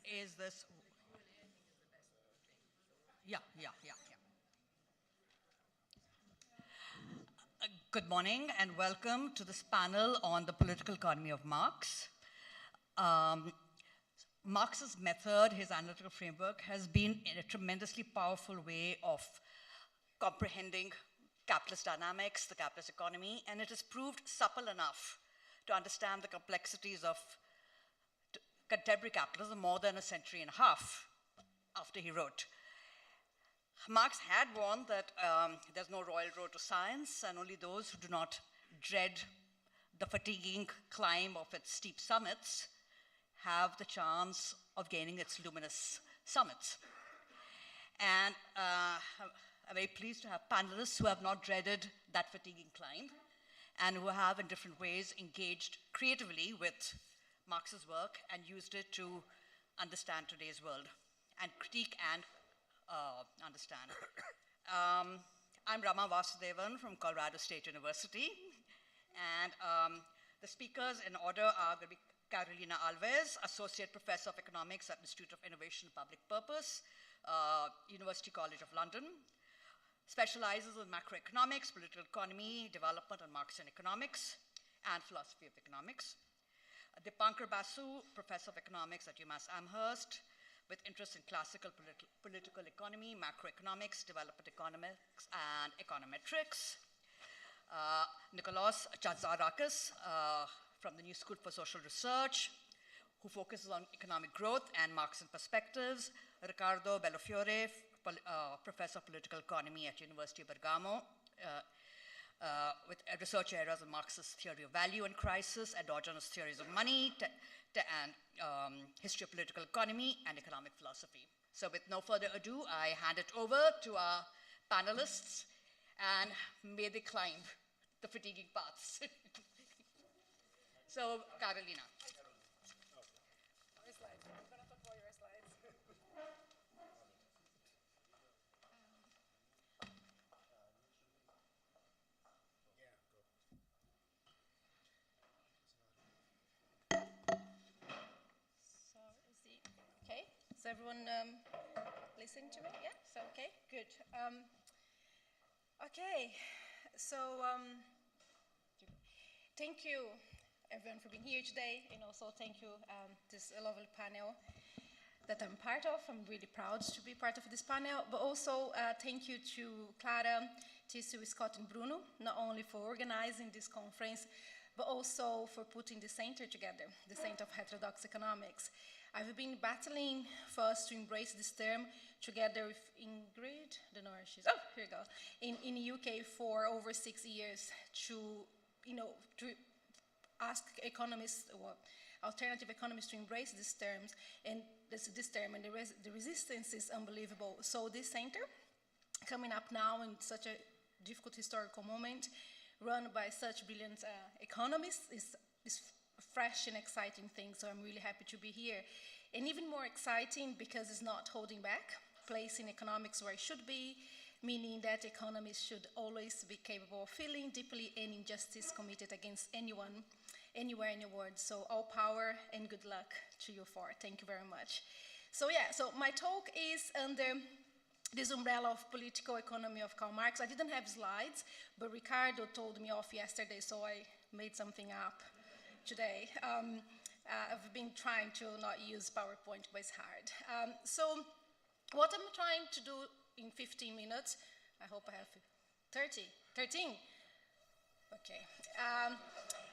is this. Yeah. Good morning and welcome to this panel on the political economy of Marx. Marx's method, his analytical framework, has been a tremendously powerful way of comprehending capitalist dynamics, the capitalist economy, and it has proved supple enough to understand the complexities of contemporary capitalism more than a century and a half after he wrote. Marx had warned that there's no royal road to science, and only those who do not dread the fatiguing climb of its steep summits have the chance of gaining its luminous summits. And I'm very pleased to have panelists who have not dreaded that fatiguing climb and who have in different ways engaged creatively with Marx's work and used it to understand today's world and critique and understand. I'm Rama Vasudevan from Colorado State University, and the speakers in order are going to be Carolina Alves, Associate Professor of Economics at the Institute of Innovation and Public Purpose, University College of London, specializes in macroeconomics, political economy, development, and Marxian economics, and philosophy of economics. Dipankar Basu, Professor of Economics at UMass Amherst, with interest in classical political economy, macroeconomics, development economics, and econometrics. Nikolaos Chatzarakis from the New School for Social Research, who focuses on economic growth and Marxian perspectives. Riccardo Bellofiore, Professor of Political Economy at University of Bergamo, with research areas on Marxist theory of value and crisis, endogenous theories of money, and history of political economy and economic philosophy. So with no further ado, I hand it over to our panelists, and may they climb the fatiguing paths. So, Carolina. Is everyone listening to me? Yeah, so okay, good. Okay, so thank you everyone for being here today, and also thank you this lovely panel that I'm part of. I'm really proud to be part of this panel, but also thank you to Clara, Tissu, Scott, and Bruno, not only for organizing this conference, but also for putting the center together, the Center of Heterodox Economics. I've been battling for us to embrace this term together with Ingrid, I don't know where she's, oh, here we go, in the UK for over 6 years to ask economists, well, alternative economists to embrace these terms, and this term, and the resistance is unbelievable. So this center, coming up now in such a difficult historical moment, run by such brilliant economists, is fresh and exciting thing, so I'm really happy to be here. And even more exciting because it's not holding back, placing economics where it should be, meaning that economists should always be capable of feeling deeply any injustice committed against anyone, anywhere in the world. So all power and good luck to you four. Thank you very much. So yeah, so my talk is under this umbrella of political economy of Karl Marx. I didn't have slides, but Ricardo told me off yesterday, so I made something up today. I've been trying to not use PowerPoint, but it's hard. So what I'm trying to do in 15 minutes, I hope I have 13, okay,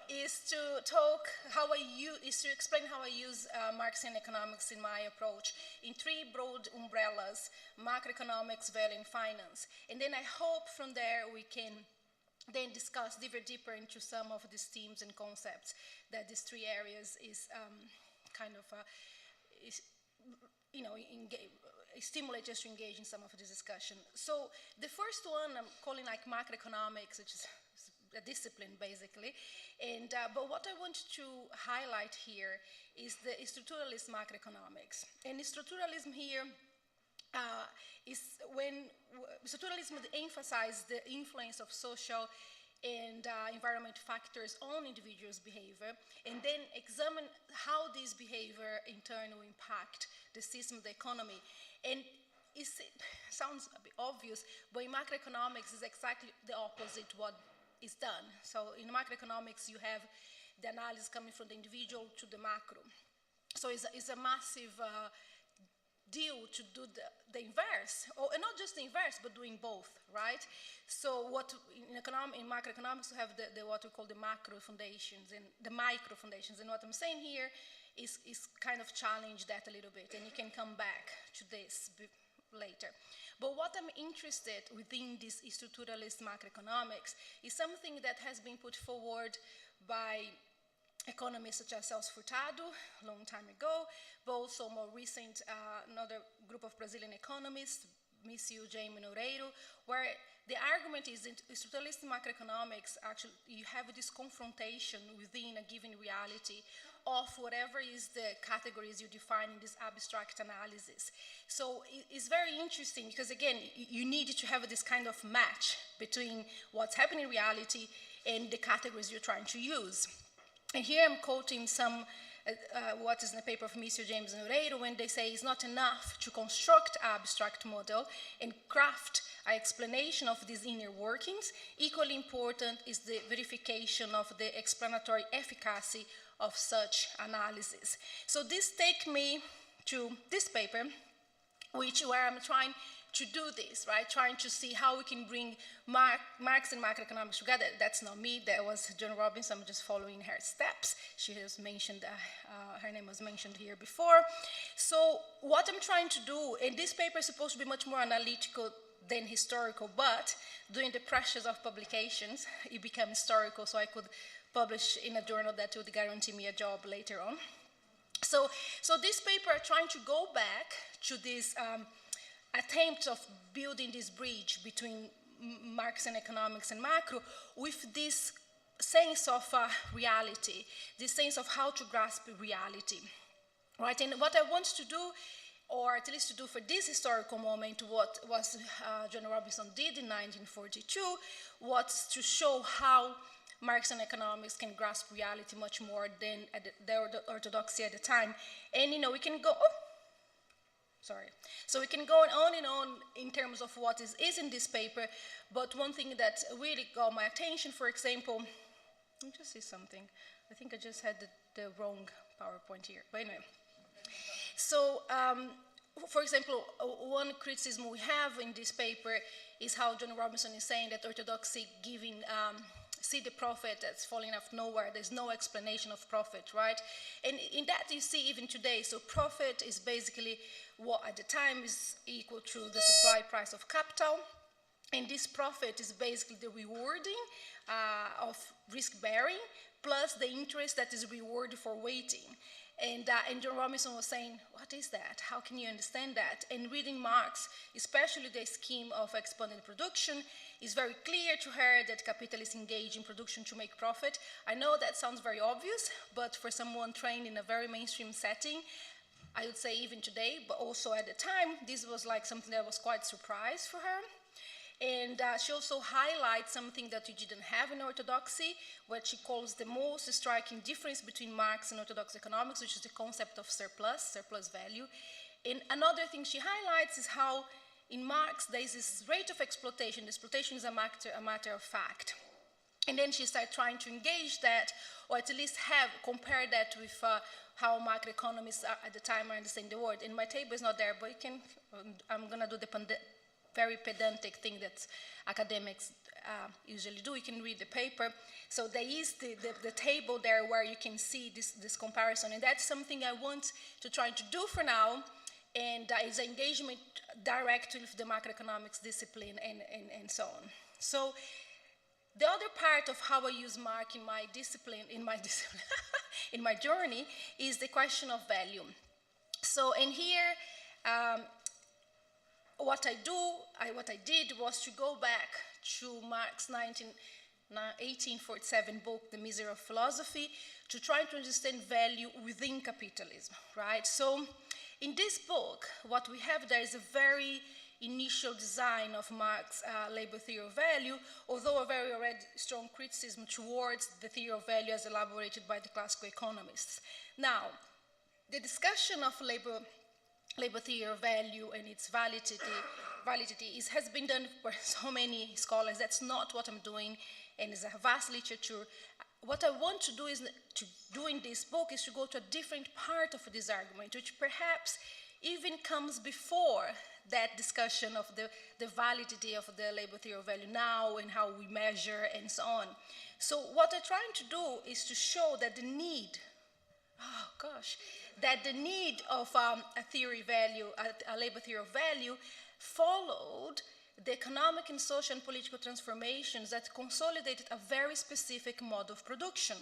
is to talk is to explain how I use Marxian economics in my approach in three broad umbrellas: macroeconomics, value, and finance. And then I hope from there we can then discuss deeper into some of these themes and concepts that these three areas is stimulate us to engage in some of this discussion. So the first one I'm calling like macroeconomics, which is a discipline basically. And but what I want to highlight here is the structuralist macroeconomics. And the structuralism here is when structuralism emphasizes the influence of social and environment factors on individuals' behavior, and then examine how this behavior in turn will impact the system, the economy. And it sounds a bit obvious, but in macroeconomics is exactly the opposite what is done. So in macroeconomics, you have the analysis coming from the individual to the macro. So it's a massive deal to do the inverse, and not just the inverse, but doing both, right? So what in macroeconomics, we have the what we call the macro foundations and the micro foundations. And what I'm saying here is kind of challenge that a little bit, and you can come back to this later. But what I'm interested within this structuralist macroeconomics is something that has been put forward by economists such as Celso Furtado a long time ago, but also more recent, another group of Brazilian economists, Mício Jaime Loureiro, where the argument is in structuralist macroeconomics, actually, you have this confrontation within a given reality of whatever is the categories you define in this abstract analysis. So it's very interesting because, again, you need to have this kind of match between what's happening in reality and the categories you're trying to use. And here I'm quoting some what is in the paper of Mício Jaime Loureiro when they say it's not enough to construct abstract model and craft an explanation of these inner workings. Equally important is the verification of the explanatory efficacy of such analysis. So this takes me to this paper, where I'm trying to do this, right? Trying to see how we can bring Marx and macroeconomics together. That's not me, that was Joan Robinson. I'm just following her steps. She has mentioned, her name was mentioned here before. So what I'm trying to do, and this paper is supposed to be much more analytical than historical, but during the pressures of publications, it became historical, so I could publish in a journal that would guarantee me a job later on. So this paper are trying to go back to this attempt of building this bridge between Marxian economics and macro with this sense of reality, this sense of how to grasp reality, right? And what I want to do, or at least to do for this historical moment, what was Joan Robinson did in 1942, was to show how Marxian economics can grasp reality much more than the orthodoxy at the time. And, we can go, So we can go on and on in terms of what is in this paper, but one thing that really got my attention, for example, let me just see something. I think I just had the wrong PowerPoint here, but anyway. So, for example, one criticism we have in this paper is how Joan Robinson is saying that orthodoxy see the profit that's falling out of nowhere. There's no explanation of profit, right? And in that you see even today, so profit is basically what at the time is equal to the supply price of capital. And this profit is basically the rewarding of risk-bearing plus the interest that is rewarded for waiting. And Joan Robinson was saying, what is that? How can you understand that? And reading Marx, especially the scheme of expanded production, is very clear to her that capitalists engage in production to make profit. I know that sounds very obvious, but for someone trained in a very mainstream setting, I would say even today, but also at the time, this was like something that was quite a surprise for her. And she also highlights something that we didn't have in orthodoxy, what she calls the most striking difference between Marx and orthodox economics, which is the concept of surplus value. And another thing she highlights is how in Marx there is this rate of exploitation. Exploitation is a matter of fact. And then she started trying to engage that, or at least compare that with how macroeconomists at the time understand the word. And my table is not there, but you can, I'm going to do the very pedantic thing that academics usually do. You can read the paper. So there is the table there where you can see this comparison. And that's something I want to try to do for now. And is engagement directly with the macroeconomics discipline and so on. So the other part of how I use Marx in my discipline, in my journey, is the question of value. So in here, what I did was to go back to Marx's 1847 book, The Misery of Philosophy, to try to understand value within capitalism, right? So in this book, what we have there is a very initial design of Marx's labor theory of value, although a very already strong criticism towards the theory of value as elaborated by the classical economists. Now, the discussion of labor theory of value and its validity has been done by so many scholars. That's not what I'm doing, and it's a vast literature. What I want to do in this book is to go to a different part of this argument, which perhaps even comes before that discussion of the validity of the labor theory of value now and how we measure and so on. So what I'm trying to do is to show that the need, that the need of a labor theory of value followed the economic and social and political transformations that consolidated a very specific mode of production,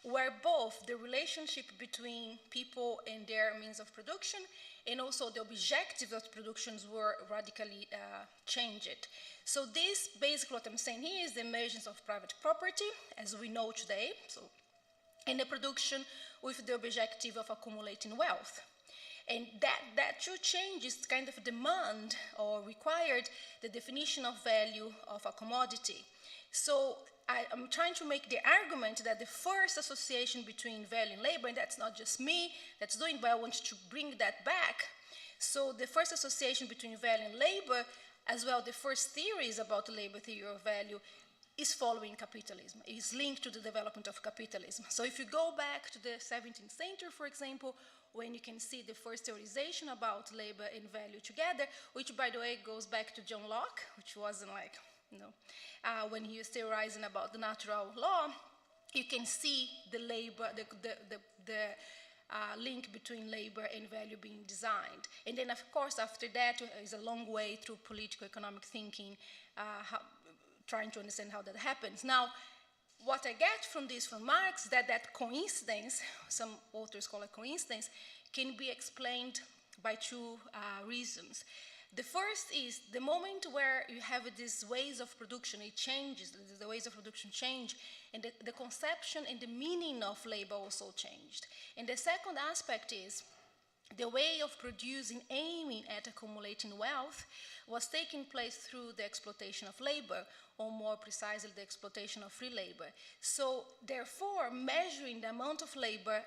where both the relationship between people and their means of production and also the objectives of productions were radically changed. So this, basically what I'm saying here, is the emergence of private property, as we know today, and the production with the objective of accumulating wealth. And that two changes kind of demand or required the definition of value of a commodity. So I'm trying to make the argument that the first association between value and labor, and that's not just me that's doing, but I want to bring that back. So the first association between value and labor, as well the first theories about the labor theory of value, is following capitalism, is linked to the development of capitalism. So if you go back to the 17th century, for example, when you can see the first theorization about labor and value together, which by the way goes back to John Locke, which wasn't like, when he was theorizing about the natural law, you can see the labor, the link between labor and value being designed. And then of course after that is a long way through political economic thinking, trying to understand how that happens. Now, what I get from this from Marx, that coincidence, some authors call it coincidence, can be explained by two reasons. The first is the moment where you have these ways of production, it changes, the ways of production change, and the conception and the meaning of labor also changed. And the second aspect is the way of producing, aiming at accumulating wealth, was taking place through the exploitation of labor, or more precisely, the exploitation of free labor. So, therefore, measuring the amount of labor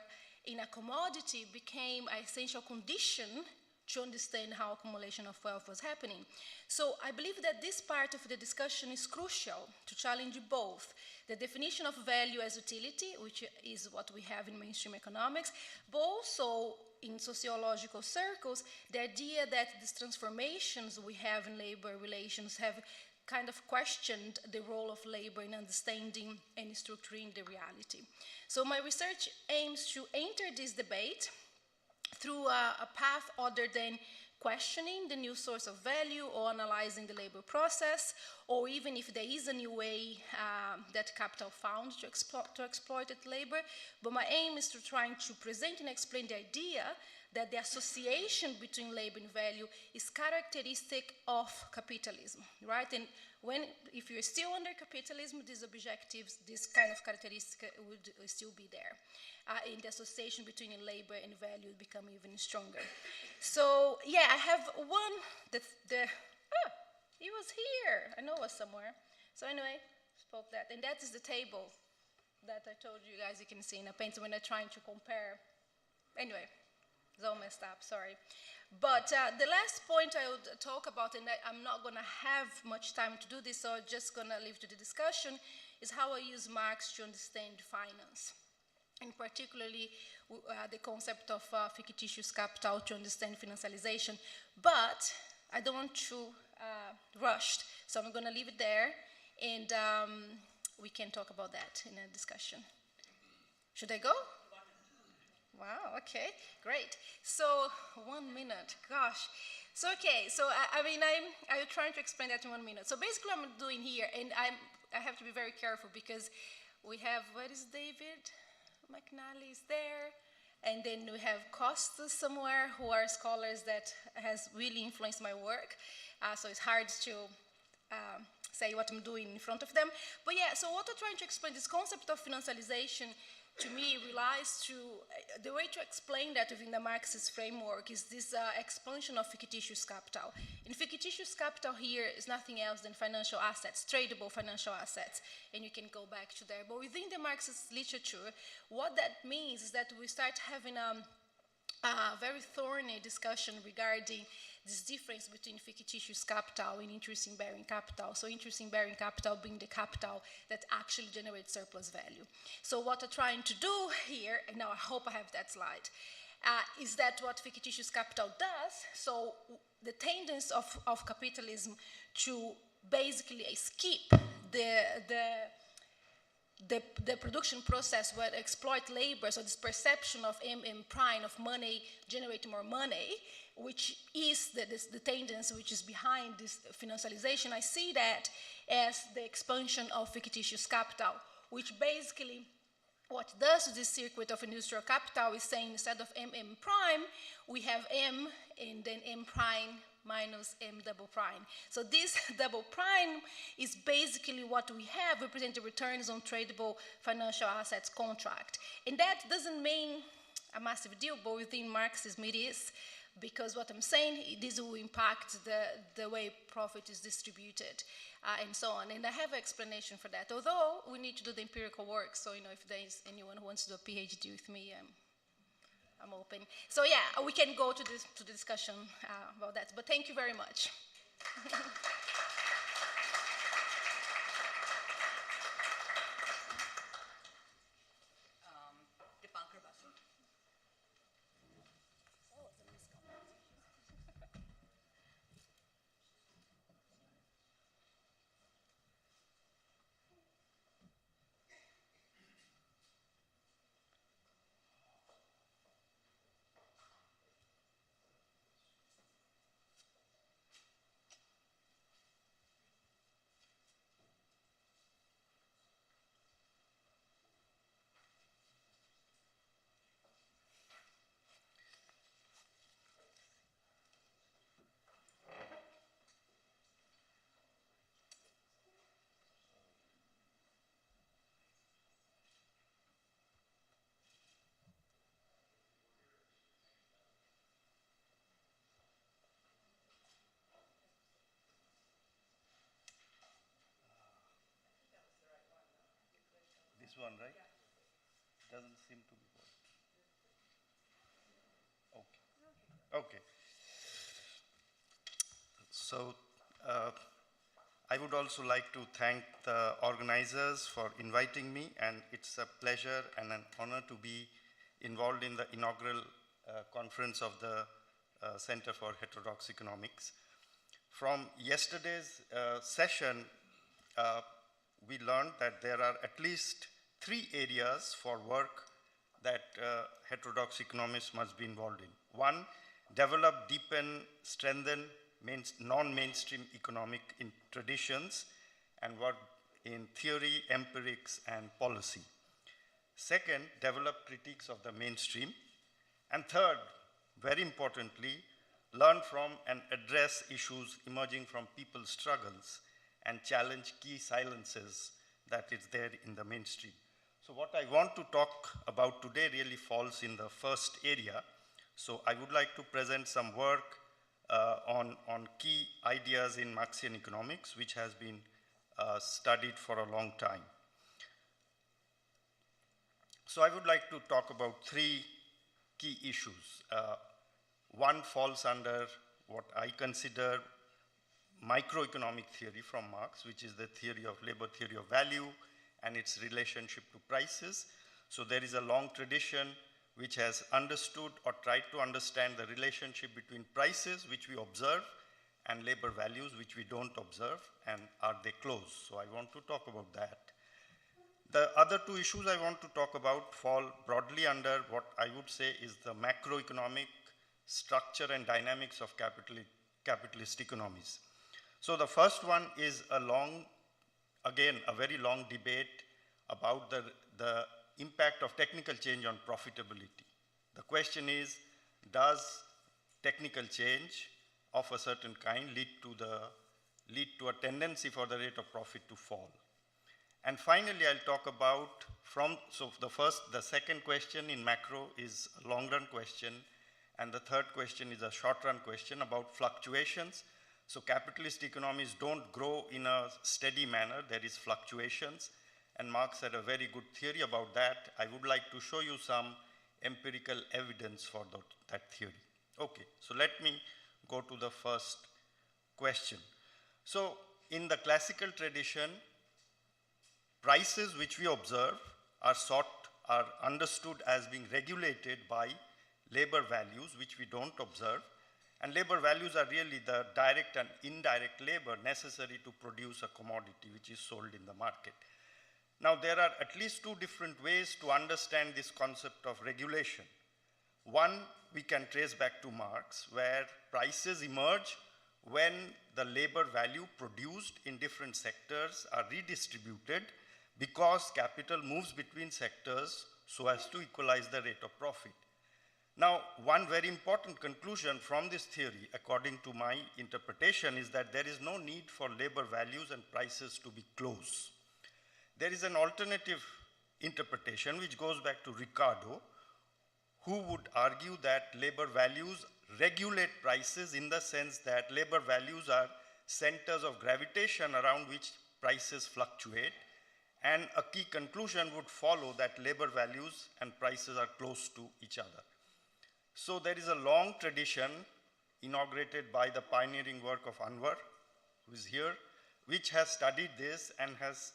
in a commodity became an essential condition to understand how accumulation of wealth was happening. So, I believe that this part of the discussion is crucial to challenge both the definition of value as utility, which is what we have in mainstream economics, but also in sociological circles, the idea that these transformations we have in labor relations have kind of questioned the role of labor in understanding and structuring the reality. So my research aims to enter this debate through a path other than questioning the new source of value or analyzing the labor process, or even if there is a new way that capital found to exploit its labor. But my aim is to try to present and explain the idea that the association between labor and value is characteristic of capitalism, right? And if you're still under capitalism, these objectives, this kind of characteristic would still be there. And the association between labor and value would become even stronger. So, yeah, I have one, he was here. I know it was somewhere. So anyway, spoke that. And that is the table that I told you guys you can see in a painting when I'm trying to compare. Anyway. It's all messed up, sorry. But the last point I would talk about, and I'm not going to have much time to do this, so I'm just going to leave to the discussion, is how I use Marx to understand finance, and particularly the concept of fictitious capital to understand financialization. But I don't want to rush, so I'm going to leave it there, and we can talk about that in a discussion. Should I go? Wow, okay, great. So, 1 minute, gosh. So, okay, so I'm trying to explain that in 1 minute. So basically what I'm doing here, and I have to be very careful because we have, where is David? McNally is there. And then we have Costas somewhere, who are scholars that has really influenced my work. So it's hard to say what I'm doing in front of them. But yeah, so what I'm trying to explain, this concept of financialization to me, relies to, the way to explain that within the Marxist framework is this expansion of fictitious capital. And fictitious capital here is nothing else than financial assets, tradable financial assets, and you can go back to there. But within the Marxist literature, what that means is that we start having a very thorny discussion regarding this difference between fictitious capital and interest-bearing capital. So interest-bearing capital being the capital that actually generates surplus value. So what we're trying to do here, and now I hope I have that slide, is that what fictitious capital does, so the tendency of capitalism to basically skip the production process where exploit labor, so this perception of M prime, of money, generate more money, which is the tendency which is behind this financialization. I see that as the expansion of fictitious capital, which basically what does this circuit of industrial capital is saying instead of M prime, we have M and then M prime minus M double prime. So this double prime is basically what we have, represent the returns on tradable financial assets contract. And that doesn't mean a massive deal, but within Marxism it is, because what I'm saying, this will impact the way profit is distributed and so on. And I have an explanation for that, although we need to do the empirical work. So, if there is anyone who wants to do a PhD with me, I'm open. So yeah, we can go to the discussion about that. But thank you very much. This one, right? Doesn't seem to be working. Okay. So I would also like to thank the organizers for inviting me, and it's a pleasure and an honor to be involved in the inaugural conference of the Center for Heterodox Economics. From yesterday's session, we learned that there are at least 3 areas for work that heterodox economists must be involved in. 1, develop, deepen, strengthen non-mainstream economic traditions and work in theory, empirics, and policy. 2nd, develop critiques of the mainstream. And 3rd, very importantly, learn from and address issues emerging from people's struggles and challenge key silences that is there in the mainstream. So what I want to talk about today really falls in the first area. So I would like to present some work on key ideas in Marxian economics, which has been studied for a long time. So I would like to talk about 3 key issues. 1 falls under what I consider microeconomic theory from Marx, which is the theory of labor theory of value and its relationship to prices. So there is a long tradition which has understood or tried to understand the relationship between prices, which we observe, and labor values, which we don't observe, and are they close? So I want to talk about that. The other 2 issues I want to talk about fall broadly under what I would say is the macroeconomic structure and dynamics of capitalist economies. So the first one is a very long debate about the impact of technical change on profitability. The question is, does technical change of a certain kind lead to a tendency for the rate of profit to fall? And finally, I'll talk about the second question in macro is a long-run question, and the third question is a short-run question about fluctuations. So capitalist economies don't grow in a steady manner. There is fluctuations, and Marx had a very good theory about that. I would like to show you some empirical evidence for that theory. Okay, so let me go to the first question. So in the classical tradition, prices which we observe are understood as being regulated by labor values, which we don't observe. And labor values are really the direct and indirect labor necessary to produce a commodity which is sold in the market. Now, there are at least two different ways to understand this concept of regulation. One, we can trace back to Marx, where prices emerge when the labor value produced in different sectors are redistributed because capital moves between sectors so as to equalize the rate of profit. Now, one very important conclusion from this theory, according to my interpretation, is that there is no need for labor values and prices to be close. There is an alternative interpretation which goes back to Ricardo, who would argue that labor values regulate prices in the sense that labor values are centers of gravitation around which prices fluctuate, and a key conclusion would follow that labor values and prices are close to each other. So there is a long tradition inaugurated by the pioneering work of Anwar, who is here, which has studied this and has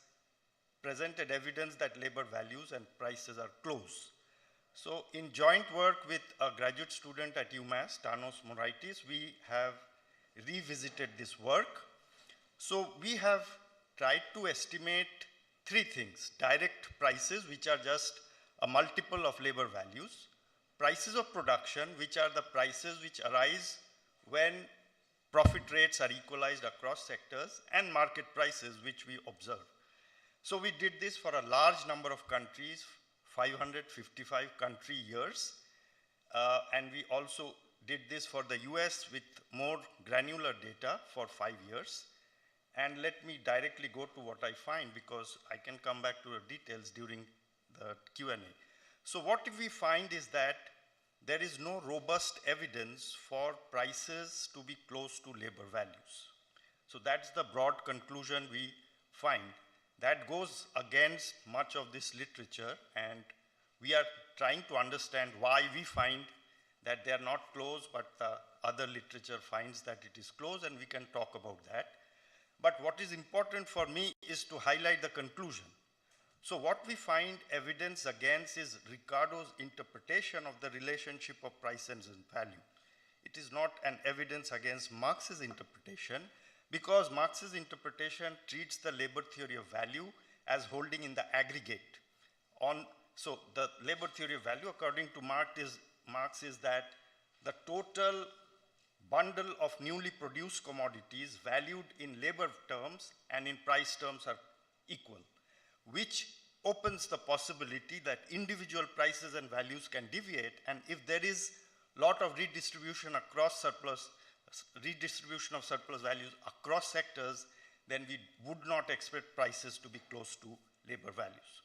presented evidence that labor values and prices are close. So in joint work with a graduate student at UMass, Tanos Moraitis, we have revisited this work. So we have tried to estimate three things: direct prices, which are just a multiple of labor values; prices of production, which are the prices which arise when profit rates are equalized across sectors; and market prices, which we observe. So we did this for a large number of countries, 555 country years, and we also did this for the US with more granular data for 5 years. And let me directly go to what I find, because I can come back to the details during the Q&A. So what we find is that there is no robust evidence for prices to be close to labor values. So that's the broad conclusion we find. That goes against much of this literature, and we are trying to understand why we find that they are not close, but the other literature finds that it is close, and we can talk about that. But what is important for me is to highlight the conclusion. So what we find evidence against is Ricardo's interpretation of the relationship of price and value. It is not an evidence against Marx's interpretation, because Marx's interpretation treats the labor theory of value as holding in the aggregate. So the labor theory of value, according to Marx, is that the total bundle of newly produced commodities valued in labor terms and in price terms are equal, which opens the possibility that individual prices and values can deviate, and if there is a lot of redistribution of surplus values across sectors, then we would not expect prices to be close to labor values.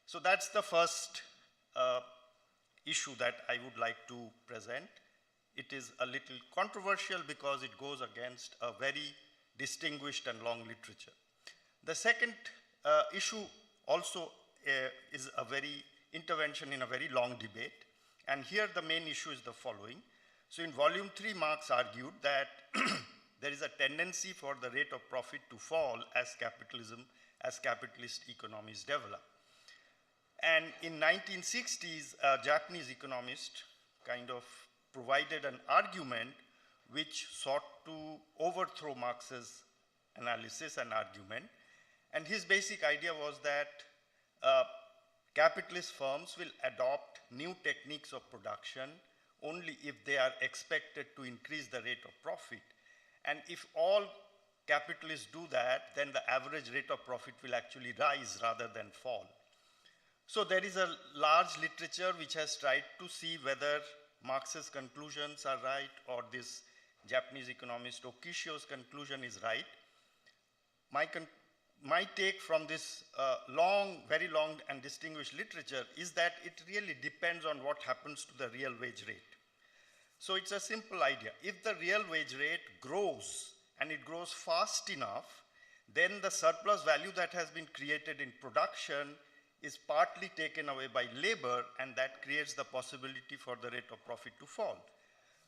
So that's the first issue that I would like to present. It is a little controversial because it goes against a very distinguished and long literature. The second issue also is a very intervention in a very long debate, and here the main issue is the following. So in volume 3, Marx argued that there is a tendency for the rate of profit to fall as capitalist economies develop. And in 1960s, a Japanese economist kind of provided an argument which sought to overthrow Marx's analysis and argument. And his basic idea was that capitalist firms will adopt new techniques of production only if they are expected to increase the rate of profit. And if all capitalists do that, then the average rate of profit will actually rise rather than fall. So there is a large literature which has tried to see whether Marx's conclusions are right or this Japanese economist Okishio's conclusion is right. my take from this very long and distinguished literature is that it really depends on what happens to the real wage rate. So it's a simple idea. If the real wage rate grows and it grows fast enough, then the surplus value that has been created in production is partly taken away by labor, and that creates the possibility for the rate of profit to fall.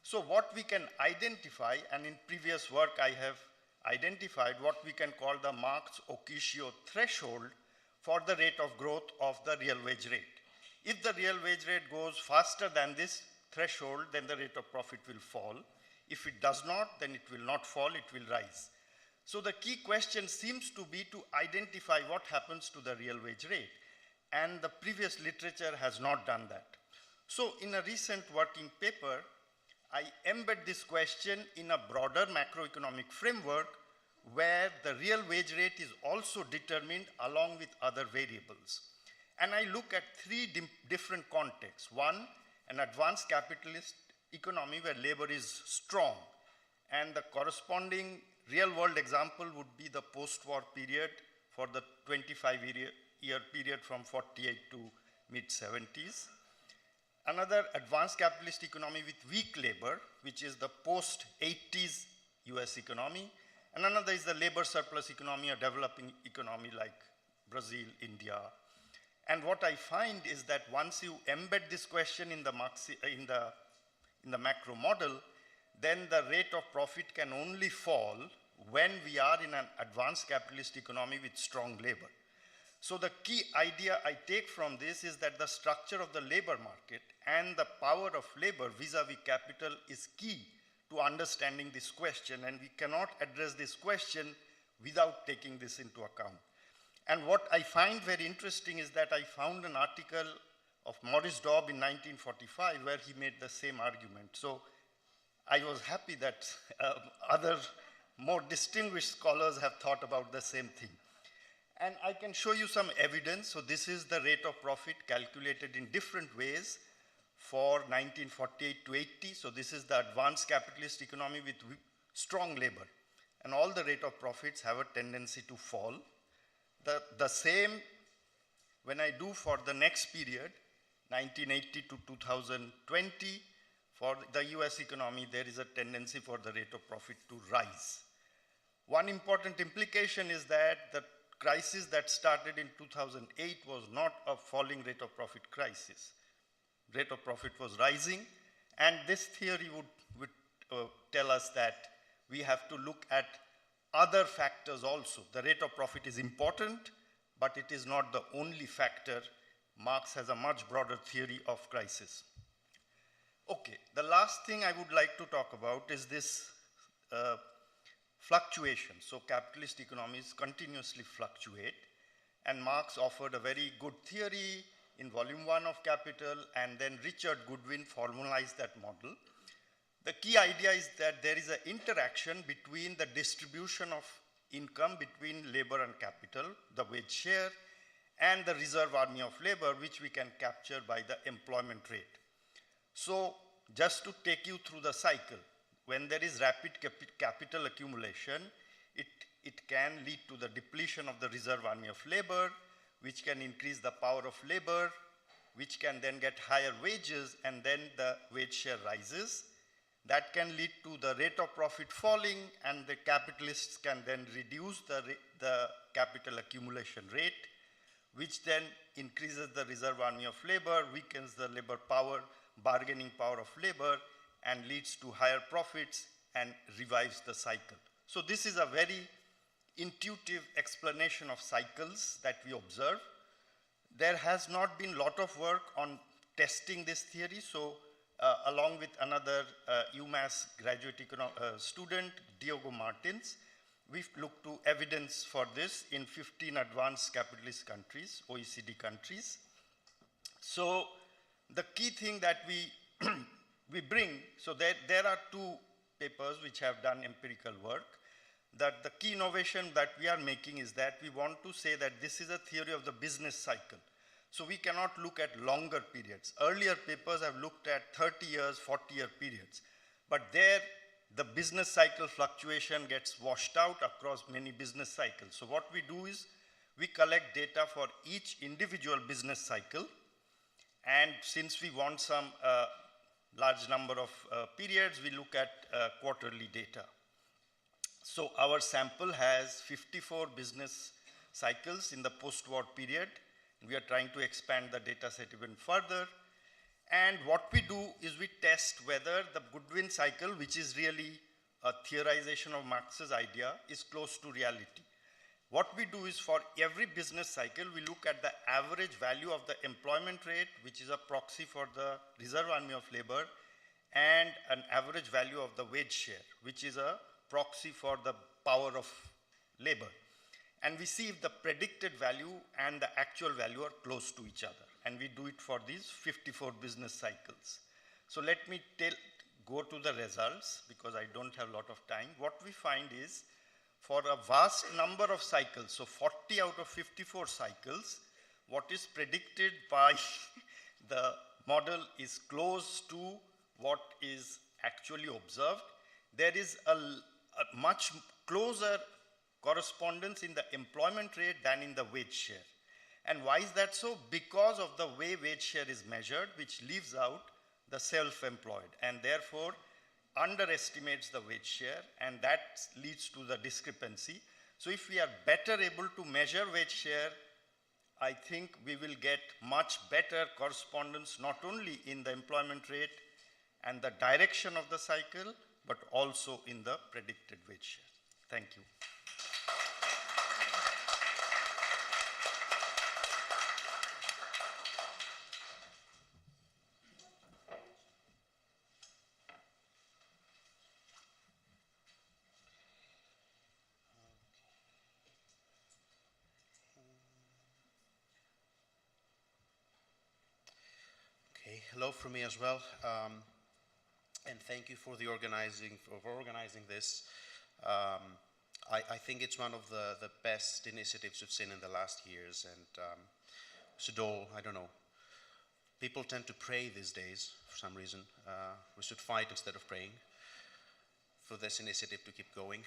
So what we can identify, and in previous work I have identified what we can call the Marx-Occhio threshold for the rate of growth of the real wage rate. If the real wage rate goes faster than this threshold, then the rate of profit will fall. If it does not, then it will not fall, it will rise. So the key question seems to be to identify what happens to the real wage rate. And the previous literature has not done that. So in a recent working paper, I embed this question in a broader macroeconomic framework where the real wage rate is also determined along with other variables. And I look at three different contexts. One, an advanced capitalist economy where labor is strong, and the corresponding real-world example would be the post-war period for the 25-year period from 48 to mid-70s. Another advanced capitalist economy with weak labor, which is the post-80s US economy. And another is the labor surplus economy, a developing economy like Brazil, India. And what I find is that once you embed this question in the macro model, then the rate of profit can only fall when we are in an advanced capitalist economy with strong labor. So the key idea I take from this is that the structure of the labor market and the power of labor vis-a-vis capital is key to understanding this question, and we cannot address this question without taking this into account. And what I find very interesting is that I found an article of Maurice Dobb in 1945 where he made the same argument. So I was happy that other more distinguished scholars have thought about the same thing. And I can show you some evidence. So this is the rate of profit calculated in different ways for 1948 to 80. So this is the advanced capitalist economy with strong labor. And all the rate of profits have a tendency to fall. The same when I do for the next period, 1980 to 2020, for the US economy, there is a tendency for the rate of profit to rise. One important implication is that the crisis that started in 2008 was not a falling rate of profit crisis. Rate of profit was rising, and this theory would tell us that we have to look at other factors also. The rate of profit is important, but it is not the only factor. Marx has a much broader theory of crisis. Okay, the last thing I would like to talk about is this fluctuation. So capitalist economies continuously fluctuate, and Marx offered a very good theory in volume 1 of Capital, and then Richard Goodwin formalized that model. The key idea is that there is an interaction between the distribution of income between labor and capital, the wage share, and the reserve army of labor, which we can capture by the employment rate. So just to take you through the cycle, when there is rapid capital accumulation, it can lead to the depletion of the reserve army of labor, which can increase the power of labor, which can then get higher wages, and then the wage share rises. That can lead to the rate of profit falling, and the capitalists can then reduce the capital accumulation rate, which then increases the reserve army of labor, weakens the labor power, bargaining power of labor, and leads to higher profits and revives the cycle. So this is a very intuitive explanation of cycles that we observe. There has not been a lot of work on testing this theory, so along with another UMass graduate student, Diogo Martins, we've looked to evidence for this in 15 advanced capitalist countries, OECD countries. So the key thing that we bring, so there are two papers which have done empirical work. That the key innovation that we are making is that we want to say that this is a theory of the business cycle. So we cannot look at longer periods. Earlier papers have looked at 30 years, 40-year periods. But there, the business cycle fluctuation gets washed out across many business cycles. So what we do is we collect data for each individual business cycle, and since we want some large number of periods, we look at quarterly data. So our sample has 54 business cycles in the post-war period. We are trying to expand the data set even further. And what we do is we test whether the Goodwin cycle, which is really a theorization of Marx's idea, is close to reality. What we do is for every business cycle, we look at the average value of the employment rate, which is a proxy for the reserve army of labor, and an average value of the wage share, which is a proxy for the power of labor. And we see if the predicted value and the actual value are close to each other. And we do it for these 54 business cycles. So let me go to the results, because I don't have a lot of time. What we find is, for a vast number of cycles, so 40 out of 54 cycles, what is predicted by the model is close to what is actually observed. There is a much closer correspondence in the employment rate than in the wage share. And why is that so? Because of the way wage share is measured, which leaves out the self-employed, and therefore underestimates the wage share, and that leads to the discrepancy. So if we are better able to measure wage share, I think we will get much better correspondence not only in the employment rate and the direction of the cycle, but also in the predicted wage share. Thank you. Hello from me as well, and thank you for organizing this. I think it's one of the best initiatives we've seen in the last years, and should all, I don't know, people tend to pray these days for some reason. We should fight instead of praying for this initiative to keep going.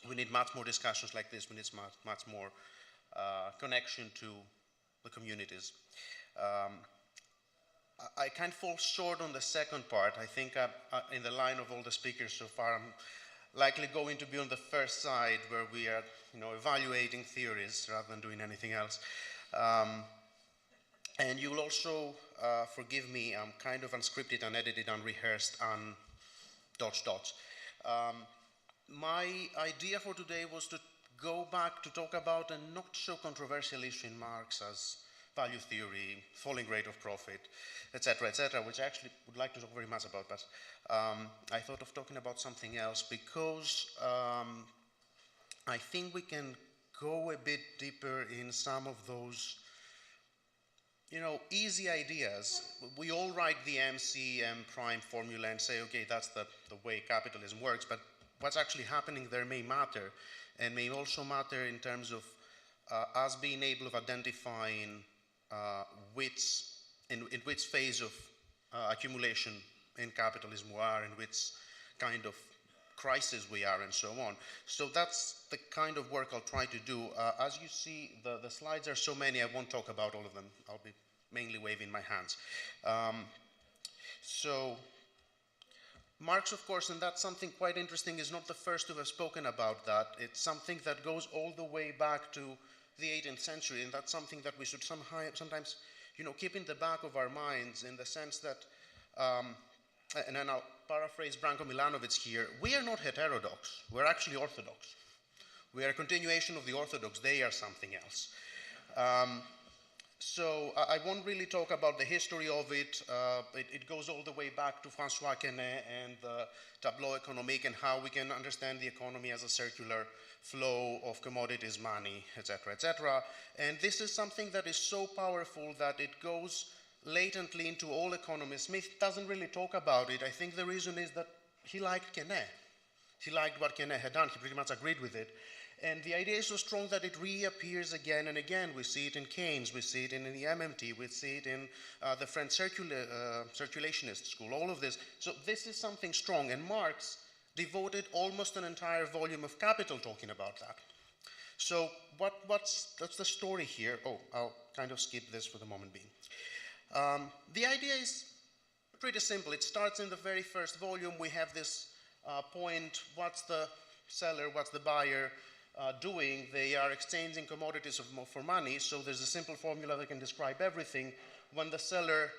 We need much more discussions like this. We need much more connection to the communities. I can't fall short on the second part. I think in the line of all the speakers so far, I'm likely going to be on the first side where we are, evaluating theories rather than doing anything else. And you will also forgive me. I'm kind of unscripted, unedited, unrehearsed, dots. My idea for today was to go back to talk about a not so controversial issue in Marx as value theory, falling rate of profit, etc., which I actually would like to talk very much about, but I thought of talking about something else because I think we can go a bit deeper in some of those, easy ideas. We all write the MC M prime formula and say, okay, that's the way capitalism works, but what's actually happening there may matter, and may also matter in terms of us being able of identifying in which phase of accumulation in capitalism we are, in which kind of crisis we are, and so on. So that's the kind of work I'll try to do. As you see, the slides are so many, I won't talk about all of them. I'll be mainly waving my hands. So Marx, of course, and that's something quite interesting, is not the first to have spoken about that. It's something that goes all the way back to the 18th century, and that's something that we should sometimes, keep in the back of our minds, in the sense that, and then I'll paraphrase Branko Milanovic here, we are not heterodox, we're actually orthodox. We are a continuation of the orthodox, they are something else. So I won't really talk about the history of it. It goes all the way back to Francois Quesnay and the Tableau Economique, and how we can understand the economy as a circular flow of commodities, money, etc. And this is something that is so powerful that it goes latently into all economies. Smith doesn't really talk about it. I think the reason is that he liked Quesnay. He liked what Quesnay had done. He pretty much agreed with it. And the idea is so strong that it reappears again and again. We see it in Keynes, we see it in the MMT, we see it in the French circulationist school, all of this. So this is something strong, and Marx devoted almost an entire volume of Capital talking about that. So what's the story here? Oh, I'll kind of skip this for the moment being. The idea is pretty simple. It starts in the very first volume. We have this point, what's the seller, what's the buyer doing? They are exchanging commodities for money, so there's a simple formula that can describe everything. When the seller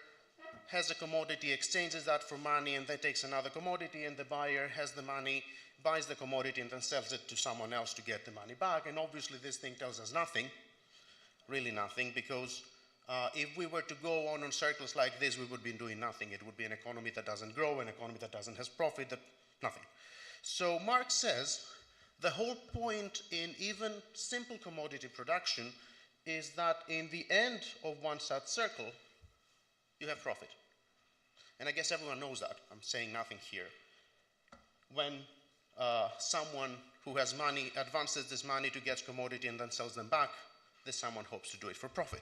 has a commodity, exchanges that for money, and then takes another commodity, and the buyer has the money, buys the commodity, and then sells it to someone else to get the money back. And obviously this thing tells us nothing, really nothing, because if we were to go on circles like this, we would be doing nothing. It would be an economy that doesn't grow, an economy that doesn't have profit, nothing. So Marx says the whole point in even simple commodity production is that in the end of one such circle, you have profit. And I guess everyone knows that. I'm saying nothing here. When someone who has money advances this money to get commodity and then sells them back, this someone hopes to do it for profit.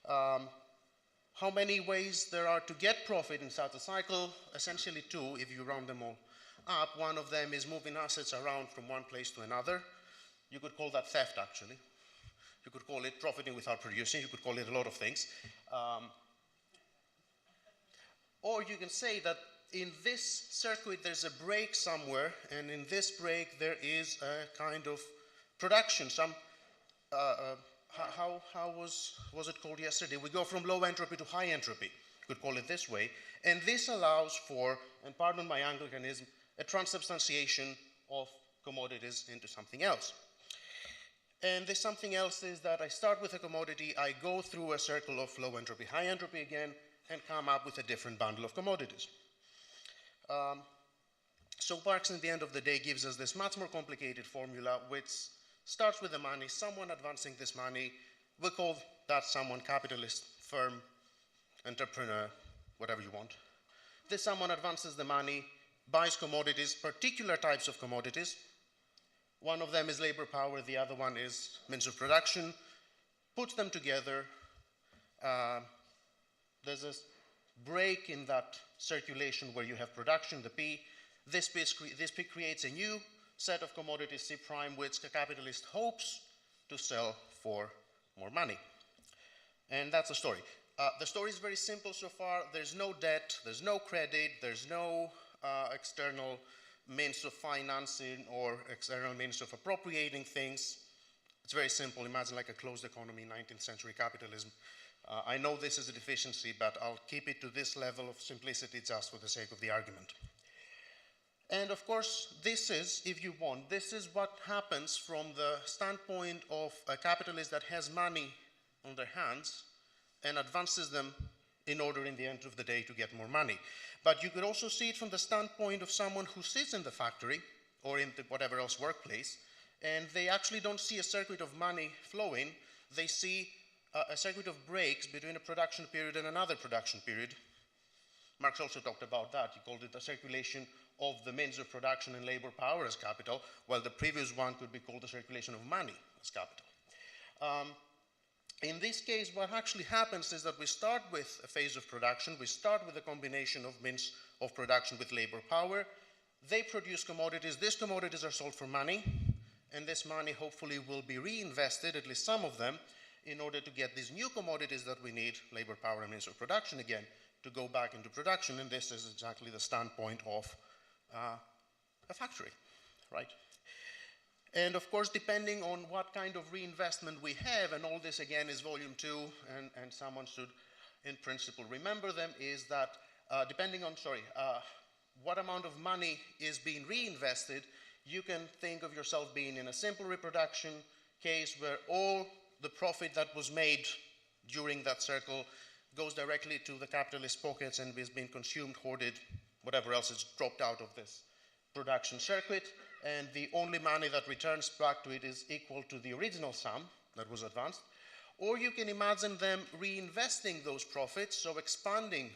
How many ways there are to get profit in such a cycle? Essentially two, if you round them all up. One of them is moving assets around from one place to another. You could call that theft, actually. You could call it profiting without producing. You could call it a lot of things. Or you can say that in this circuit there's a break somewhere, and in this break there is a kind of production. How was it called yesterday? We go from low entropy to high entropy. You could call it this way. And this allows for, and pardon my Anglicanism, a transubstantiation of commodities into something else. And this something else is that I start with a commodity, I go through a circle of low entropy, high entropy again, and come up with a different bundle of commodities. So Marx, in the end of the day, gives us this much more complicated formula, which starts with the money, someone advancing this money. We'll call that someone capitalist, firm, entrepreneur, whatever you want. This someone advances the money, buys commodities, particular types of commodities. One of them is labor power, the other one is means of production, puts them together. There's a break in that circulation where you have production, the P. This P creates a new set of commodities, C prime, which the capitalist hopes to sell for more money. And that's the story. The story is very simple so far. There's no debt, there's no credit, there's no external means of financing or external means of appropriating things. It's very simple. Imagine like a closed economy, 19th century capitalism. I know this is a deficiency, but I'll keep it to this level of simplicity just for the sake of the argument. And of course, this is, if you want, this is what happens from the standpoint of a capitalist that has money on their hands and advances them in order, in the end of the day, to get more money. But you could also see it from the standpoint of someone who sits in the factory or in the whatever else workplace, and they actually don't see a circuit of money flowing. They see a circuit of breaks between a production period and another production period. Marx also talked about that. He called it the circulation of the means of production and labor power as capital, while the previous one could be called the circulation of money as capital. In this case, what actually happens is that we start with a phase of production. We start with a combination of means of production with labor power. They produce commodities. These commodities are sold for money, and this money hopefully will be reinvested, at least some of them, in order to get these new commodities that we need, labor power and means of production again, to go back into production. And this is exactly the standpoint of a factory, right? And of course, depending on what kind of reinvestment we have, and all this again is volume 2, and someone should in principle remember them, is that depending on, what amount of money is being reinvested, you can think of yourself being in a simple reproduction case where all the profit that was made during that circle goes directly to the capitalist pockets and is being consumed, hoarded, whatever else is dropped out of this production circuit, and the only money that returns back to it is equal to the original sum that was advanced. Or you can imagine them reinvesting those profits, so expanding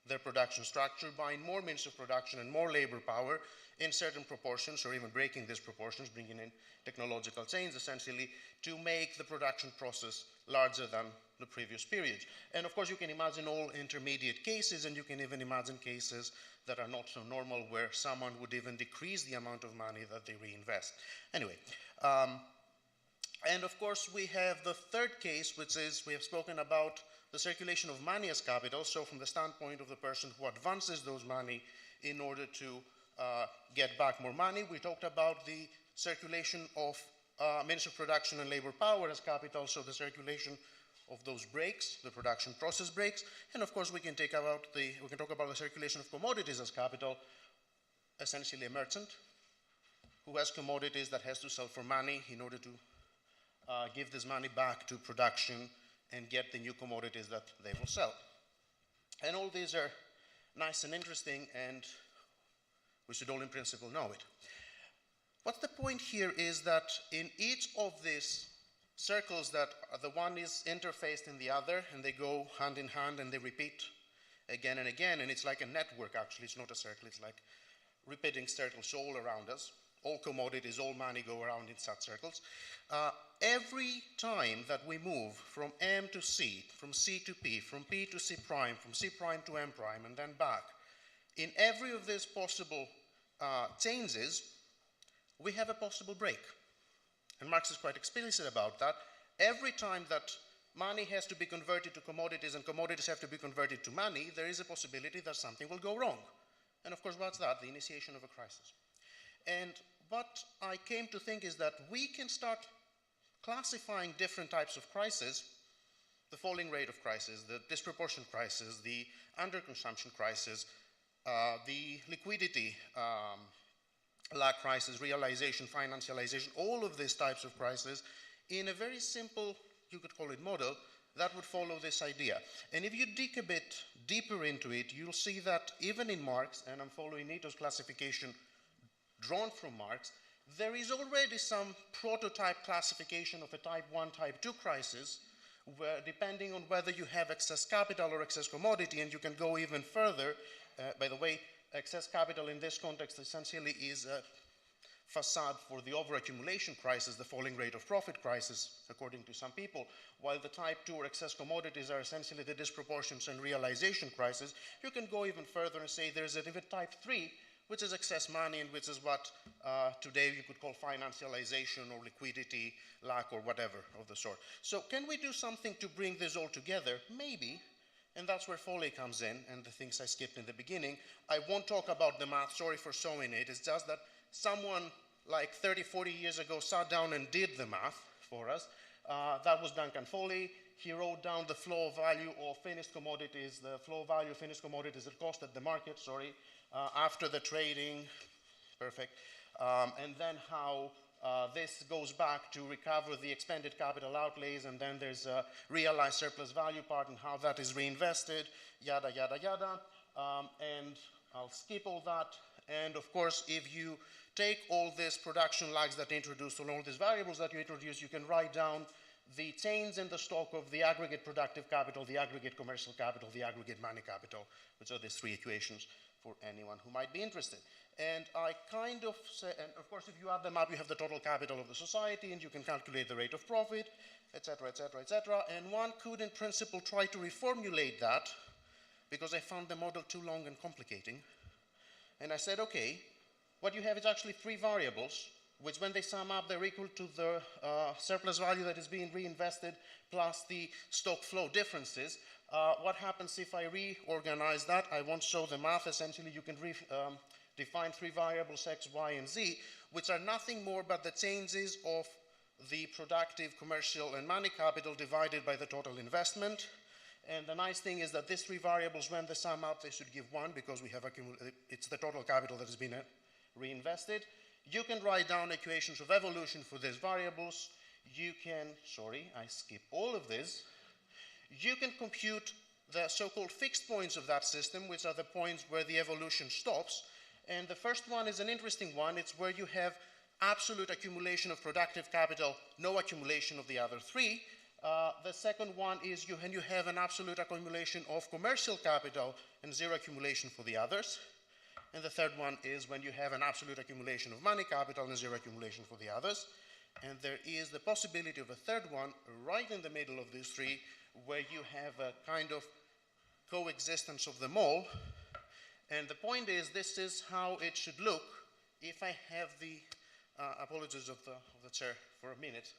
their production structure, buying more means of production and more labor power in certain proportions, or even breaking these proportions, bringing in technological change, essentially, to make the production process larger than the previous period. And of course, you can imagine all intermediate cases, and you can even imagine cases that are not so normal, where someone would even decrease the amount of money that they reinvest. Anyway, and of course, we have the third case, which is we have spoken about the circulation of money as capital. So from the standpoint of the person who advances those money in order to get back more money, we talked about the circulation of means of production and labor power as capital, so the circulation of those breaks, the production process breaks, and of course we can talk about the circulation of commodities as capital, essentially a merchant who has commodities that has to sell for money in order to give this money back to production and get the new commodities that they will sell. And all these are nice and interesting, and we should all in principle know it. What's the point here is that in each of these circles, that the one is interfaced in the other, and they go hand in hand and they repeat again and again, and it's like a network actually, it's not a circle, it's like repeating circles all around us. All commodities, all money go around in such circles. Every time that we move from M to C, from C to P, from P to C prime, from C prime to M prime, and then back, in every of these possible changes, we have a possible break. And Marx is quite explicit about that. Every time that money has to be converted to commodities and commodities have to be converted to money, there is a possibility that something will go wrong. And of course, what's that? The initiation of a crisis. And what I came to think is that we can start classifying different types of crises, the falling rate of crisis, the disproportion crisis, the underconsumption crisis, the liquidity lack crisis, realization, financialization, all of these types of crises in a very simple, you could call it model, that would follow this idea. And if you dig a bit deeper into it, you'll see that even in Marx, and I'm following Nito's classification drawn from Marx, there is already some prototype classification of a type 1, type 2 crisis, where depending on whether you have excess capital or excess commodity, and you can go even further. By the way, excess capital in this context essentially is a facade for the overaccumulation crisis, the falling rate of profit crisis, according to some people, while the type 2 or excess commodities are essentially the disproportions and realization crisis. You can go even further and say there's an even type 3, which is excess money, and which is what today you could call financialization or liquidity lack or whatever of the sort. So can we do something to bring this all together? Maybe. And that's where Foley comes in, and the things I skipped in the beginning. I won't talk about the math, sorry for showing it. It's just that someone like 30, 40 years ago sat down and did the math for us. That was Duncan Foley. He wrote down the flow value of finished commodities, the flow value of finished commodities at cost at the market, after the trading, perfect. And then how this goes back to recover the expended capital outlays, and then there's a realized surplus value part and how that is reinvested, yada, yada, yada. And I'll skip all that. And of course, if you take all these production lags that introduced, and all these variables that you introduce, you can write down the change in the stock of the aggregate productive capital, the aggregate commercial capital, the aggregate money capital, which are these three equations for anyone who might be interested. And I kind of say, and of course, if you add them up, you have the total capital of the society, and you can calculate the rate of profit, etc., etc., etc. And one could, in principle, try to reformulate that, because I found the model too long and complicating. And I said, okay, what you have is actually three variables, which when they sum up, they're equal to the surplus value that is being reinvested plus the stock flow differences. What happens if I reorganize that? I won't show the math. Essentially, you can define three variables, x, y, and z, which are nothing more but the changes of the productive, commercial, and money capital divided by the total investment. And the nice thing is that these three variables, when they sum up, they should give 1, because we have it's the total capital that has been reinvested. You can write down equations of evolution for these variables. You can, sorry, I skip all of this. You can compute the so-called fixed points of that system, which are the points where the evolution stops. And the first one is an interesting one. It's where you have absolute accumulation of productive capital, no accumulation of the other three. The second one is when you have an absolute accumulation of commercial capital and zero accumulation for the others. And the third one is when you have an absolute accumulation of money capital and zero accumulation for the others. And there is the possibility of a third one right in the middle of these three, where you have a kind of coexistence of them all. And the point is, this is how it should look if I have the apologies of the chair for a minute.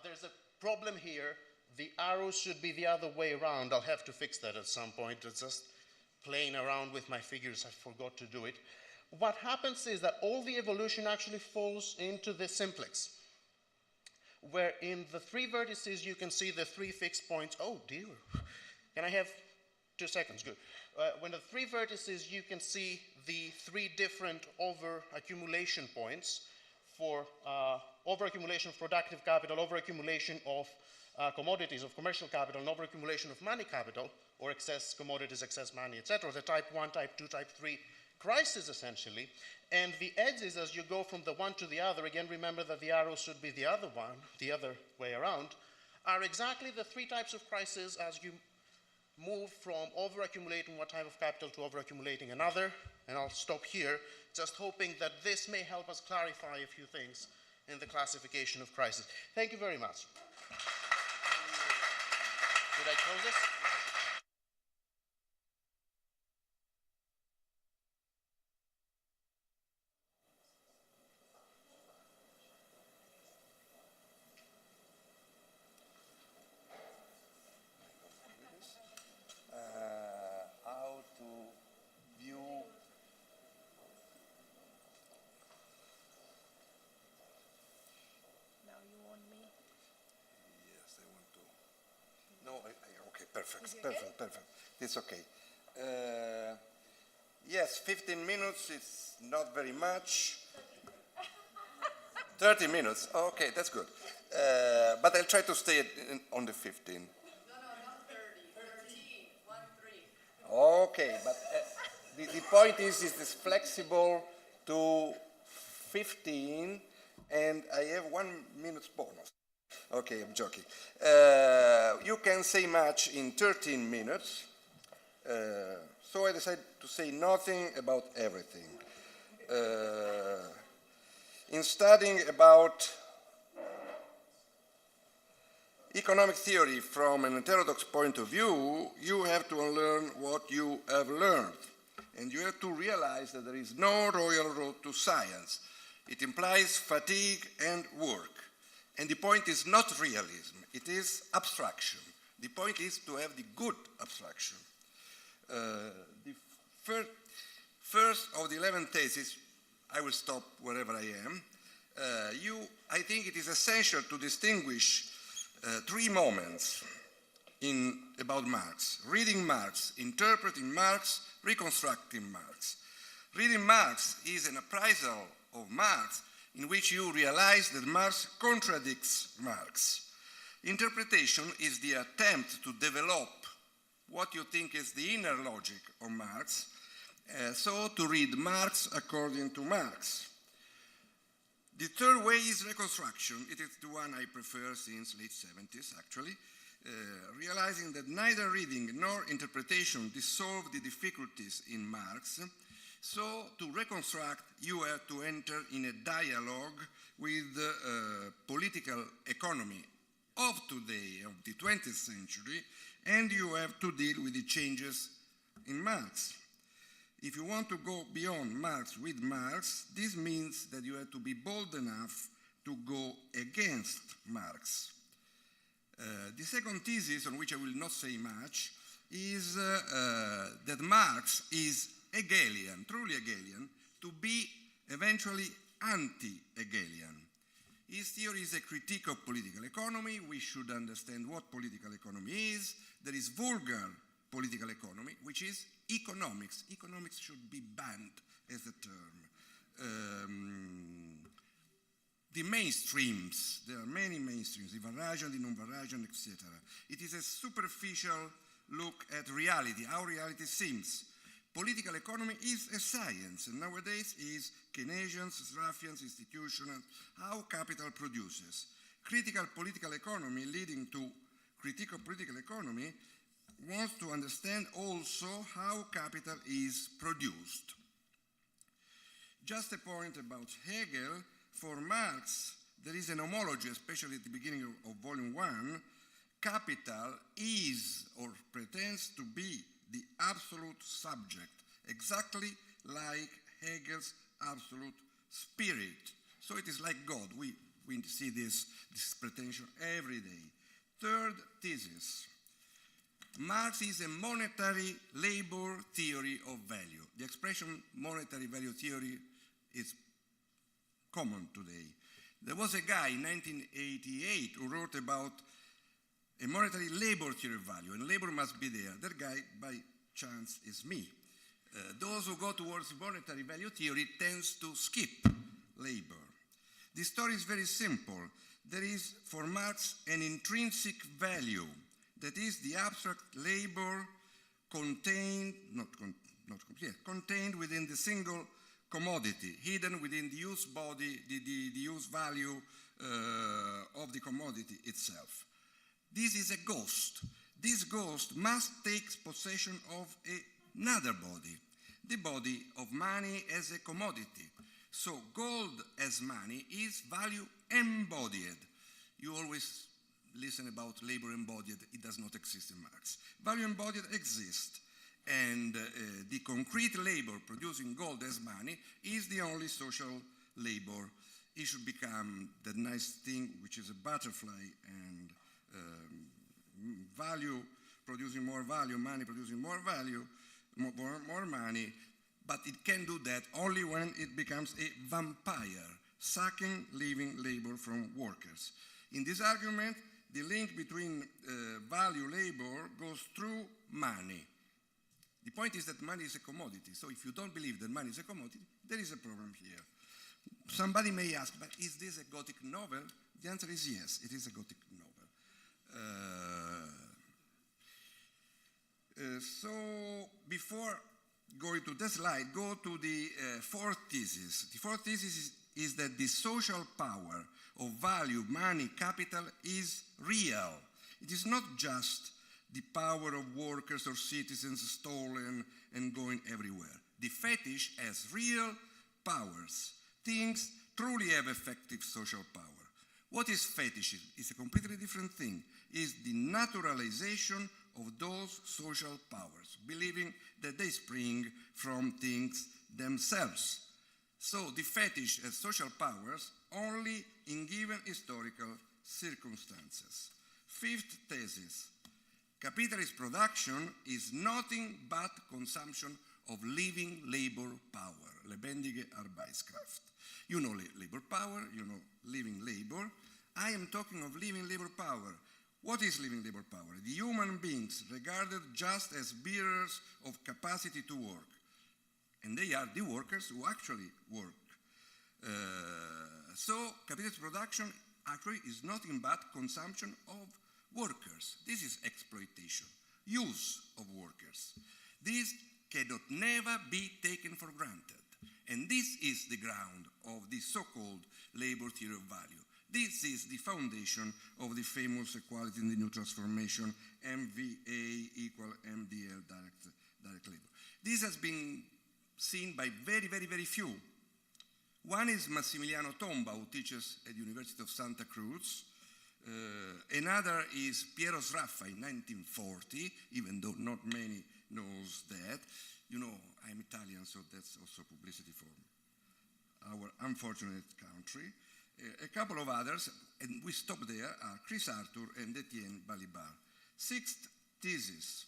There's a problem here. The arrows should be the other way around. I'll have to fix that at some point. It's just playing around with my figures. I forgot to do it. What happens is that all the evolution actually falls into the simplex, where in the three vertices you can see the three fixed points. Oh dear, can I have 2 seconds? Good. When the three vertices you can see the three different over-accumulation points for over-accumulation of productive capital, over-accumulation of commodities, of commercial capital, and over-accumulation of money capital, or excess commodities, excess money, etc. The type 1, type 2, type 3 crisis, essentially. And the edges, as you go from the one to the other, again, remember that the arrow should be the other one, the other way around, are exactly the three types of crises as you move from over-accumulating one type of capital to over-accumulating another. And I'll stop here, just hoping that this may help us clarify a few things in the classification of crises. Thank you very much. Did I close this? How to view Now you want me. yes, I want to. No, okay, perfect, perfect, perfect. It's okay. Yes, 15 minutes is not very much. 30 minutes, okay, that's good. But I'll try to stay on the 15. No, not 30. 13. 1, 3. Okay, but the point is it's flexible to 15, and I have 1 minute bonus. Okay, I'm joking. You can say much in 13 minutes, so I decided to say nothing about everything. In studying about economic theory from an heterodox point of view, you have to unlearn what you have learned. And you have to realize that there is no royal road to science. It implies fatigue and work. And the point is not realism, it is abstraction. The point is to have the good abstraction. The first of the 11 theses, I will stop wherever I am. I think it is essential to distinguish 3 moments about Marx. Reading Marx, interpreting Marx, reconstructing Marx. Reading Marx is an appraisal of Marx in which you realize that Marx contradicts Marx. Interpretation is the attempt to develop what you think is the inner logic of Marx, so to read Marx according to Marx. The third way is reconstruction. It is the one I prefer since late 70s, actually, realizing that neither reading nor interpretation dissolve the difficulties in Marx. So to reconstruct, you have to enter in a dialogue with political economy of today, of the 20th century, and you have to deal with the changes in Marx. If you want to go beyond Marx with Marx, this means that you have to be bold enough to go against Marx. The second thesis, on which I will not say much, is that Marx is Hegelian, truly Hegelian, to be eventually anti-Hegelian. His theory is a critique of political economy. We should understand what political economy is. There is vulgar political economy, which is economics. Economics should be banned as a term. The mainstreams, there are many mainstreams, the Varrogian, the non-Varrogian, etc. It is a superficial look at reality, how reality seems. Political economy is a science, and nowadays is Keynesian, Raffian, institutional, how capital produces. Critical political economy leading to critique of political economy wants to understand also how capital is produced. Just a point about Hegel. For Marx, there is an homology, especially at the beginning of volume 1. Capital is or pretends to be the absolute subject, exactly like Hegel's absolute spirit. So it is like God. We see this pretension every day. Third thesis. Marx is a monetary labor theory of value. The expression monetary value theory is common today. There was a guy in 1988 who wrote about a monetary labor theory of value, and labor must be there. That guy, by chance, is me. Those who go towards monetary value theory tends to skip labor. The story is very simple. There is, for Marx, an intrinsic value, that is the abstract labor contained, contained within the single commodity, hidden within the use body, the use value of the commodity itself. This is a ghost. This ghost must take possession of another body, the body of money as a commodity. So gold as money is value embodied. You always listen about labor embodied. It does not exist in Marx. Value embodied exists. And the concrete labor producing gold as money is the only social labor. It should become that nice thing which is a butterfly and value producing more value, money producing more value, more money, but it can do that only when it becomes a vampire, sucking living labor from workers. In this argument, the link between value labor goes through money. The point is that money is a commodity, so if you don't believe that money is a commodity, there is a problem here. Somebody may ask, but is this a Gothic novel? The answer is yes, it is a Gothic novel. So before going to the slide, go to the fourth thesis. The fourth thesis is that the social power of value, money, capital is real. It is not just the power of workers or citizens stolen and going everywhere. The fetish has real powers. Things truly have effective social power. What is fetishism? It's a completely different thing. It's the naturalization of those social powers, believing that they spring from things themselves. So the fetish has social powers only in given historical circumstances. Fifth thesis. Capitalist production is nothing but consumption of living labor power, lebendige Arbeitskraft. You know labor power, you know living labor. I am talking of living labor power. What is living labor power? The human beings regarded just as bearers of capacity to work. And they are the workers who actually work. So capitalist production actually is nothing but consumption of workers. This is exploitation, use of workers. This cannot never be taken for granted. And this is the ground of the so-called labor theory of value. This is the foundation of the famous equality in the new transformation, MVA equal MDL, direct labor. This has been seen by very, very, very few. One is Massimiliano Tomba, who teaches at the University of Santa Cruz. Another is Piero Sraffa in 1940, even though not many knows that. You know, I'm Italian, so that's also publicity for our unfortunate country. A couple of others, and we stop there, are Chris Arthur and Etienne Balibar. Sixth thesis.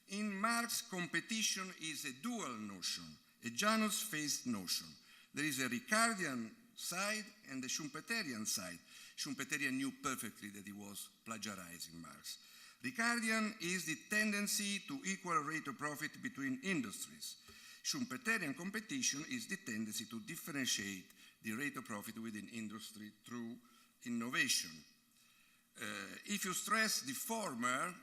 In Marx, competition is a dual notion, a Janus-faced notion. There is a Ricardian side and a Schumpeterian side. Schumpeterian knew perfectly that he was plagiarizing Marx. Ricardian is the tendency to equal rate of profit between industries. Schumpeterian competition is the tendency to differentiate the rate of profit within industry through innovation. If you stress the former,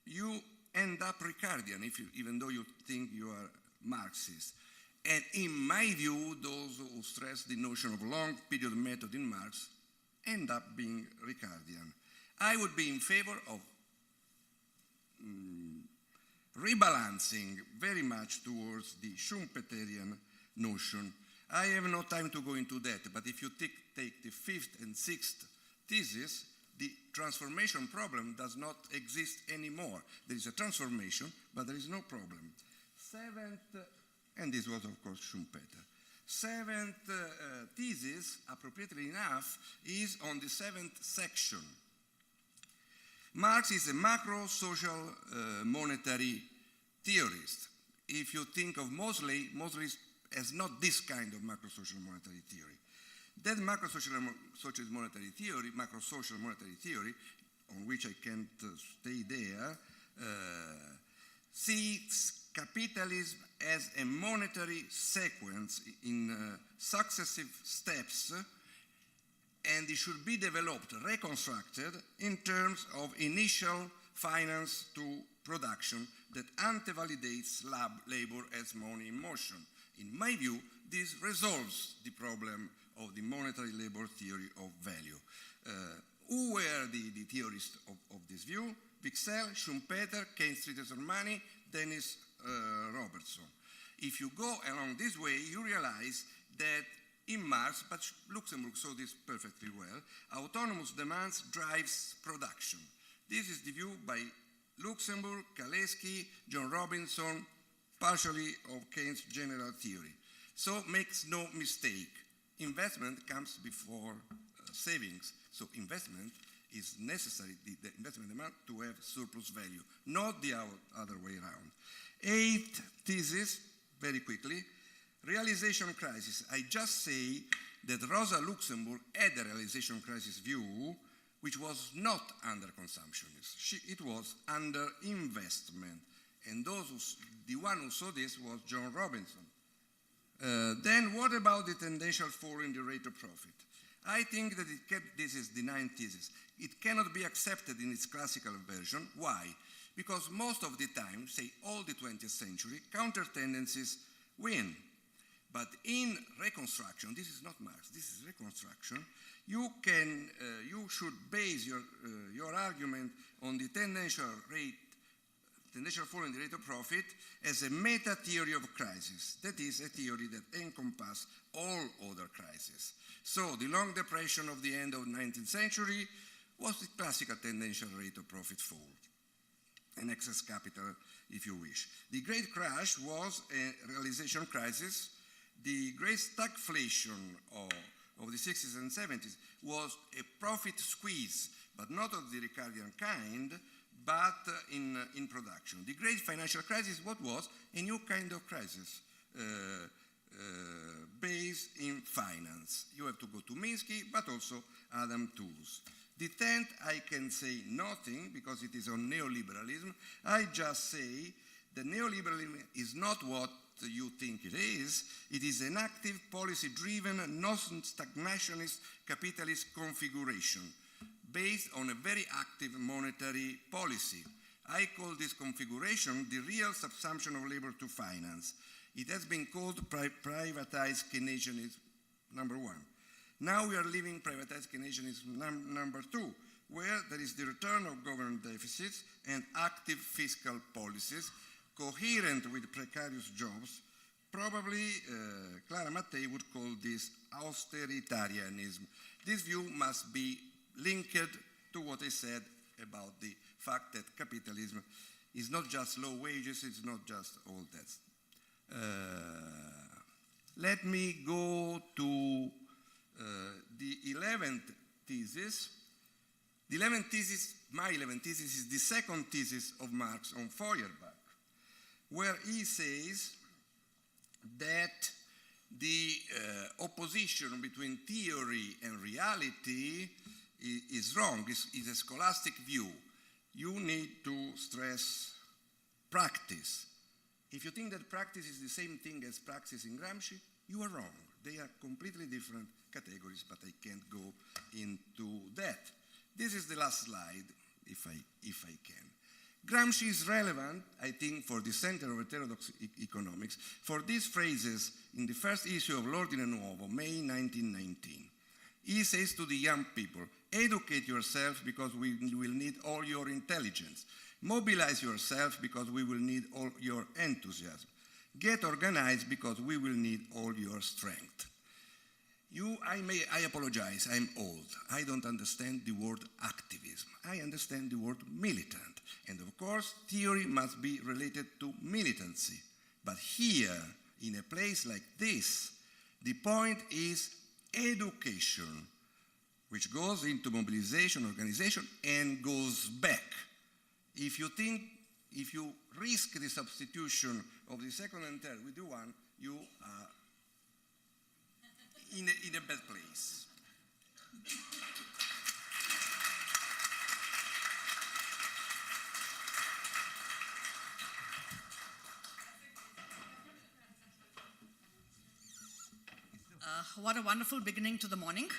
you end up Ricardian, even though you think you are Marxist. And in my view, those who stress the notion of long period method in Marx end up being Ricardian. I would be in favor of rebalancing very much towards the Schumpeterian notion. I have no time to go into that, but if you take the fifth and sixth thesis, the transformation problem does not exist anymore. There is a transformation, but there is no problem. Seventh, and this was of course Schumpeter. Seventh thesis, appropriately enough, is on the seventh section. Marx is a macro-social monetary theorist. If you think of Mosley, Mosley has not this kind of macro-social monetary theory. That macro-social monetary theory, macro-social monetary theory, on which I can't stay there, sees capitalism as a monetary sequence in successive steps, and it should be developed, reconstructed in terms of initial finance to production that antevalidates labor as money in motion. In my view, this resolves the problem of the monetary labor theory of value. Who were the theorists of this view? Wicksell, Schumpeter, Keynes' Treatise on Money, Dennis Robertson. If you go along this way, you realize that in Marx, but Luxemburg saw this perfectly well, autonomous demands drives production. This is the view by Luxemburg, Kaleski, John Robinson, partially of Keynes' general theory. So makes no mistake, investment comes before savings. So investment is necessary, the investment amount, to have surplus value, not the other way around. Eighth thesis, very quickly, realization crisis. I just say that Rosa Luxemburg had a realization crisis view which was not under consumptionist. It was under investment. And the one who saw this was John Robinson. Then what about the tendential fall in the rate of profit? I think that this is the ninth thesis. It cannot be accepted in its classical version. Why? Because most of the time, say all the 20th century, counter tendencies win. But in reconstruction, this is not Marx, this is reconstruction, you should base your argument on the tendential fall in the rate of profit as a meta-theory of crisis. That is a theory that encompasses all other crises. So the long depression of the end of the 19th century was the classical tendential rate of profit fall, an excess capital, if you wish. The Great Crash was a realization crisis. The great stagflation of the 60s and 70s was a profit squeeze, but not of the Ricardian kind, but in production. The great financial crisis, what was? A new kind of crisis based in finance. You have to go to Minsky, but also Adam Tools. The 10th, I can say nothing because it is on neoliberalism. I just say that neoliberalism is not what you think it is. It is an active, policy-driven, non-stagnationist capitalist configuration based on a very active monetary policy. I call this configuration the real subsumption of labor to finance. It has been called privatized Keynesianism, number one. Now we are living privatized Keynesianism number two, where there is the return of government deficits and active fiscal policies coherent with precarious jobs. Probably Clara Mattei would call this austeritarianism. This view must be linked to what I said about the fact that capitalism is not just low wages, it's not just all that. Let me go to the 11th thesis. The 11th thesis, my 11th thesis, is the second thesis of Marx on Feuerbach, where he says that the opposition between theory and reality is wrong, is a scholastic view. You need to stress practice. If you think that practice is the same thing as praxis in Gramsci, you are wrong. They are completely different categories, but I can't go into that. This is the last slide, if I can. Gramsci is relevant, I think, for the center of heterodox economics, for these phrases in the first issue of L'Ordine Nuovo, May 1919. He says to the young people, Educate yourself because we will need all your intelligence. Mobilize yourself because we will need all your enthusiasm. Get organized because we will need all your strength. I apologize, I'm old. I don't understand the word activism. I understand the word militant. And of course, theory must be related to militancy. But here, in a place like this, the point is education, which goes into mobilization, organization, and goes back. If you risk the substitution of the second and third with the one, you are in a bad place. What a wonderful beginning to the morning.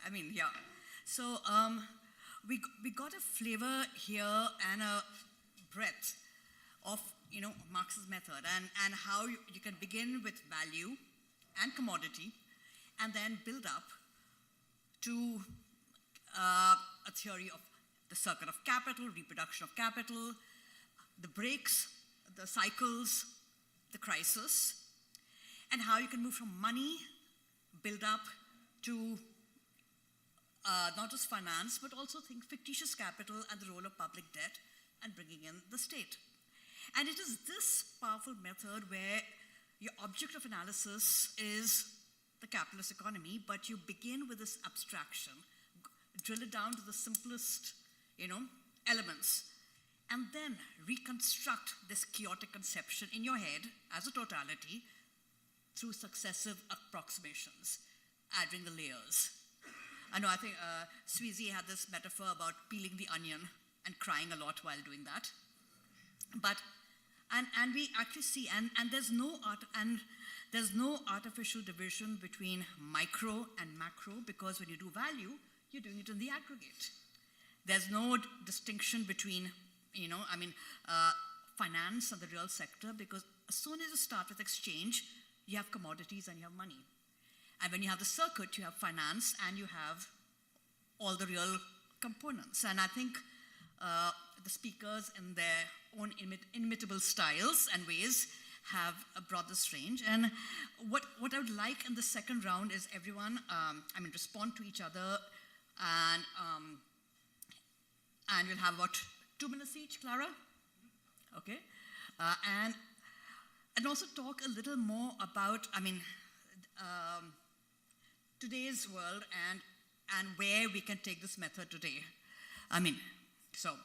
I mean, yeah. So we got a flavor here and a breadth of, Marx's method and how you can begin with value and commodity and then build up to a theory of the circuit of capital, reproduction of capital, the breaks, the cycles, the crisis, and how you can move from money, build up to not just finance, but also think fictitious capital and the role of public debt and bringing in the state. And it is this powerful method where your object of analysis is the capitalist economy, but you begin with this abstraction, drill it down to the simplest, elements, and then reconstruct this chaotic conception in your head as a totality through successive approximations, adding the layers. I know, I think Sweezy had this metaphor about peeling the onion and crying a lot while doing that. But, and we actually see, and there's no artificial division between micro and macro, because when you do value, you're doing it in the aggregate. There's no distinction between, finance and the real sector, because as soon as you start with exchange, you have commodities and you have money. And when you have the circuit, you have finance and you have all the real components. And I think the speakers in their own inimitable styles and ways have brought this range. And what I would like in the second round is everyone, respond to each other, and we'll have about 2 minutes each, Clara? Okay. And also talk a little more about, today's world and where we can take this method today. So.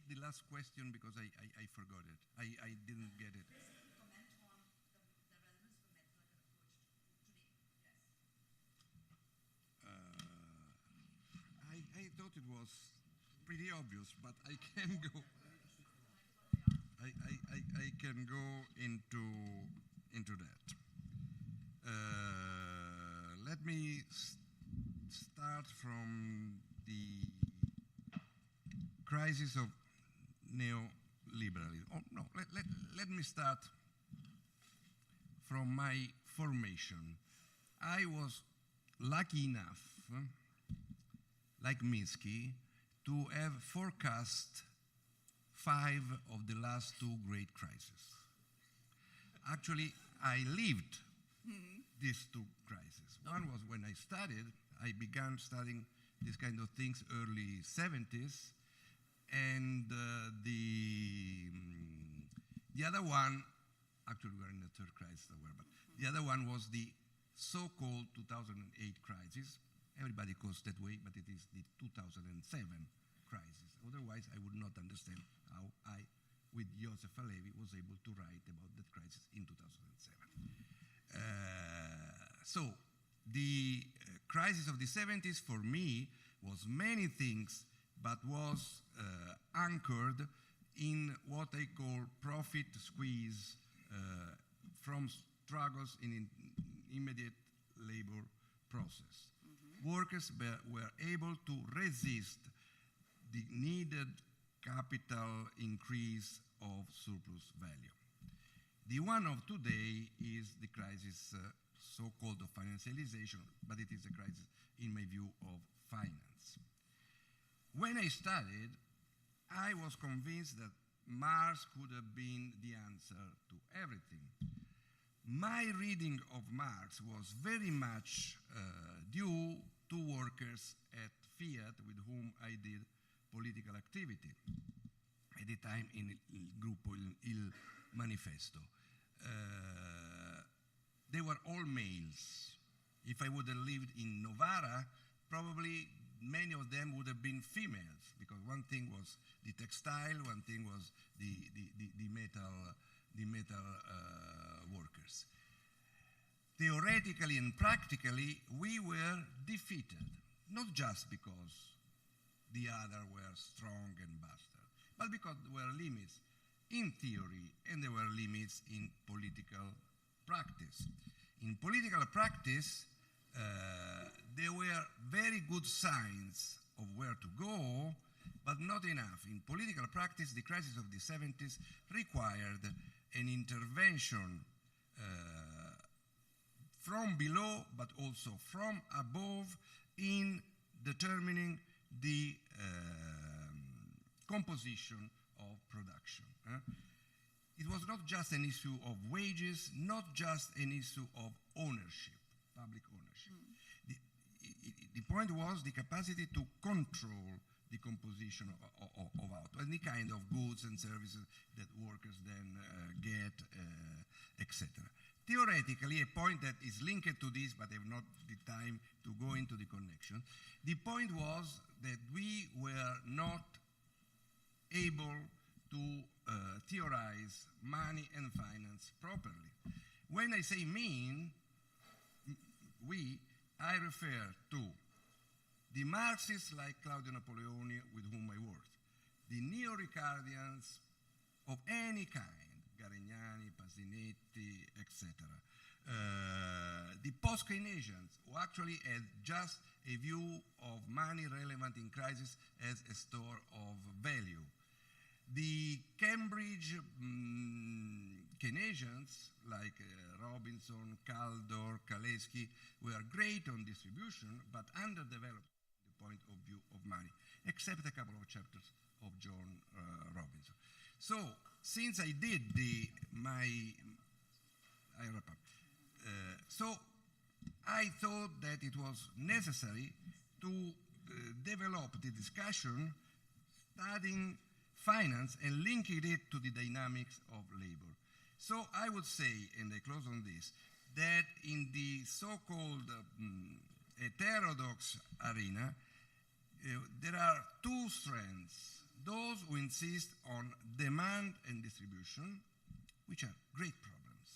The last question because I forgot it. I didn't get it. Comment on the relevance of the method and approach today. Yes. I thought it was pretty obvious, but I can go. I can go into that. Let me start from the crisis of neoliberalism. Oh, no, let me start from my formation. I was lucky enough, like Minsky, to have forecast 5 of the last 2 great crises. Actually, I lived these 2 crises. One was when I studied, I began studying these kind of things early 70s, and the other one, actually we were in the 3rd crisis, but the other one was the so-called 2008 crisis. Everybody calls that way, but it is the 2007 crisis. Otherwise, I would not understand how I, with Joseph Alevi, was able to write about that crisis in 2007. So the crisis of the 70s for me was many things, but was anchored in what I call profit squeeze from struggles in immediate labor process. Workers were able to resist the needed capital increase of surplus value. The one of today is the crisis, so-called of financialization, but it is a crisis, in my view, of finance. When I studied, I was convinced that Marx could have been the answer to everything. My reading of Marx was very much due to workers at Fiat with whom I did political activity, at the time in il gruppo Il Manifesto. They were all males. If I would have lived in Novara, probably many of them would have been females, because one thing was the textile, one thing was the metal workers. Theoretically and practically, we were defeated, not just because the other were strong and bastard, but because there were limits in theory and there were limits in political practice. In political practice, there were very good signs of where to go, but not enough. In political practice, the crisis of the 70s required an intervention from below, but also from above, in determining the composition of production. It was not just an issue of wages, not just an issue of ownership, public ownership. The point was the capacity to control the composition of output, any kind of goods and services that workers then get, etc. Theoretically, a point that is linked to this, but I have not the time to go into the connection, the point was that we were not able to theorize money and finance properly. When I say we, I refer to the Marxists like Claudio Napoleoni, with whom I worked, the neo-Ricardians of any kind, Garignani, Pasinetti, etc. The post-Keynesians, who actually had just a view of money relevant in crisis as a store of value. The Cambridge Keynesians, like Robinson, Kaldor, Kaleski, were great on distribution, but underdeveloped from the point of view of money, except a couple of chapters of John Robinson. So, since I did I wrap up. So, I thought that it was necessary to develop the discussion studying finance and linking it to the dynamics of labor. So I would say, and I close on this, that in the so-called heterodox arena, there are two strands. Those who insist on demand and distribution, which are great problems,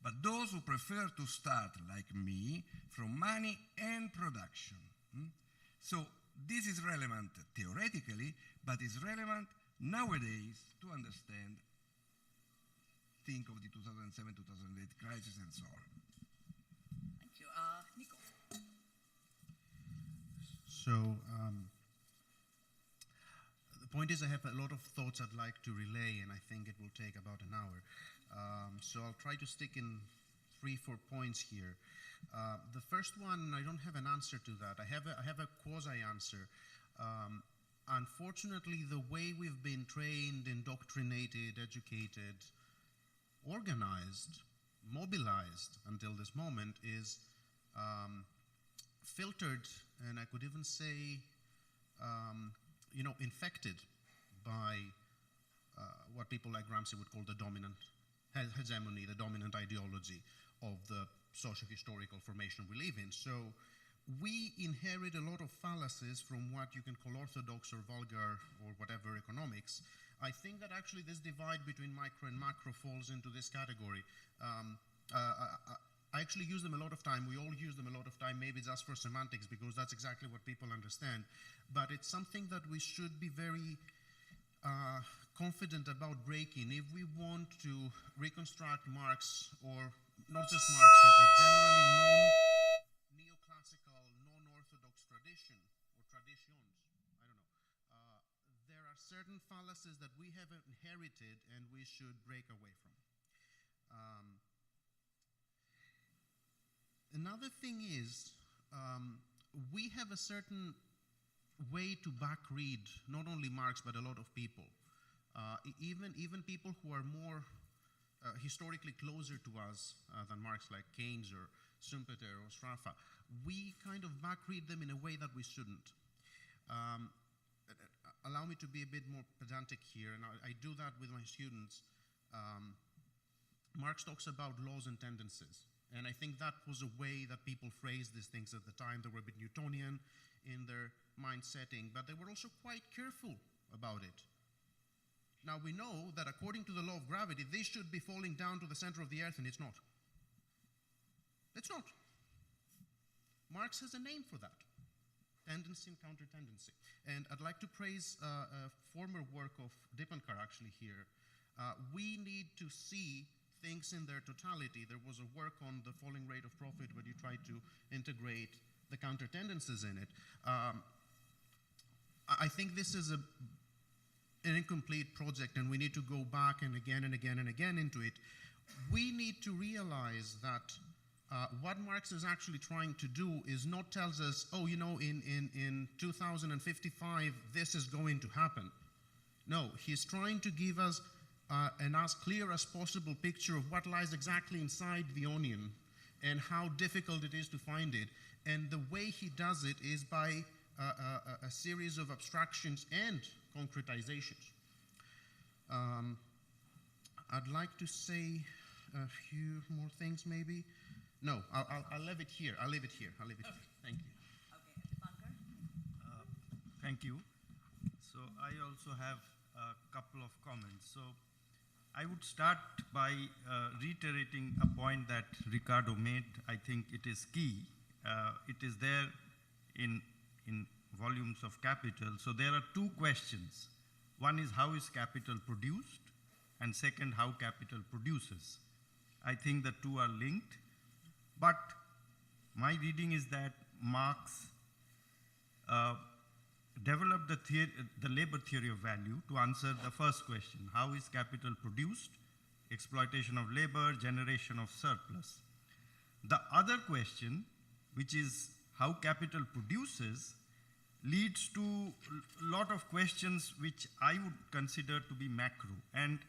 but those who prefer to start, like me, from money and production. So this is relevant theoretically, but is relevant nowadays to understand, think of the 2007-2008 crisis and so on. Thank you. Nico. So the point is I have a lot of thoughts I'd like to relay, and I think it will take about an hour. So I'll try to stick in 3-4 points here. The first one, I don't have an answer to that. I have a quasi-answer. Unfortunately, the way we've been trained, indoctrinated, educated, organized, mobilized until this moment is filtered, and I could even say, infected by what people like Gramsci would call the dominant hegemony, the dominant ideology of the socio-historical formation we live in. So we inherit a lot of fallacies from what you can call orthodox or vulgar or whatever economics. I think that actually this divide between micro and macro falls into this category. I actually use them a lot of time. We all use them a lot of time, maybe just for semantics, because that's exactly what people understand. But it's something that we should be very confident about breaking if we want to reconstruct Marx, or not just Marx, a generally non-neoclassical, non-orthodox tradition, or traditions, I don't know. There are certain fallacies that we have inherited and we should break away from. Another thing is, we have a certain way to backread not only Marx but a lot of people. Even people who are more historically closer to us than Marx, like Keynes or Schumpeter or Straffa, we kind of backread them in a way that we shouldn't. Allow me to be a bit more pedantic here, and I do that with my students. Marx talks about laws and tendencies, and I think that was a way that people phrased these things at the time. They were a bit Newtonian in their mind setting, but they were also quite careful about it. Now we know that according to the law of gravity, this should be falling down to the center of the earth, and it's not. It's not. Marx has a name for that. Tendency and counter-tendency. And I'd like to praise a former work of Dippenkar actually here. We need to see things in their totality. There was a work on the falling rate of profit where you try to integrate the counter-tendencies in it. I think this is an incomplete project, and we need to go back and again and again and again into it. We need to realize that what Marx is actually trying to do is not tells us, oh, you know, in 2055, this is going to happen. No, he's trying to give us an as clear as possible picture of what lies exactly inside the onion and how difficult it is to find it. And the way he does it is by a series of abstractions and concretizations. I'd like to say a few more things maybe. No, I'll leave it here. I'll leave it here. Thank you. Okay, Dippenkar? Thank you. So I also have a couple of comments. So I would start by reiterating a point that Ricardo made. I think it is key. It is there in volumes of capital. So there are two questions. One is how is capital produced? And second, how capital produces. I think the two are linked. But my reading is that Marx developed the labor theory of value to answer the first question, how is capital produced? Exploitation of labor, generation of surplus. The other question, which is how capital produces, leads to a lot of questions which I would consider to be macro. And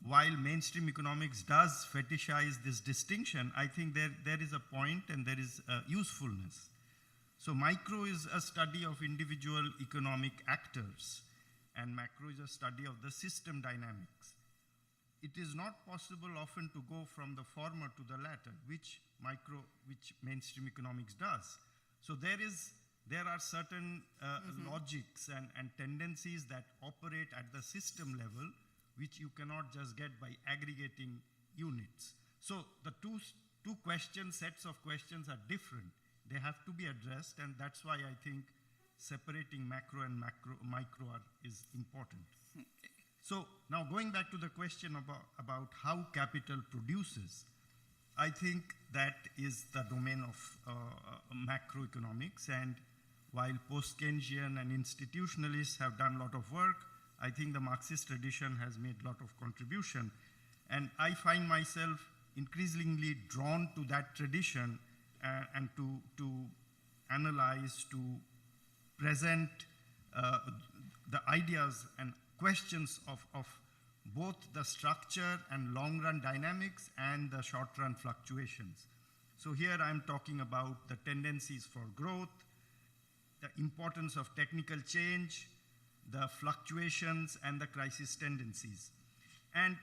while mainstream economics does fetishize this distinction, I think there is a point and there is a usefulness. So micro is a study of individual economic actors, and macro is a study of the system dynamics. It is not possible often to go from the former to the latter, which mainstream economics does. So there are certain logics and tendencies that operate at the system level, which you cannot just get by aggregating units. So the two sets of questions are different. They have to be addressed, and that's why I think separating macro and micro is important. So now going back to the question about how capital produces, I think that is the domain of macroeconomics, and while post-Keynesian and institutionalists have done a lot of work, I think the Marxist tradition has made a lot of contribution. And I find myself increasingly drawn to that tradition and to analyze, to present the ideas and questions of both the structure and long-run dynamics and the short-run fluctuations. So here I'm talking about the tendencies for growth, the importance of technical change, the fluctuations, and the crisis tendencies. And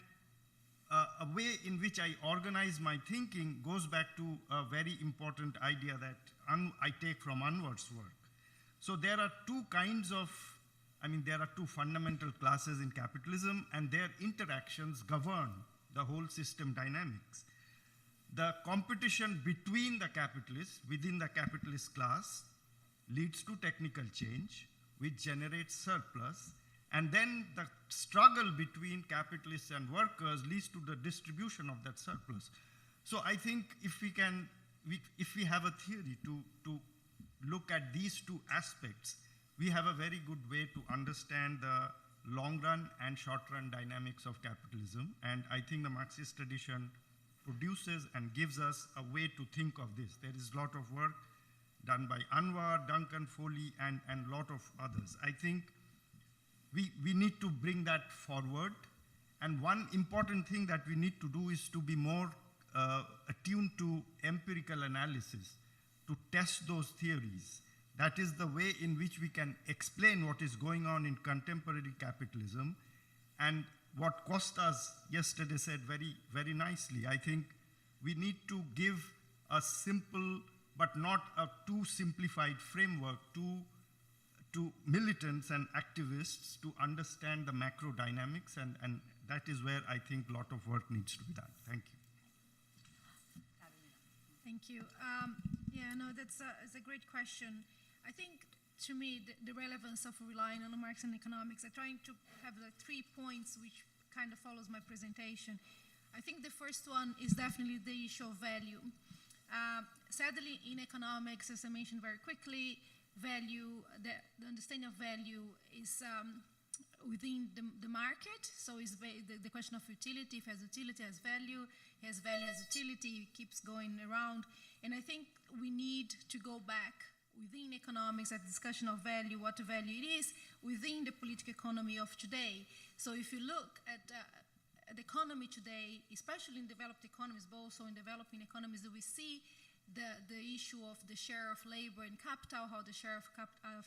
a way in which I organize my thinking goes back to a very important idea that I take from Unwar's work. So there are two fundamental classes in capitalism, and their interactions govern the whole system dynamics. The competition between the capitalists within the capitalist class leads to technical change, which generates surplus, And then the struggle between capitalists and workers leads to the distribution of that surplus. So I think if we have a theory to look at these two aspects, we have a very good way to understand the long run and short run dynamics of capitalism. And I think the Marxist tradition produces and gives us a way to think of this. There is a lot of work done by Anwar, Duncan Foley, and a lot of others. I think we need to bring that forward. And one important thing that we need to do is to be more attuned to empirical analysis, to test those theories. That is the way in which we can explain what is going on in contemporary capitalism. And what Costas yesterday said very, very nicely, I think we need to give a simple but not a too simplified framework to militants and activists to understand the macro dynamics, and that is where I think a lot of work needs to be done. Thank you. Thank you. Yeah, no, that's a great question. I think, to me, the relevance of relying on Marxian economics, I'm trying to have the 3 points which kind of follows my presentation. I think the first one is definitely the issue of value. Sadly, in economics, as I mentioned very quickly, value, the understanding of value is within the market. So it's the question of utility. If it has utility, it has value. It has value, has utility. It keeps going around. And I think we need to go back within economics at discussion of value, what value it is, within the political economy of today. So if you look at the economy today, especially in developed economies, but also in developing economies, we see the issue of the share of labor and capital, how the share of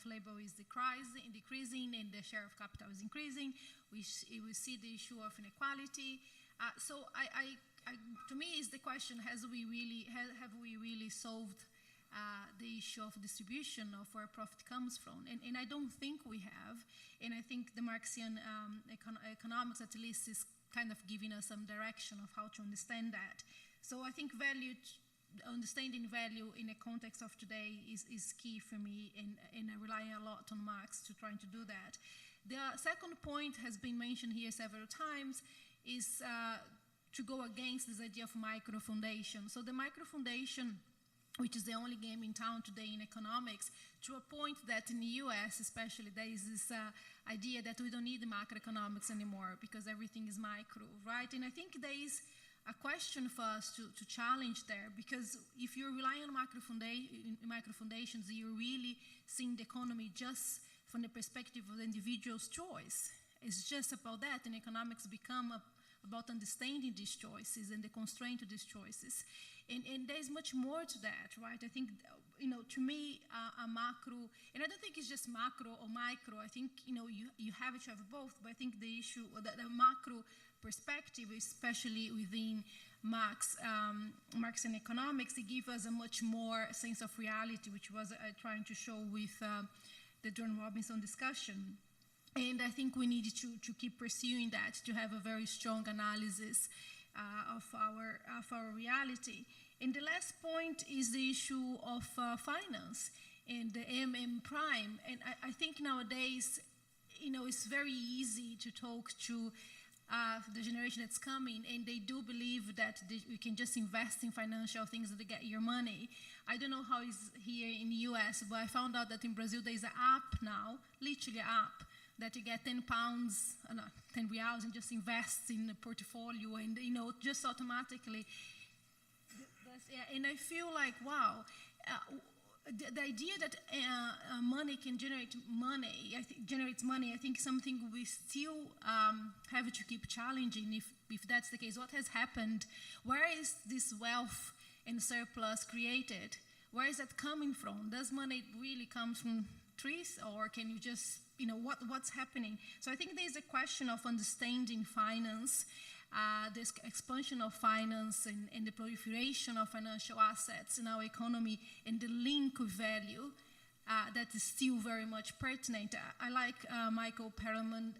labor is decreasing and the share of capital is increasing. We see the issue of inequality. So to me, is the question: have we really solved the issue of distribution of where profit comes from? And I don't think we have. And I think the Marxian economics, at least, is kind of giving us some direction of how to understand that. So I think understanding value in the context of today is key for me, and I rely a lot on Marx to trying to do that. The second point has been mentioned here several times, is to go against this idea of micro-foundation. So the micro-foundation, which is the only game in town today in economics, to a point that in the US especially, there is this idea that we don't need the macroeconomics anymore because everything is micro, right? And I think there is a question for us to challenge there, because if you're relying on micro-foundations, you're really seeing the economy just from the perspective of the individual's choice. It's just about that, and economics become about understanding these choices and the constraint to these choices. And there's much more to that, right? I think, to me, a macro, and I don't think it's just macro or micro. I think, you have to have both, but I think the issue, the macro perspective, especially within Marxian economics, it gives us a much more sense of reality, which was trying to show with the John Robinson discussion. And I think we need to keep pursuing that, to have a very strong analysis of our reality. And the last point is the issue of finance and the prime. And I think nowadays, it's very easy to talk to the generation that's coming, and they do believe that you can just invest in financial things to get your money. I don't know how it's here in the US, but I found out that in Brazil there's an app now, literally an app, that you get 10 reals and just invest in a portfolio, and just automatically. And I feel like, wow, the idea that money can generates money. I think something we still have to keep challenging. If that's the case, what has happened? Where is this wealth and surplus created? Where is that coming from? Does money really come from trees, or can you just, what's happening? So I think there's a question of understanding finance, this expansion of finance and the proliferation of financial assets in our economy, and the link with value that is still very much pertinent. I like Michael Perelman's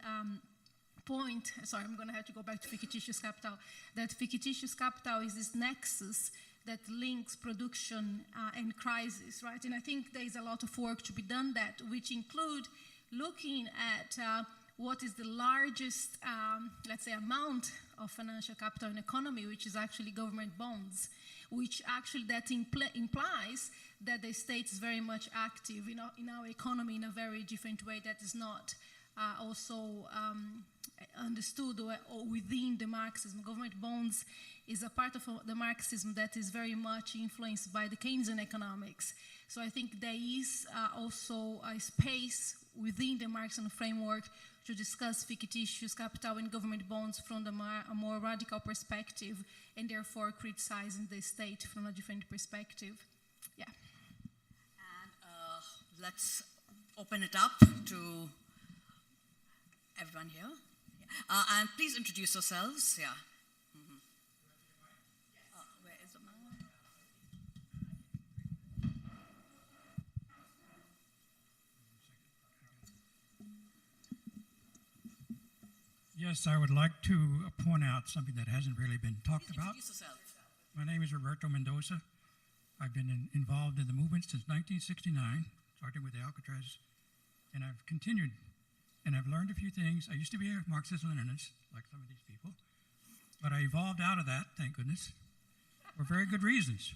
point. Sorry, I'm going to have to go back to fictitious capital. That fictitious capital is this nexus that links production and crisis, right? And I think there is a lot of work to be done that, which include looking at what is the largest, let's say, amount of financial capital in economy, which is actually government bonds, which actually that implies that the state is very much active in our economy in a very different way that is not also understood or within the Marxism. Government bonds is a part of the Marxism that is very much influenced by the Keynesian economics. So I think there is also a space within the Marxian framework to discuss fictitious capital and government bonds from a more radical perspective, and therefore criticizing the state from a different perspective. Yeah. And let's open it up to everyone here. And please introduce yourselves. Yeah. Where is the mic? Yes, I would like to point out something that hasn't really been talked Please about. introduce yourself. My name is Roberto Mendoza. I've been involved in the movement since 1969, starting with the Alcatraz, and I've continued, and I've learned a few things. I used to be a Marxist-Leninist, like some of these people, but I evolved out of that, thank goodness, for very good reasons.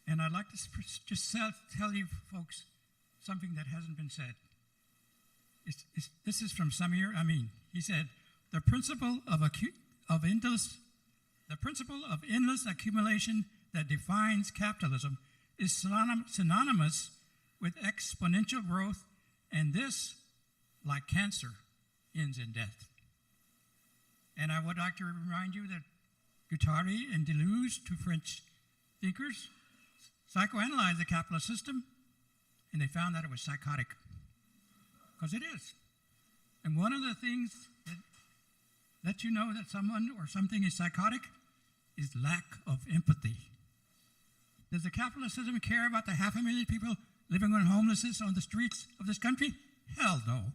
And I'd like to just tell you folks something that hasn't been said. This is from Samir Amin. He said, the principle of endless accumulation that defines capitalism is synonymous with exponential growth, and this, like cancer, ends in death. And I would like to remind you that Guattari and Deleuze, two French thinkers, psychoanalyzed the capitalist system, and they found that it was psychotic. Because it is. And one of the things that lets you know that someone or something is psychotic is lack of empathy. Does the capitalist system care about the 500,000 people living on homelessness on the streets of this country? Hell no.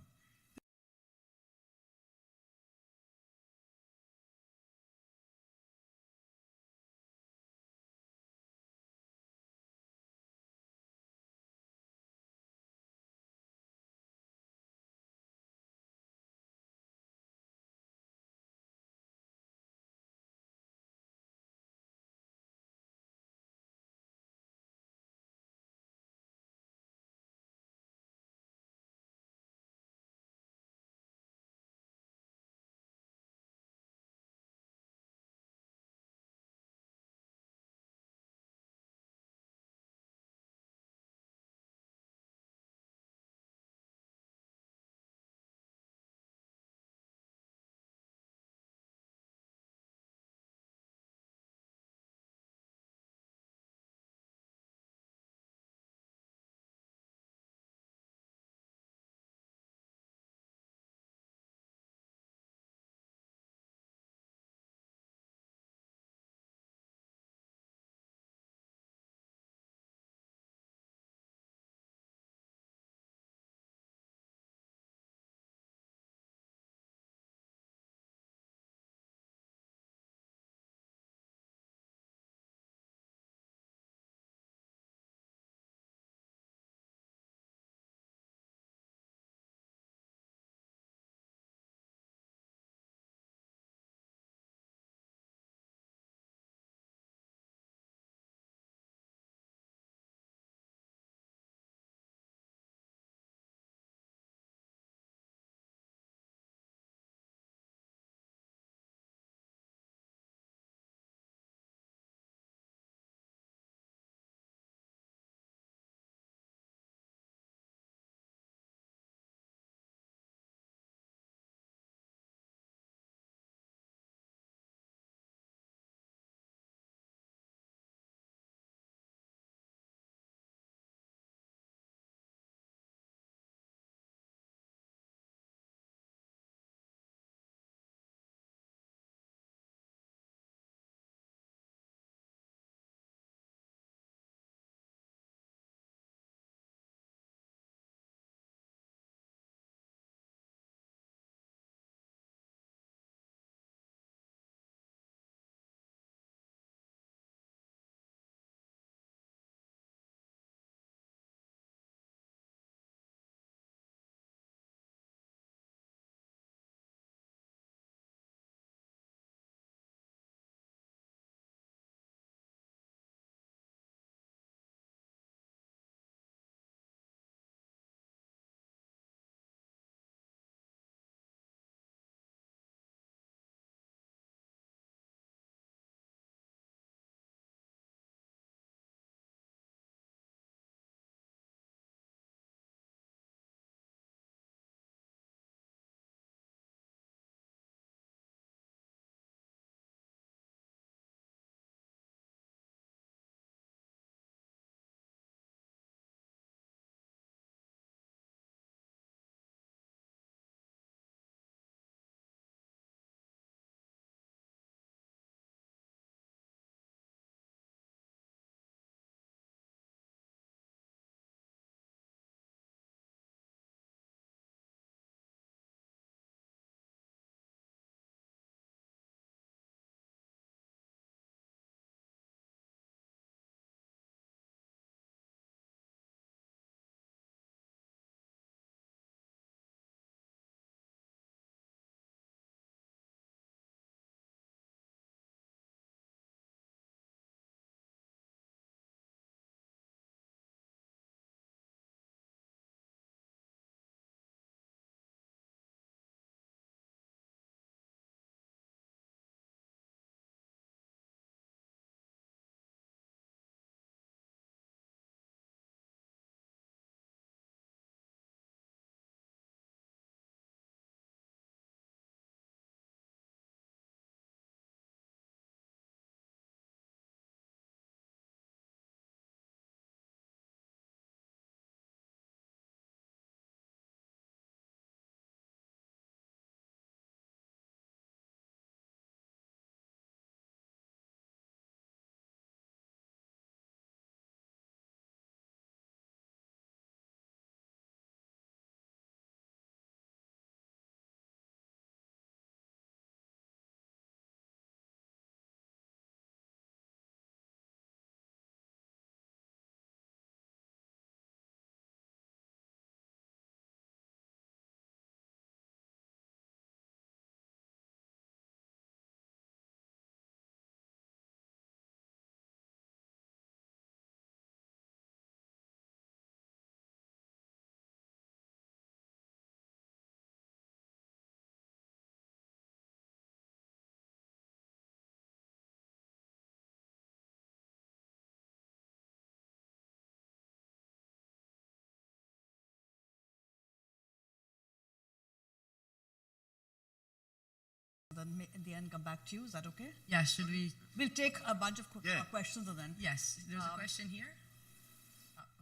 in the end come back to you. Is that okay? Yeah, should we? We'll take a bunch of questions and then. Yes, there's a question here.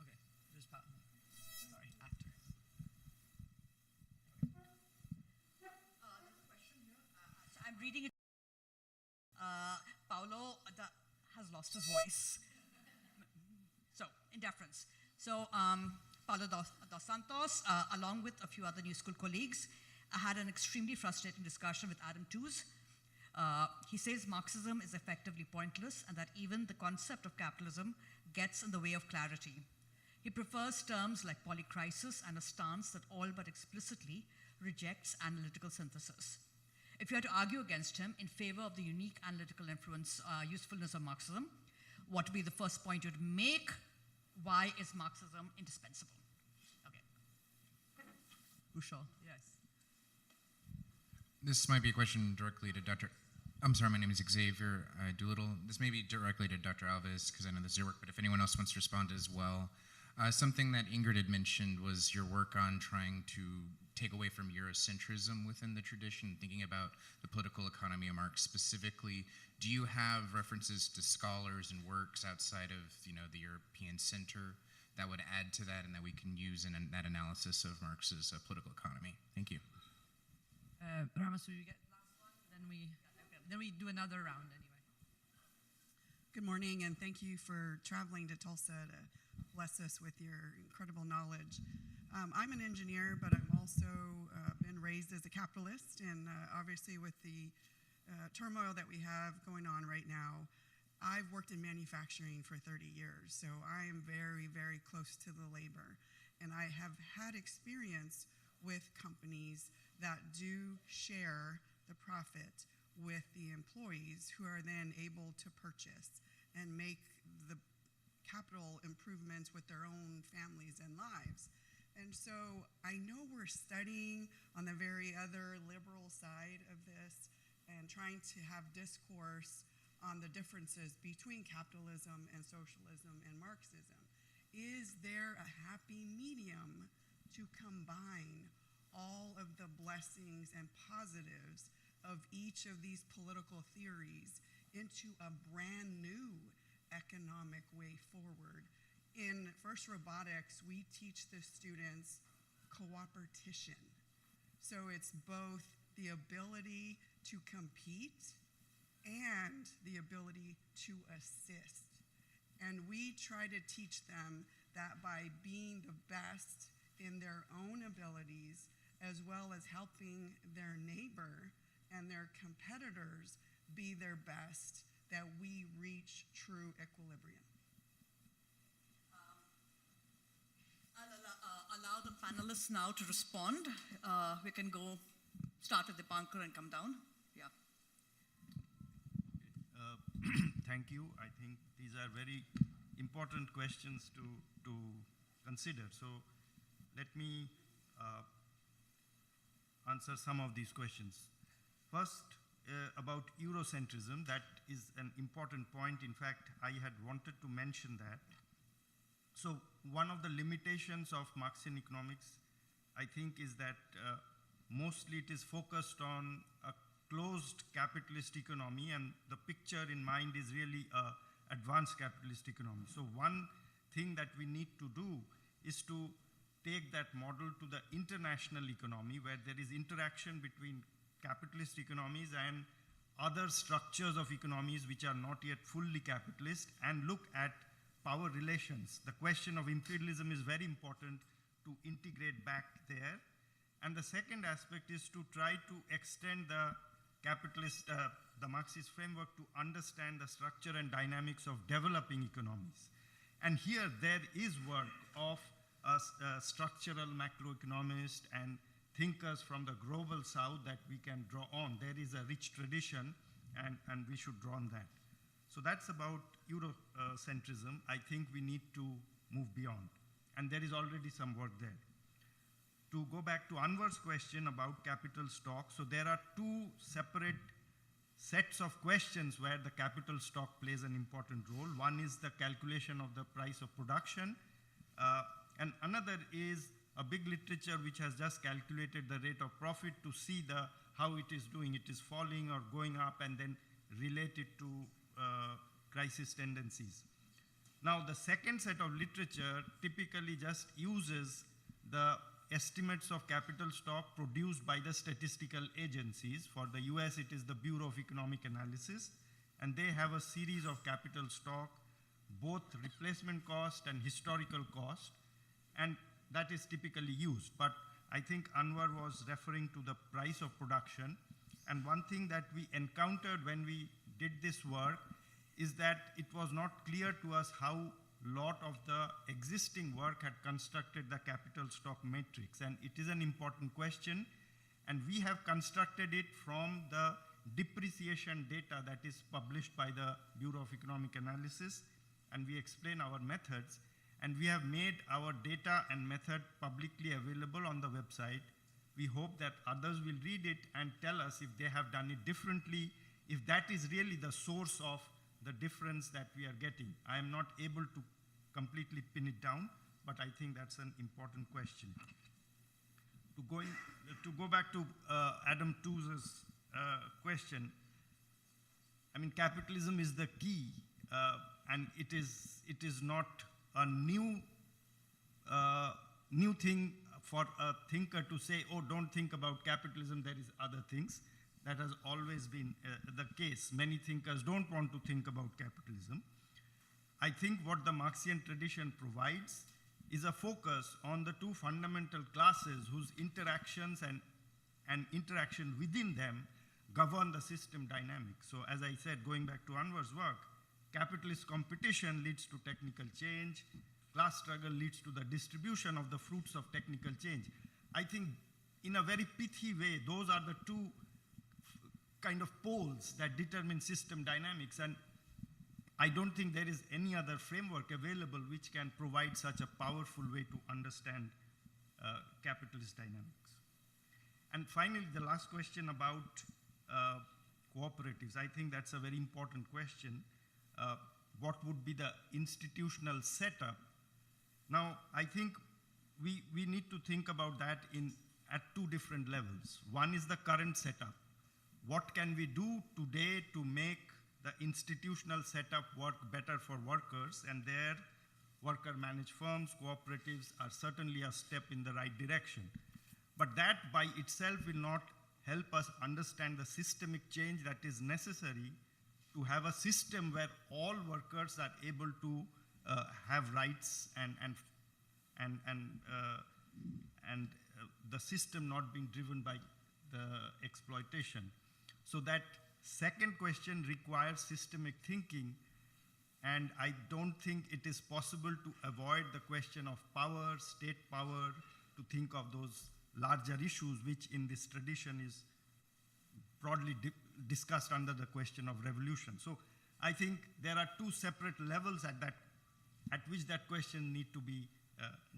Okay, there's sorry, after. There's a question here. So I'm reading it. Paulo has lost his voice. So, in deference. So, Paulo dos Santos, along with a few other New School colleagues, had an extremely frustrating discussion with Adam Tooze. He says Marxism is effectively pointless and that even the concept of capitalism gets in the way of clarity. He prefers terms like polycrisis and a stance that all but explicitly rejects analytical synthesis. If you had to argue against him in favor of the unique analytical usefulness of Marxism, what would be the first point you'd make? Why is Marxism indispensable? Okay. Usho, yes. This might be a question directly to Dr. I'm sorry, my name is Xavier Doolittle. This may be directly to Dr. Alves, because I know this is your work, but if anyone else wants to respond as well. Something that Ingrid had mentioned was your work on trying to take away from Eurocentrism within the tradition, thinking about the political economy of Marx specifically. Do you have references to scholars and works outside of the European Center that would add to that and that we can use in that analysis of Marx's political economy? Thank you. Ramos, will you get last one? Then we do another round anyway. Good morning, and thank you for traveling to Tulsa to bless us with your incredible knowledge. I'm an engineer, but I'm also been raised as a capitalist, and obviously with the turmoil that we have going on right now, I've worked in manufacturing for 30 years, so I am very, very close to the labor. And I have had experience with companies that do share the profit with the employees who are then able to purchase and make the capital improvements with their own families and lives. And so I know we're studying on the very other liberal side of this and trying to have discourse on the differences between capitalism and socialism and Marxism. Is there a happy medium to combine all of the blessings and positives of each of these political theories into a brand new economic way forward? In First Robotics, we teach the students cooperation. So it's both the ability to compete and the ability to assist. And we try to teach them that by being the best in their own abilities, as well as helping their neighbor and their competitors be their best, that we reach true equilibrium. I'll allow the panelists now to respond. We can go start with the bunker and come down. Yeah. Thank you. I think these are very important questions to consider. So let me answer some of these questions. First, about Eurocentrism, that is an important point. In fact, I had wanted to mention that. So one of the limitations of Marxian economics, I think, is that mostly it is focused on a closed capitalist economy, and the picture in mind is really an advanced capitalist economy. So one thing that we need to do is to take that model to the international economy, where there is interaction between capitalist economies and other structures of economies which are not yet fully capitalist, and look at power relations. The question of imperialism is very important to integrate back there. And the second aspect is to try to extend the capitalist, the Marxist framework to understand the structure and dynamics of developing economies. And here there is work of a structural macroeconomist and thinkers from the global south that we can draw on. There is a rich tradition, and we should draw on that. So that's about Eurocentrism. I think we need to move beyond. And there is already some work there. To go back to Anwar's question about capital stock, so there are two separate sets of questions where the capital stock plays an important role. One is the calculation of the price of production, and another is a big literature which has just calculated the rate of profit to see the how it is doing. It is falling or going up, and then relate it to crisis tendencies. Now, the second set of literature typically just uses the estimates of capital stock produced by the statistical agencies. For the US, it is the Bureau of Economic Analysis, and they have a series of capital stock, both replacement cost and historical cost, and that is typically used. But I think Anwar was referring to the price of production, and one thing that we encountered when we did this work is that it was not clear to us how lot of the existing work had constructed the capital stock matrix, and it is an important question, and we have constructed it from the depreciation data that is published by the Bureau of Economic Analysis, and we explain our methods, and we have made our data and method publicly available on the website. We hope that others will read it and tell us if they have done it differently, if that is really the source of the difference that we are getting. I am not able to completely pin it down, but I think that's an important question. To go back to Adam Tooze's question, I mean, capitalism is the key, and it is not a new thing for a thinker to say, oh, don't think about capitalism, there is other things. That has always been the case. Many thinkers don't want to think about capitalism. I think what the Marxian tradition provides is a focus on the two fundamental classes whose interactions and interaction within them govern the system dynamics. So as I said, going back to Anwar's work, capitalist competition leads to technical change, class struggle leads to the distribution of the fruits of technical change. I think in a very pithy way, those are the two kind of poles that determine system dynamics, and I don't think there is any other framework available which can provide such a powerful way to understand capitalist dynamics. And finally, the last question about cooperatives. I think that's a very important question. What would be the institutional setup? Now, I think we need to think about that at two different levels. One is the current setup. What can we do today to make the institutional setup work better for workers? And there, worker-managed firms, cooperatives are certainly a step in the right direction. But that by itself will not help us understand the systemic change that is necessary to have a system where all workers are able to have rights and the system not being driven by the exploitation. So that second question requires systemic thinking, and I don't think it is possible to avoid the question of power, state power, to think of those larger issues which in this tradition is broadly discussed under the question of revolution. So I think there are two separate levels at which that question need to be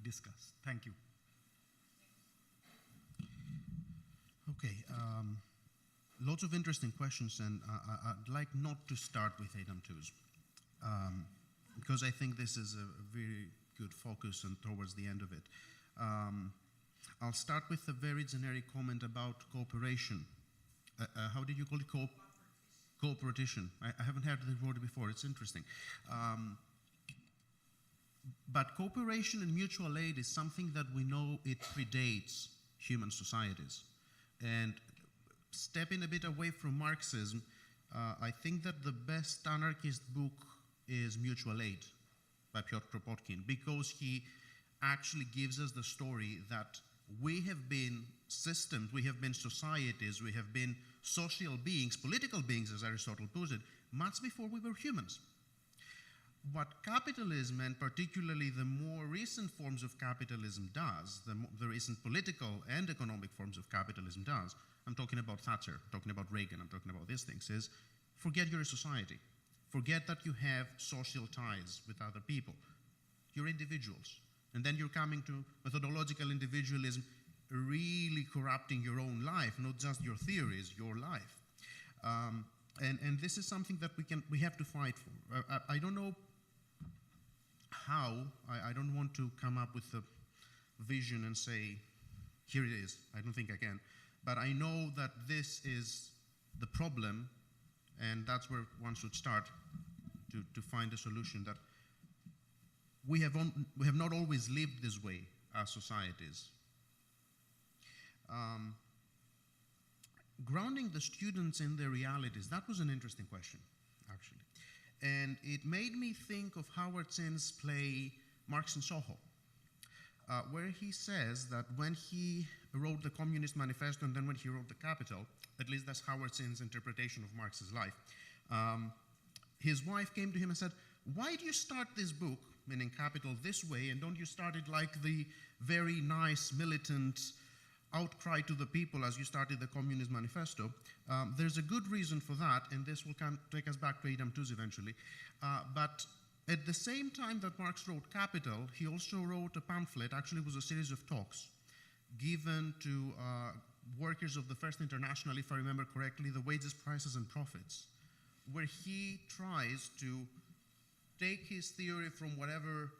discussed. Thank you. Okay. Lots of interesting questions, and I'd like not to start with Adam Tooze, because I think this is a very good focus and towards the end of it. I'll start with a very generic comment about cooperation. How did you call it? Cooperation. I haven't heard the word before. It's interesting. But cooperation and mutual aid is something that we know it predates human societies. And stepping a bit away from Marxism, I think that the best anarchist book is Mutual Aid by Piotr Kropotkin, because he actually gives us the story that we have been systems, we have been societies, we have been social beings, political beings, as Aristotle puts it, much before we were humans. What capitalism, and particularly the more recent forms of capitalism does, the recent political and economic forms of capitalism does, I'm talking about Thatcher, I'm talking about Reagan, I'm talking about these things, is forget you're a society. Forget that you have social ties with other people. You're individuals. And then you're coming to methodological individualism, really corrupting your own life, not just your theories, your life. And this is something that we have to fight for. I don't know how, I don't want to come up with a vision and say, here it is, I don't think I can. But I know that this is the problem, and that's where one should start to find a solution, that we have not always lived this way as societies. Grounding the students in their realities, that was an interesting question, actually. And it made me think of Howard Zinn's play Marx in Soho, where he says that when he wrote the Communist Manifesto and then when he wrote The Capital, at least that's Howard Zinn's interpretation of Marx's life, his wife came to him and said, "Why do you start this book, meaning Capital, this way, and don't you start it like the very nice militant outcry to the people as you started the Communist Manifesto?" There's a good reason for that, and this will take us back to Adam Tooze eventually. But at the same time that Marx wrote Capital, he also wrote a pamphlet, actually it was a series of talks, given to workers of the First International, if I remember correctly, the Wages, Prices, and Profits, where he tries to take his theory from whatever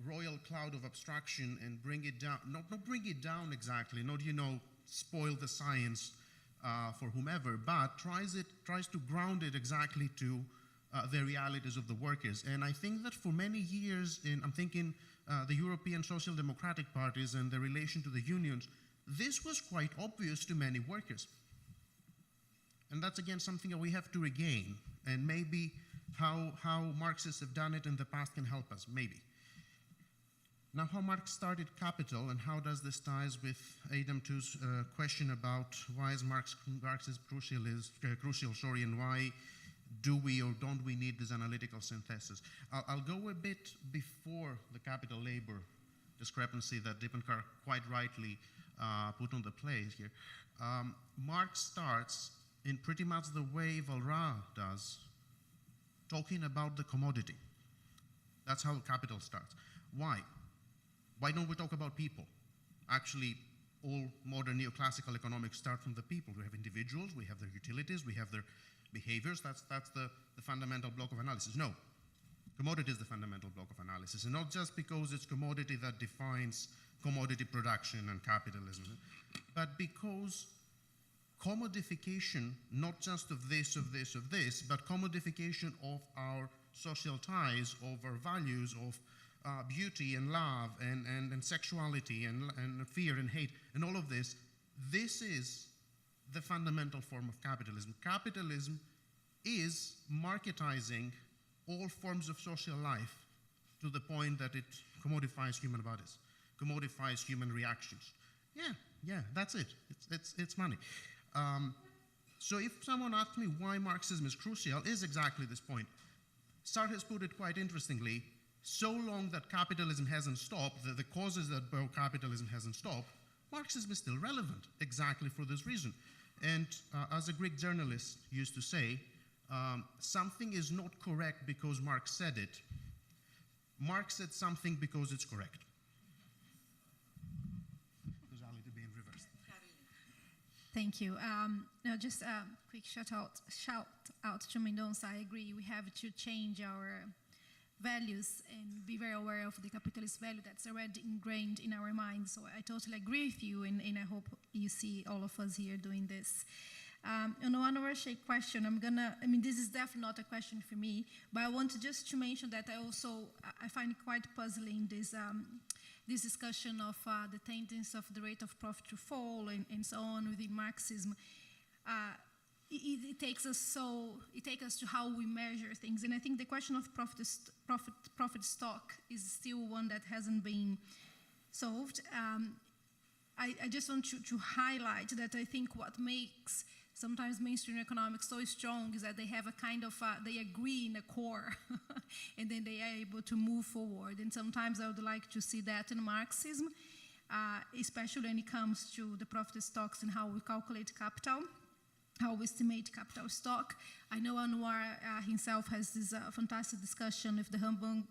royal cloud of abstraction and bring it down, not bring it down exactly, not, spoil the science for whomever, but tries to ground it exactly to the realities of the workers. And I think that for many years, I'm thinking the European social democratic parties and the relation to the unions, this was quite obvious to many workers. And that's, again, something that we have to regain. And maybe how Marxists have done it in the past can help us, maybe. Now, how Marx started Capital, and how does this ties with Adam Tooze's question about why is Marxism crucial, and why do we or don't we need this analytical synthesis? I'll go a bit before the capital-labor discrepancy that Dippenkar quite rightly put on the plate here. Marx starts in pretty much the way Valra does, talking about the commodity. That's how Capital starts. Why? Why don't we talk about people? Actually, all modern neoclassical economics start from the people. We have individuals, we have their utilities, we have their behaviors. That's the fundamental block of analysis. No, commodity is the fundamental block of analysis, and not just because it's commodity that defines commodity production and capitalism, but because commodification, not just of this, but commodification of our social ties, of our values, of beauty and love and sexuality and fear and hate and all of this, this is the fundamental form of capitalism. Capitalism is marketizing all forms of social life to the point that it commodifies human bodies, commodifies human reactions. Yeah, that's it. It's money. So if someone asked me why Marxism is crucial, is exactly this point. Sartre has put it quite interestingly: so long that capitalism hasn't stopped, the causes that capitalism hasn't stopped, Marxism is still relevant, exactly for this reason. And as a Greek journalist used to say, something is not correct because Marx said it. Marx said something because it's correct. Causality being reversed. Thank you. Now, just a quick shout out to Mendonça. I agree. We have to change our values and be very aware of the capitalist value that's already ingrained in our minds. So I totally agree with you, and I hope you see all of us here doing this. On one overshake question, this is definitely not a question for me, but I want just to mention that I find it quite puzzling this discussion of the tendency of the rate of profit to fall and so on within Marxism. It takes us to how we measure things, and I think the question of profit stock is still one that hasn't been solved. I just want to highlight that I think what makes sometimes mainstream economics so strong is that they have a kind of, they agree in a core, and then they are able to move forward. And sometimes I would like to see that in Marxism, especially when it comes to the profit stocks and how we calculate capital, how we estimate capital stock. I know Anwar himself has this fantastic discussion with the Humbung,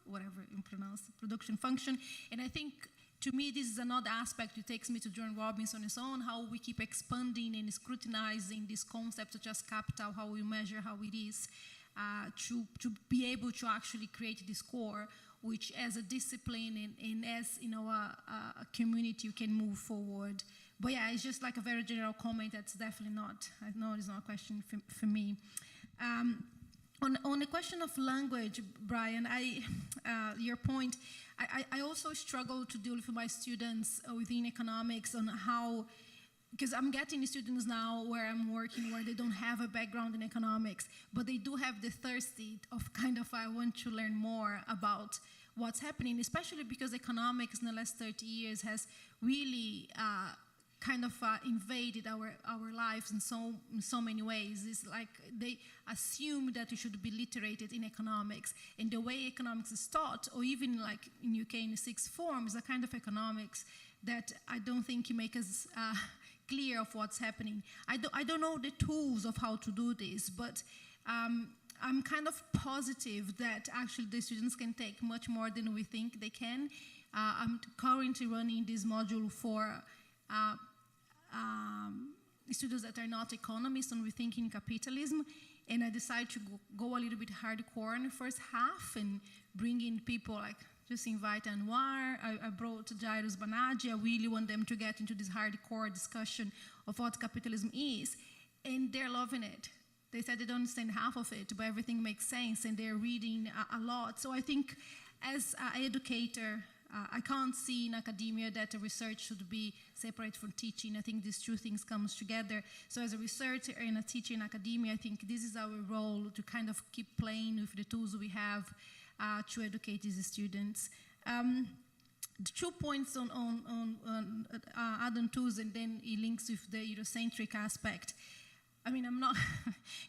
whatever you pronounce, the production function. And I think, to me, this is another aspect. It takes me to John Robinson and so on, how we keep expanding and scrutinizing this concept such as capital, how we measure how it is, to be able to actually create this core which as a discipline and as, you know, a community you can move forward. But yeah, it's just like a very general comment. That's definitely not, I know it's not a question for me. On the question of language, Brian, your point, I also struggle to deal with my students within economics on how, because I'm getting students now where I'm working where they don't have a background in economics, but they do have the thirsty of kind of, I want to learn more about what's happening, especially because economics in the last 30 years has really kind of invaded our lives in so many ways. It's like they assume that you should be literated in economics, and the way economics is taught, or even like in UK in the sixth form, is a kind of economics that I don't think you make us clear of what's happening. I don't know the tools of how to do this, but I'm kind of positive that actually the students can take much more than we think they can. I'm currently running this module for students that are not economists on rethinking capitalism, and I decided to go a little bit hardcore in the first half and bring in people like, just invite Anwar, I brought Jairus Banaji. I really want them to get into this hardcore discussion of what capitalism is, and they're loving it. They said they don't understand half of it, but everything makes sense, and they're reading a lot. So I think as an educator, I can't see in academia that research should be separate from teaching. I think these two things come together. So as a researcher and a teacher in academia, I think this is our role to kind of keep playing with the tools we have to educate these students. 2 points on add-on tools, and then it links with the Eurocentric aspect. I mean, I'm not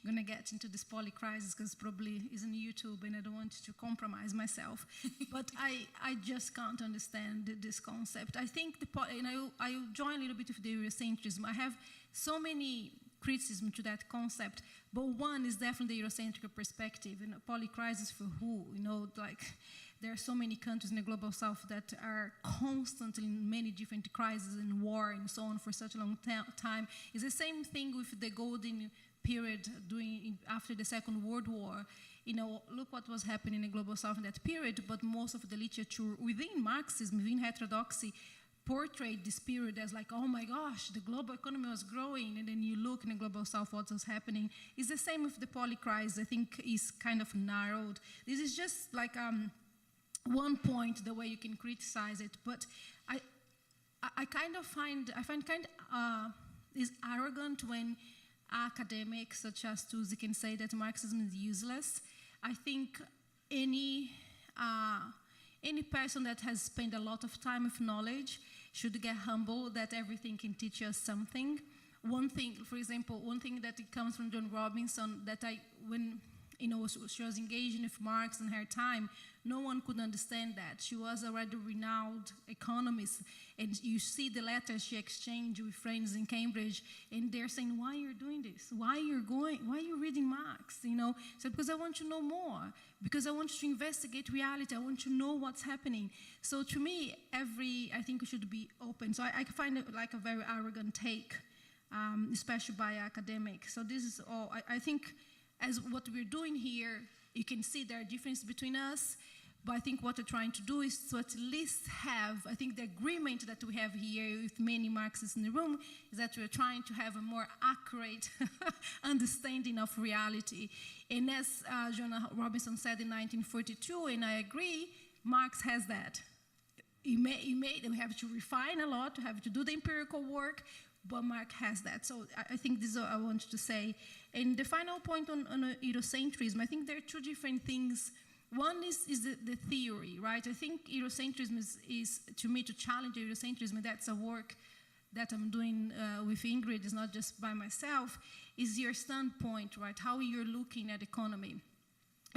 going to get into this poly crisis because probably it's on YouTube and I don't want to compromise myself. But I just can't understand this concept. I think, and I join a little bit with the Eurocentrism. I have so many criticism to that concept, but one is definitely the Eurocentric perspective. And a poly crisis for who? You know, like, there are so many countries in the global south that are constantly in many different crises and war and so on for such a long time. It's the same thing with the golden period after the Second World War. You know, look what was happening in the global south in that period, but most of the literature within Marxism, within heterodoxy, portrayed this period as like, oh my gosh, the global economy was growing, and then you look in the global south, what was happening. It's the same with the poly crisis. I think is kind of narrowed. This is just like one point, the way you can criticize it, but I kind of find is arrogant when academics such as Tulsa can say that Marxism is useless. I think any person that has spent a lot of time with knowledge should get humble that everything can teach us something. One thing, for example, one thing that it comes from John Robinson that when she was engaging with Marx in her time, no one could understand that. She was a rather renowned economist, and you see the letters she exchanged with friends in Cambridge, and they're saying, why you're doing this? Why you're reading Marx? You know, so because I want to know more, because I want to investigate reality, I want to know what's happening. So to me, I think we should be open. So I find it like a very arrogant take, especially by academics. So this is all, I think, as what we're doing here, you can see there are differences between us, but I think what we're trying to do is to at least have, I think the agreement that we have here with many Marxists in the room is that we're trying to have a more accurate understanding of reality. And as John Robinson said in 1942, and I agree, Marx has that. We have to refine a lot, to have to do the empirical work, but Marx has that. So I think this is what I wanted to say. And the final point on Eurocentrism, I think there are two different things. One is the theory, right? I think Eurocentrism is, to me, to challenge Eurocentrism, and that's a work that I'm doing with Ingrid, it's not just by myself, is your standpoint, right? How you're looking at economy.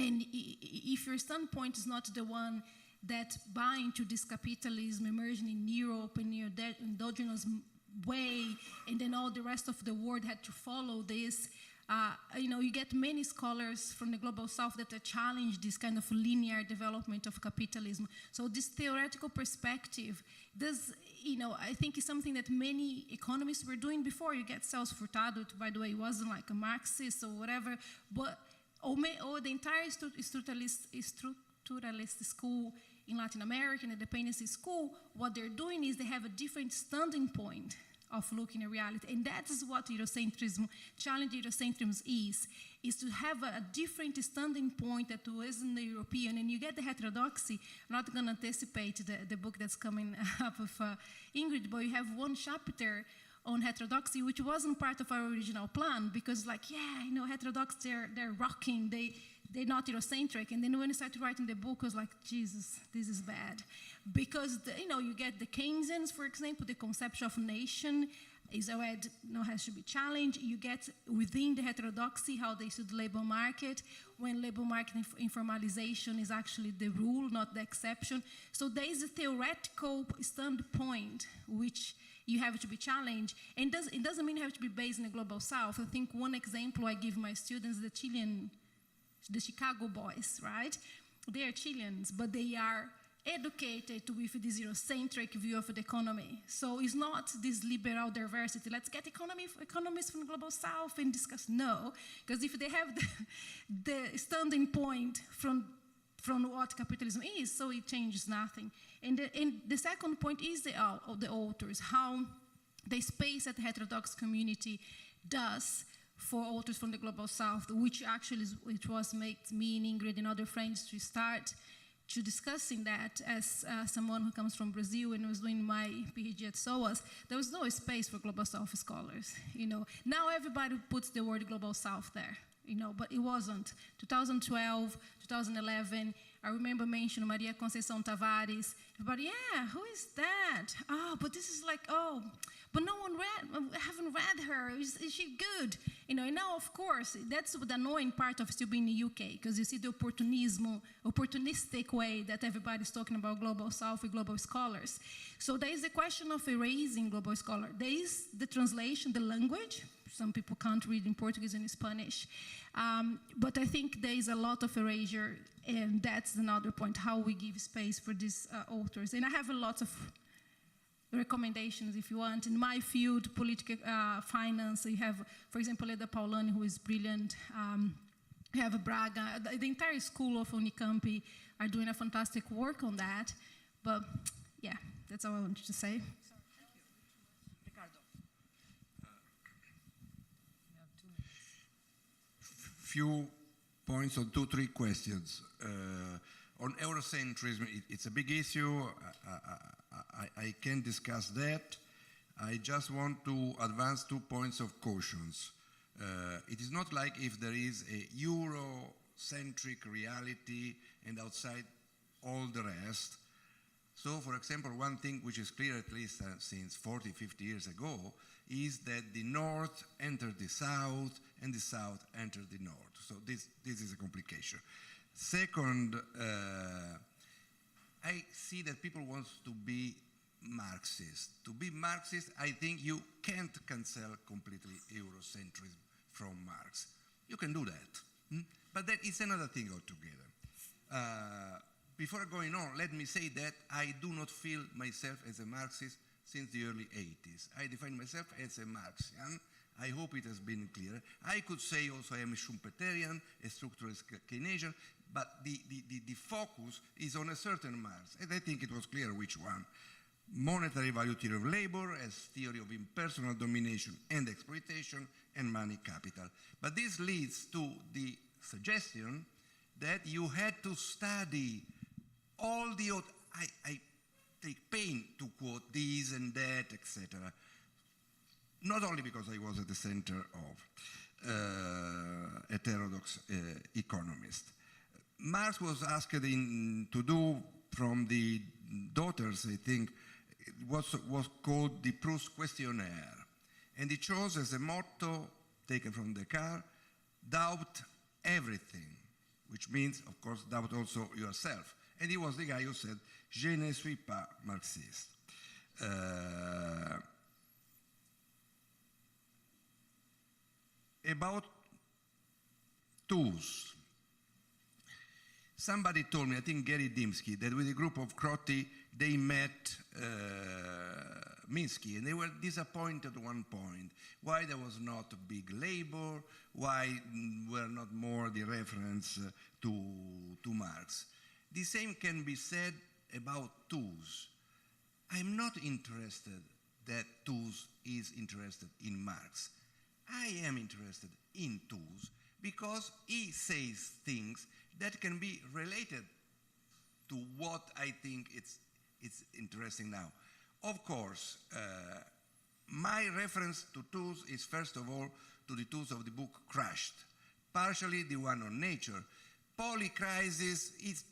And if your standpoint is not the one that buy into this capitalism emerging in Europe and your endogenous way, and then all the rest of the world had to follow this. You get many scholars from the global south that challenge this kind of linear development of capitalism. So this theoretical perspective does, I think is something that many economists were doing before. You get Celso Furtado, by the way, he wasn't like a Marxist or whatever, but the entire structuralist structuralist school in Latin America, and the dependency school, what they're doing is they have a different standing point of looking at reality. And that is what Eurocentrism, challenge Eurocentrism is to have a different standing point that wasn't the European. And you get the heterodoxy. I'm not going to anticipate the book that's coming up with Ingrid, but you have one chapter on heterodoxy, which wasn't part of our original plan, because like, yeah, you know, heterodox, they're rocking, they're not Eurocentric. And then when I started writing the book, I was like, Jesus, this is bad. Because, you know, you get the Keynesians, for example, the conception of nation is already, you know, has to be challenged. You get within the heterodoxy how they see the labor market, when labor market informalization is actually the rule, not the exception. So there is a theoretical standpoint which you have to be challenged. And it doesn't mean you have to be based in the global south. I think one example I give my students, the Chicago boys, right? They are Chileans, but they are educated with this Eurocentric view of the economy. So it's not this liberal diversity. Let's get economists from the global south and discuss. No, because if they have the standing point from what capitalism is, so it changes nothing. And the second point is the authors, how the space that the heterodox community does for authors from the global south, which actually it was made me and Ingrid and other friends to start to discussing that as someone who comes from Brazil and was doing my PhD at SOAS. There was no space for global south scholars, you know. Now everybody puts the word global south there, you know, but it wasn't. 2012, 2011, I remember mentioning Maria Conceição Tavares. Everybody, yeah, who is that? Oh, but this is like, oh, but no one haven't read her. Is she good? You know, and now, of course, that's the annoying part of still being in the UK, because you see the opportunistic way that everybody's talking about global south with global scholars. So there is the question of erasing global scholar. There is the translation, the language. Some people can't read in Portuguese and Spanish. But I think there is a lot of erasure, and that's another point, how we give space for these authors. And I have a lot of recommendations, if you want. In my field, political finance, you have, for example, Leda Paulani, who is brilliant. You have Braga. The entire school of Unicamp are doing a fantastic work on that. But, yeah, that's all I wanted to say. Few points on 2-3 questions. On Eurocentrism, it's a big issue. I can discuss that. I just want to advance 2 points of cautions. It is not like if there is a Eurocentric reality and outside all the rest. So, for example, one thing which is clear, at least since 40, 50 years ago, is that the North entered the South and the South entered the North. So this is a complication. Second, I see that people want to be Marxist. To be Marxist, I think you can't cancel completely Eurocentrism from Marx. You can do that, but that is another thing altogether. Before going on, let me say that I do not feel myself as a Marxist since the early 80s. I define myself as a Marxian. I hope it has been clear. I could say also I am a Schumpeterian, a structuralist Keynesian, but the focus is on a certain Marx, and I think it was clear which one. Monetary value theory of labor as theory of impersonal domination and exploitation and money capital. But this leads to the suggestion that you had to study all the other, I take pain to quote these and that, etc. Not only because I was at the center of Heterodox Economics. Marx was asked to do from the daughters, I think, was called the Proust Questionnaire. And he chose as a motto, taken from Descartes, doubt everything, which means, of course, doubt also yourself. And he was the guy who said, je ne suis pas Marxiste. About tools. Somebody told me, I think Gary Dimsky, that with a group of Crotty, they met Minsky, and they were disappointed at one point. Why there was not a big labor, why were not more the reference to Marx. The same can be said about tools. I'm not interested that tools is interested in Marx. I am interested in tools because he says things that can be related to what I think it's interesting now. Of course, my reference to tools is first of all to the tools of the book Crushed, partially the one on nature. Polycrisis is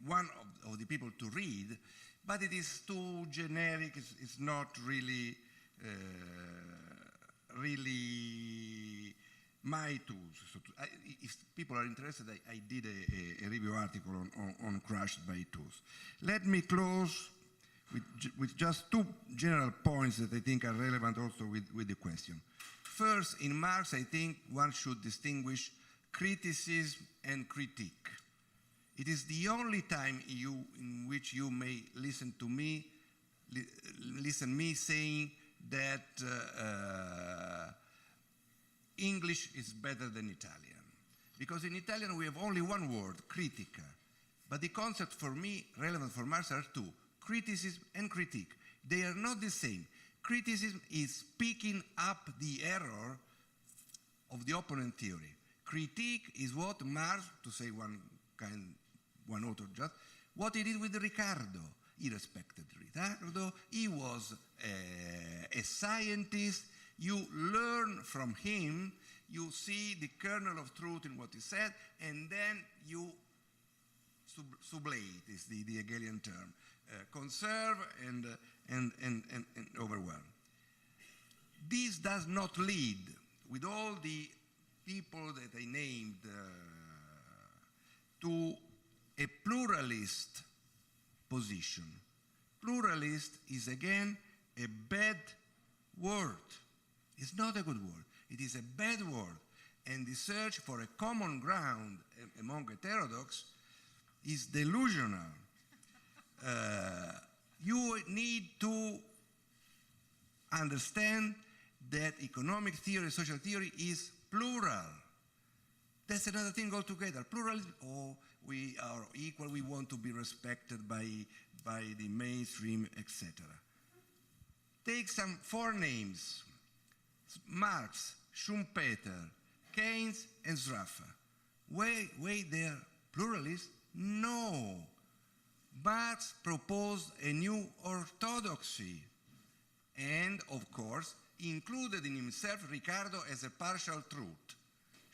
one of the people to read, but it is too generic, it's not really my tools. So if people are interested, I did a review article on Crushed by tools. Let me close with just two general points that I think are relevant also with the question. First, in Marx, I think one should distinguish criticism and critique. It is the only time in which you may listen to me, listen me saying that English is better than Italian. Because in Italian we have only one word, critica. But the concept for me, relevant for Marx, are two, criticism and critique. They are not the same. Criticism is picking up the error of the opponent theory. Critique is what Marx, to say one author just, what he did with Ricardo. He respected Ricardo. He was a scientist. You learn from him. You see the kernel of truth in what he said, and then you sublate is the Hegelian term. Conserve and overwhelm. This does not lead, with all the people that I named, to a pluralist position. Pluralist is again a bad word. It's not a good word. It is a bad word. And the search for a common ground among heterodox is delusional. You need to understand that economic theory, social theory is plural. That's another thing altogether. Pluralism, oh, we are equal, we want to be respected by the mainstream, etc. Take some four names: Marx, Schumpeter, Keynes, and Zraffa. Wait, they're pluralists? No. Marx proposed a new orthodoxy and, of course, included in himself Ricardo as a partial truth.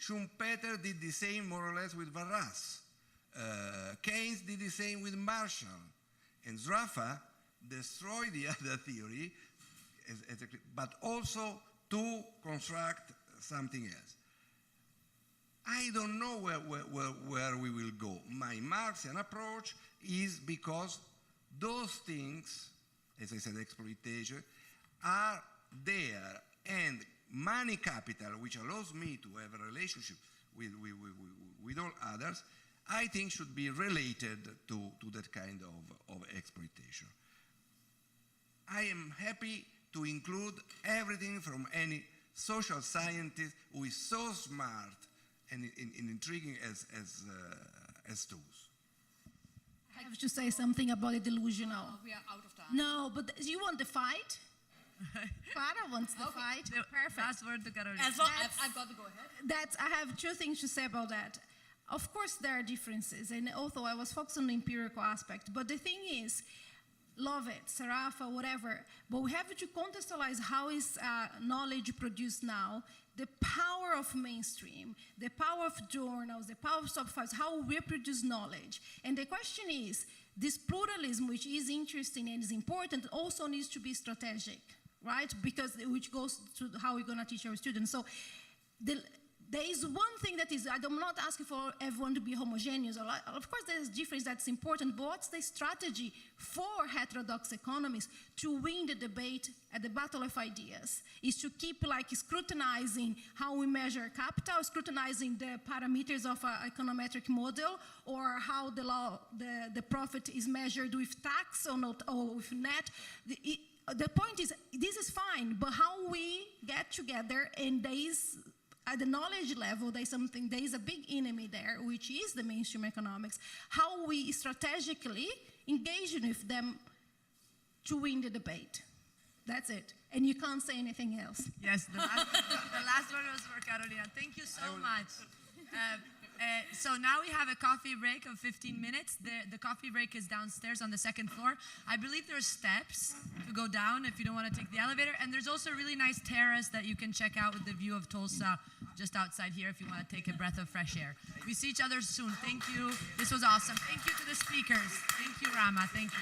Schumpeter did the same more or less with Barras. Keynes did the same with Marshall. And Zraffa destroyed the other theory, but also to construct something else. I don't know where we will go. My Marxian approach is because those things, as I said, exploitation, are there, and money capital, which allows me to have a relationship with all others, I think should be related to that kind of exploitation. I am happy to include everything from any social scientist who is so smart and intriguing as tools. I have to say something about the delusional. We are out of time. No, but you want the fight? Clara wants the fight. Perfect. Last word to Carolina. I've got to go ahead. I have two things to say about that. Of course, there are differences, and although I was focused on the empirical aspect, but the thing is, love it, Sarafa, whatever, but we have to contextualize how is knowledge produced now, the power of mainstream, the power of journals, the power of sub-files, how we produce knowledge. And the question is, this pluralism, which is interesting and is important, also needs to be strategic, right? Because which goes to how we're going to teach our students. So there is one thing that is, I'm not asking for everyone to be homogeneous. Of course, there's difference that's important, but what's the strategy for heterodox economists to win the debate at the battle of ideas? Is to keep scrutinizing how we measure capital, scrutinizing the parameters of an econometric model, or how the profit is measured with tax or not, or with net. The point is, this is fine, but how we get together, and there is at the knowledge level, there is a big enemy there, which is the mainstream economics. How we strategically engage with them to win the debate. That's it. And you can't say anything else. Yes, the last one was for Carolina. Thank you so much. So now we have a coffee break of 15 minutes. The coffee break is downstairs on the second floor. I believe there are steps to go down if you don't want to take the elevator. And there's also a really nice terrace that you can check out with the view of Tulsa just outside here if you want to take a breath of fresh air. We see each other soon. Thank you. This was awesome. Thank you to the speakers. Thank you, Rama. Thank you.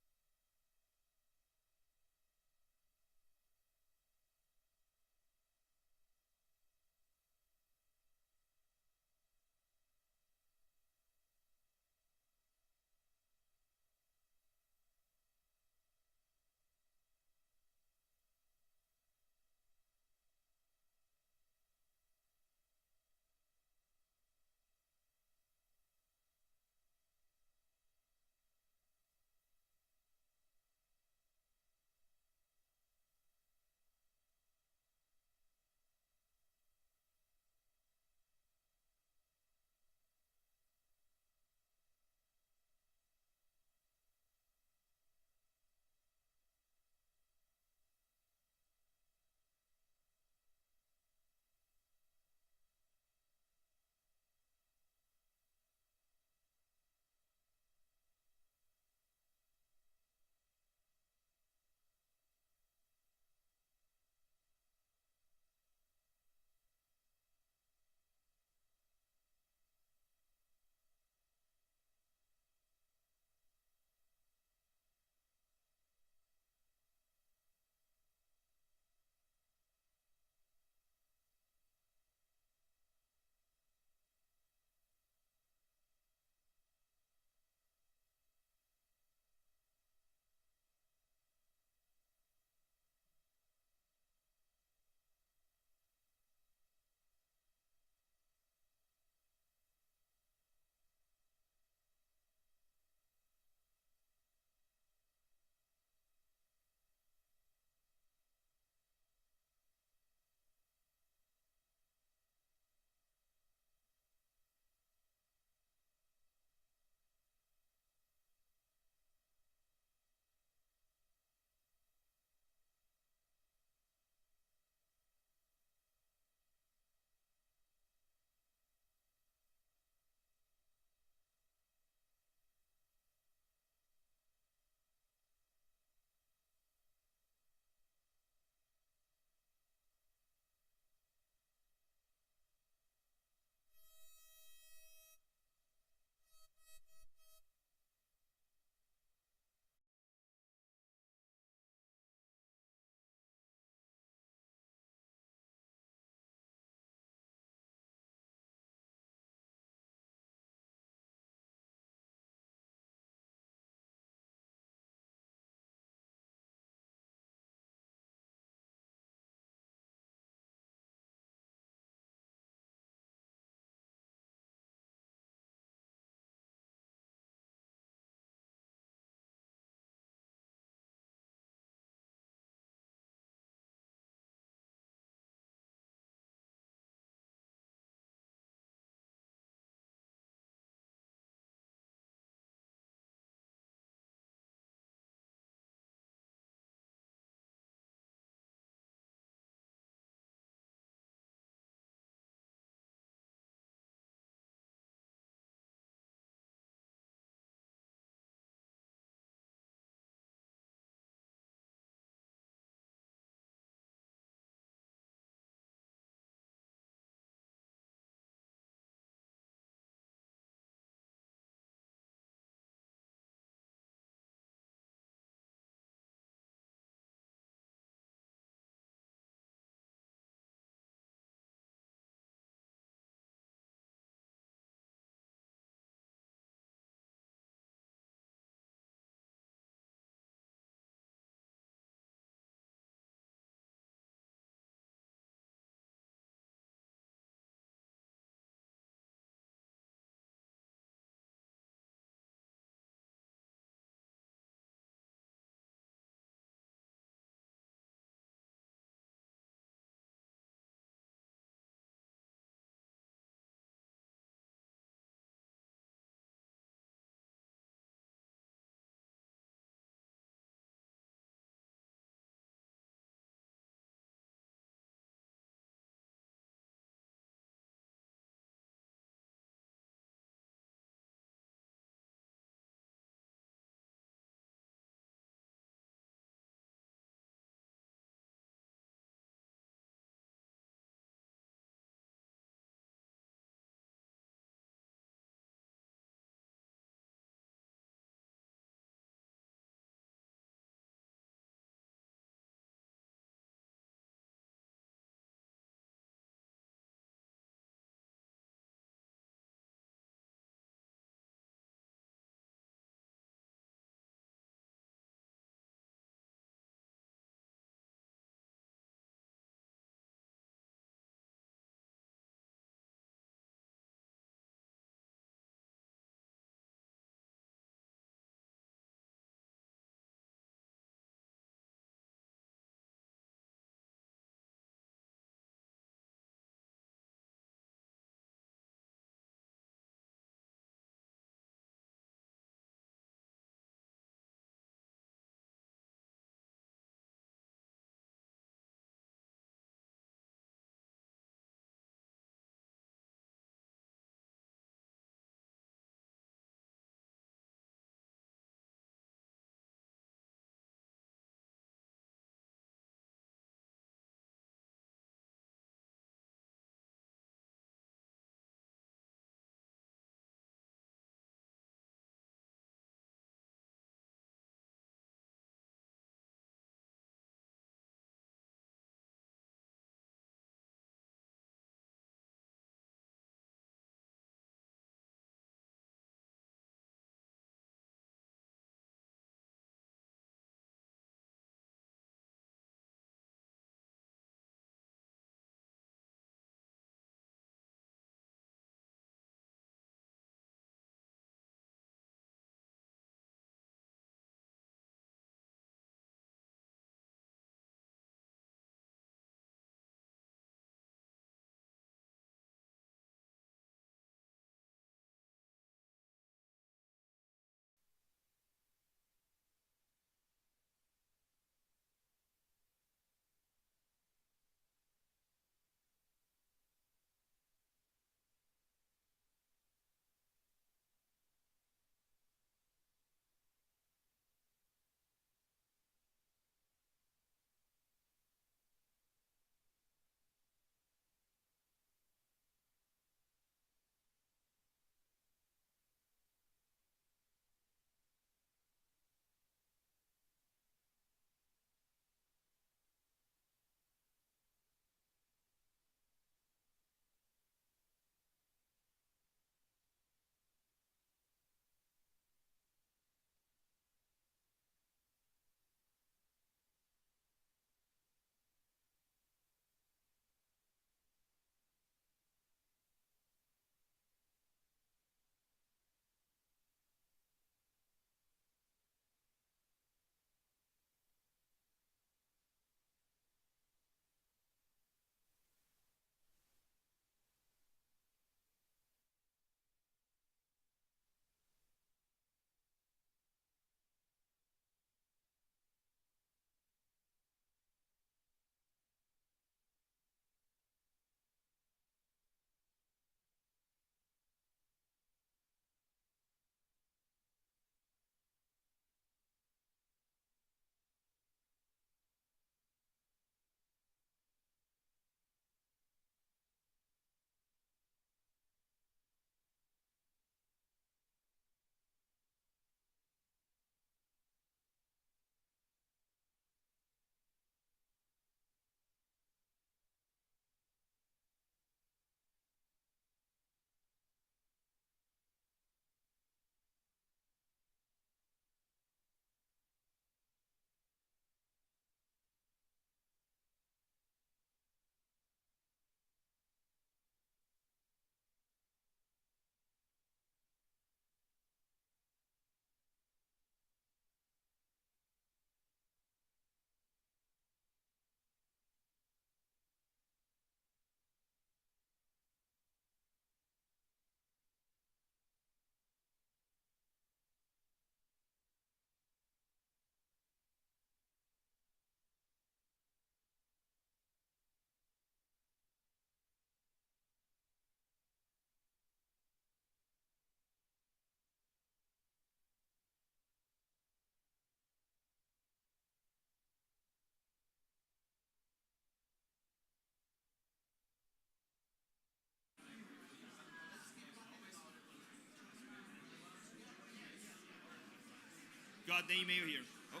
got the email here. Oh.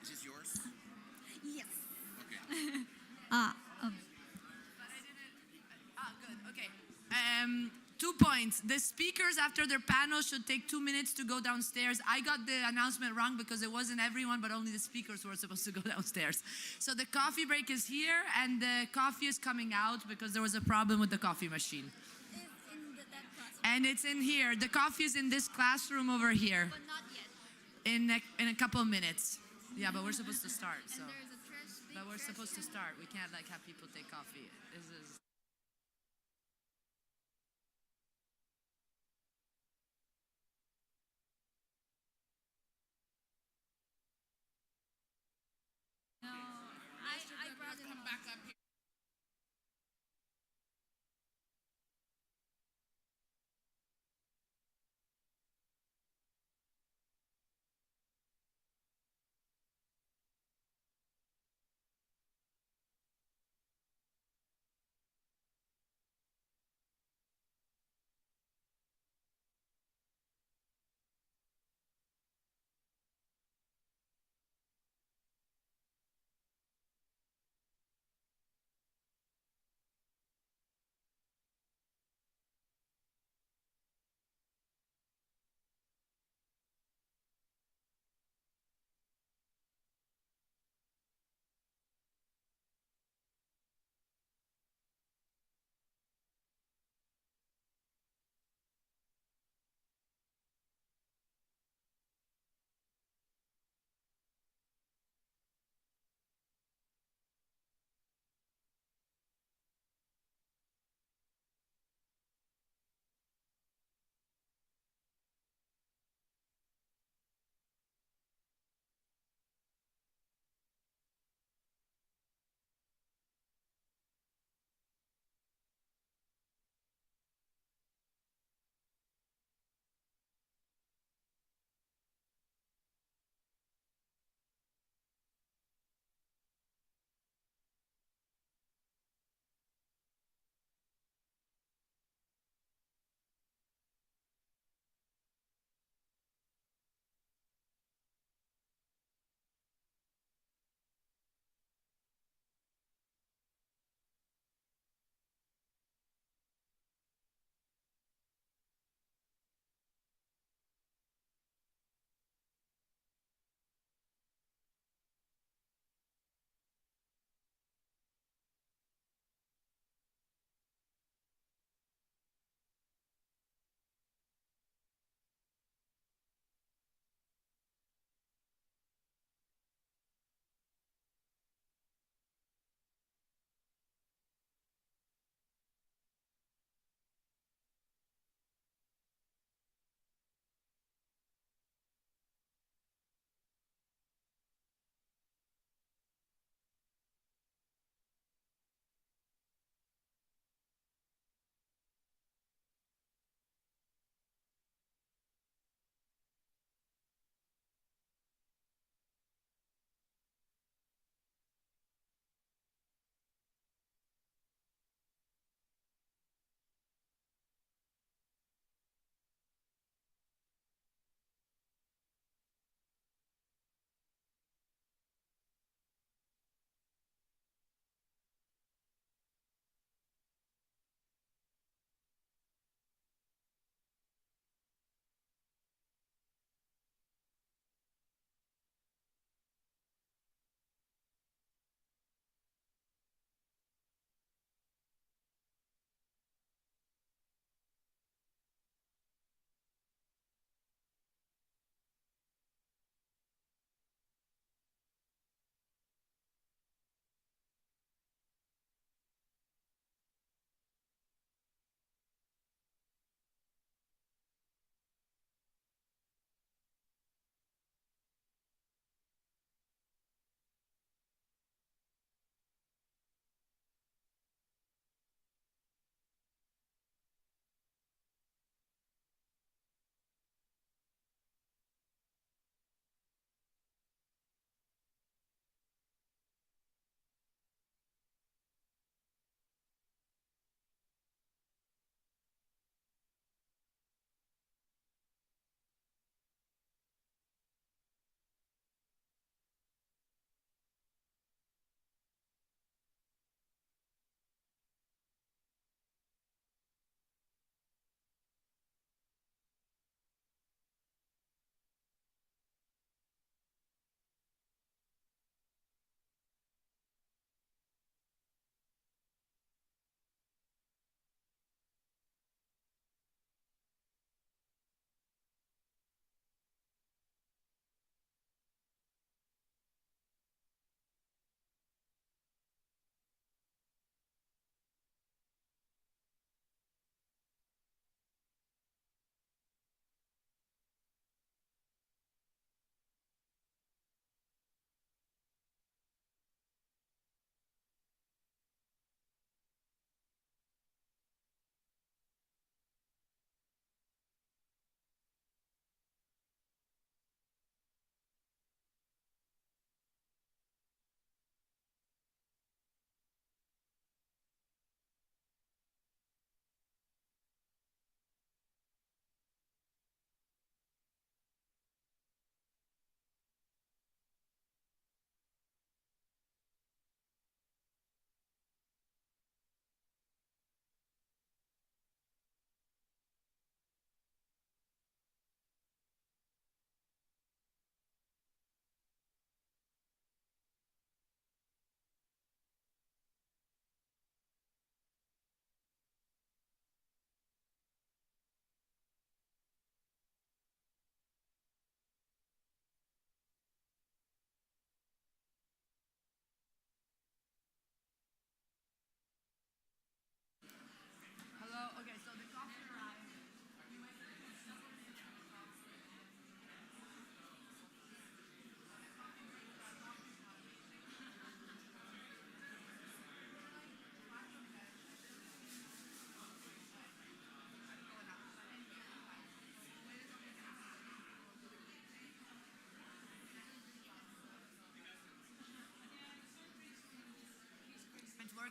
Is this yours? Yes. Okay. Good. Okay. 2 points. The speakers after their panel should take 2 minutes to go downstairs. I got the announcement wrong because it wasn't everyone, but only the speakers were supposed to go downstairs. So the coffee break is here, and the coffee is coming out because there was a problem with the coffee machine. And it's in here. The coffee is in this classroom over here. But not yet. In a couple of minutes. Yeah, but we're supposed to start. So. And there's a trash, But we're supposed to start. We can't like have people take coffee. This is. No, I brought it come back up here.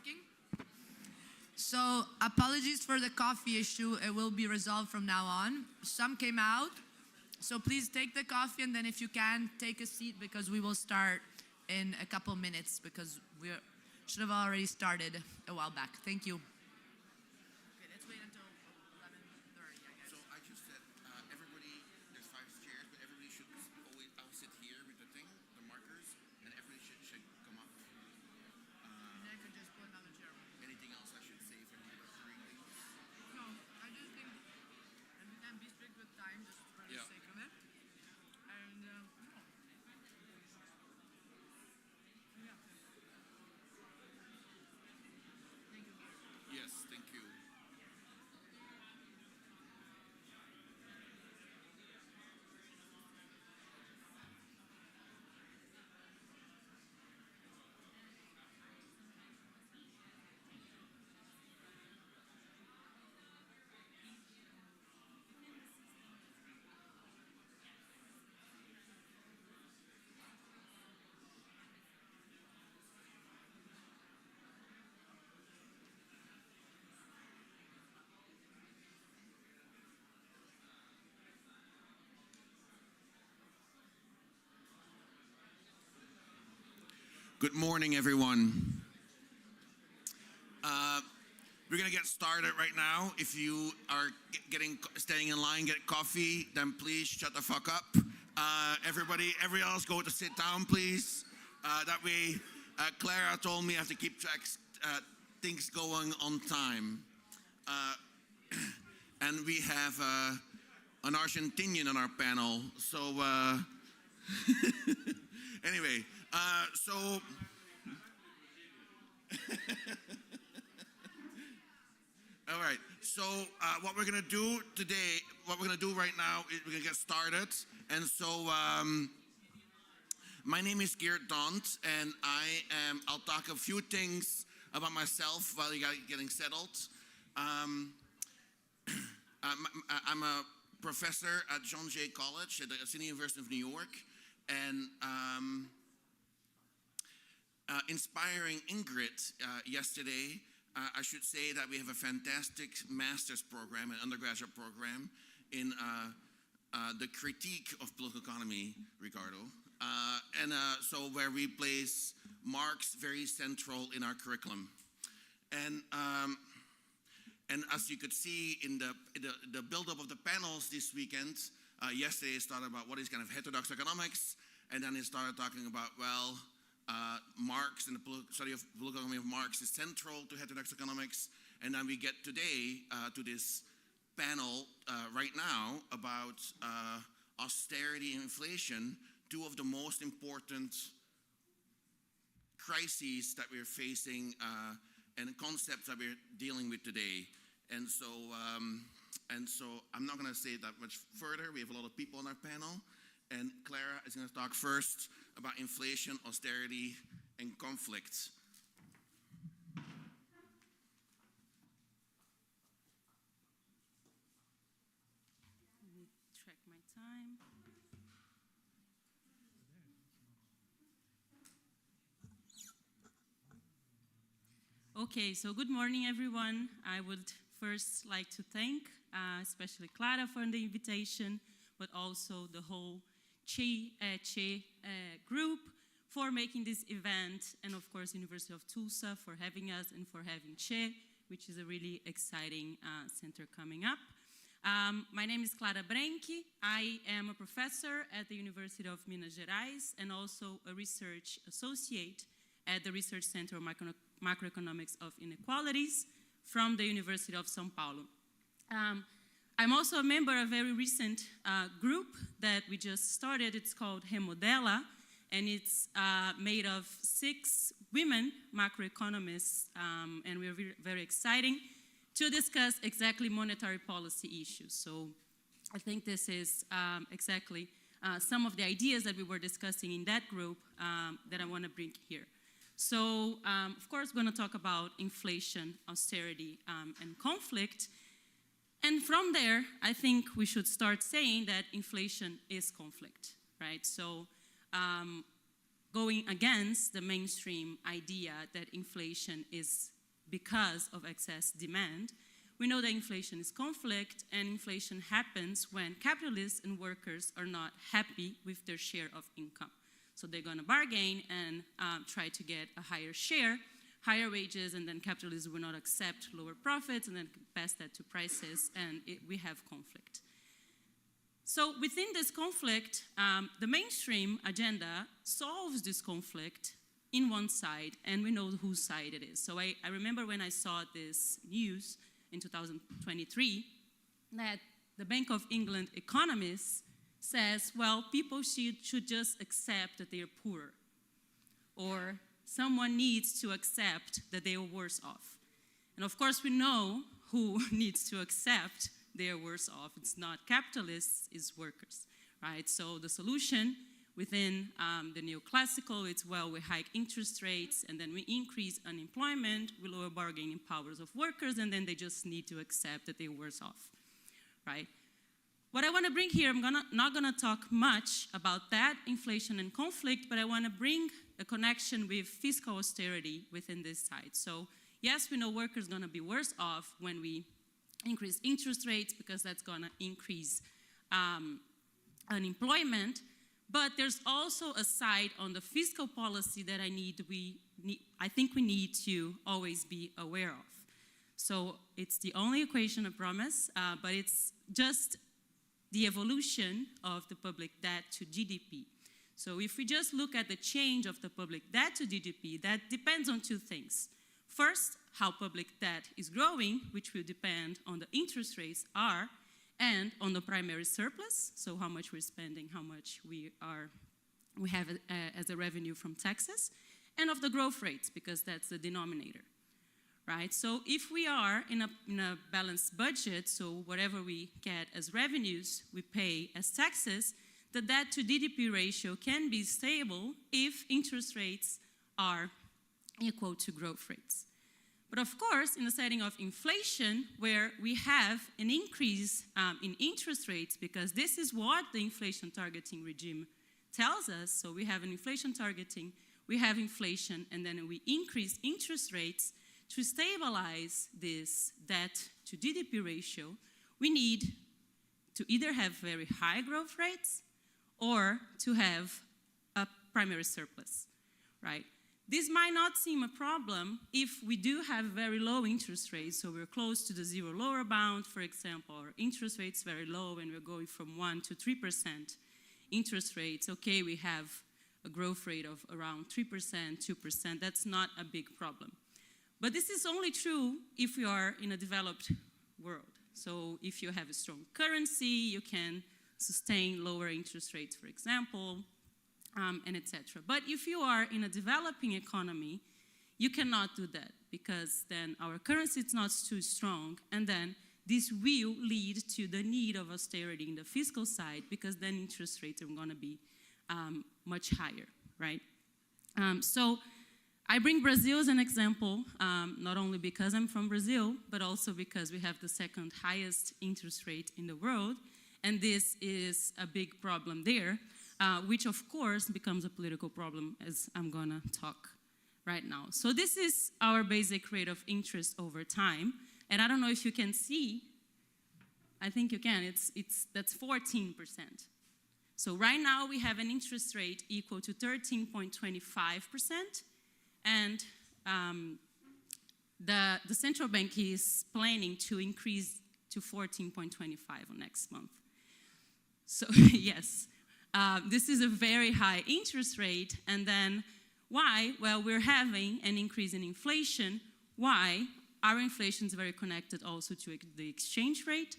working? So apologies for the coffee issue. It will be resolved from now on. Some came out. So please take the coffee, and then if you can, take a seat because we will start in a couple minutes because we should have already started a while back. Thank you. Okay, let's wait until 11:30, I guess. So I just said everybody, there's 5 chairs, but everybody should always, I'll sit here with the thing, the markers, and everybody should come up. And I could just put another chair. Anything else I should say for you about three things? No, I just think we can be strict with time just for the sake of it. And Thank you. Yes, thank you. Good morning, everyone. We're going to get started right now. If you are staying in line, get coffee, then please shut the fuck up. Everybody else go to sit down, please. That way, Clara told me I have to keep track things going on time. And we have an Argentinian on our panel, so anyway. All right, so what we're going to do today, what we're going to do right now is we're going to get started. And so my name is Geert Dont, and I'll talk a few things about myself while you guys are getting settled. I'm a professor at John Jay College at the City University of New York, and inspiring Ingrid yesterday, I should say that we have a fantastic master's program, an undergraduate program in the critique of political economy, Ricardo. So where we place Marx very central in our curriculum. And as you could see in the build-up of the panels this weekend, yesterday it started about what is kind of heterodox economics, and then it started talking about, well, Marx and the study of political economy of Marx is central to heterodox economics, and then we get today to this panel right now about austerity and inflation, two of the most important crises that we're facing and concepts that we're dealing with today. And so I'm not going to say that much further. We have a lot of people on our panel, and Clara is going to talk first about inflation, austerity, and conflict. Let me track my time. Okay, so good morning, everyone. I would first like to thank especially Clara for the invitation, but also the whole Che group for making this event, and of course University of Tulsa for having us and for having Che, which is a really exciting center coming up. My name is Clara Brenchi. I am a professor at the University of Minas Gerais and also a research associate at the Research Center of Macroeconomics of Inequalities from the University of São Paulo. I'm also a member of a very recent group that we just started. It's called Remodela, and it's made of 6 women macroeconomists, and we're very exciting to discuss exactly monetary policy issues. So I think this is exactly some of the ideas that we were discussing in that group that I want to bring here. So, of course, we're going to talk about inflation, austerity, and conflict. And from there, I think we should start saying that inflation is conflict, right? So going against the mainstream idea that inflation is because of excess demand. We know that inflation is conflict, and inflation happens when capitalists and workers are not happy with their share of income. So they're going to bargain and try to get a higher share, higher wages, and then capitalists will not accept lower profits and then pass that to prices, and we have conflict. So within this conflict, the mainstream agenda solves this conflict in one side, and we know whose side it is. So I remember when I saw this news in 2023, that the Bank of England economist says, well, people should just accept that they are poor, or someone needs to accept that they are worse off. And of course, we know who needs to accept they are worse off. It's not capitalists, it's workers, right? So the solution within the neoclassical, it's, well, we hike interest rates and then we increase unemployment, we lower bargaining powers of workers, and then they just need to accept that they're worse off, right? What I want to bring here, I'm not going to talk much about that, inflation and conflict, but I want to bring a connection with fiscal austerity within this side. So yes, we know workers are going to be worse off when we increase interest rates, because that's going to increase unemployment. But there's also a side on the fiscal policy that I think we need to always be aware of. So it's the only equation, I promise, but it's just the evolution of the public debt to GDP. So if we just look at the change of the public debt to GDP, that depends on two things. First, how public debt is growing, which will depend on the interest rates are, and on the primary surplus, so how much we're spending, how much we have as a revenue from taxes, and of the growth rates, because that's the denominator, right? So if we are in a balanced budget, so whatever we get as revenues, we pay as taxes, the debt to GDP ratio can be stable if interest rates are equal to growth rates. But of course, in the setting of inflation, where we have an increase in interest rates, because this is what the inflation targeting regime tells us, so we have an inflation targeting, we have inflation, and then we increase interest rates to stabilize this debt to GDP ratio, we need to either have very high growth rates or to have a primary surplus, right? This might not seem a problem if we do have very low interest rates, so we're close to the zero lower bound, for example, or interest rates very low and we're going from 1 to 3% interest rates. Okay, we have a growth rate of around 3%, 2%, that's not a big problem. But this is only true if you are in a developed world. So if you have a strong currency, you can sustain lower interest rates, for example, and etc. But if you are in a developing economy, you cannot do that, because then our currency is not too strong, and then this will lead to the need of austerity in the fiscal side, because then interest rates are going to be much higher, right? So I bring Brazil as an example, not only because I'm from Brazil, but also because we have the second highest interest rate in the world, and this is a big problem there. Which of course becomes a political problem, as I'm gonna talk right now. So this is our basic rate of interest over time. And I don't know if you can see, I think you can, that's 14%. So right now we have an interest rate equal to 13.25%, and the central bank is planning to increase to 14.25 on next month. So yes. This is a very high interest rate, and then why? Well, we're having an increase in inflation. Why? Our inflation is very connected also to the exchange rate.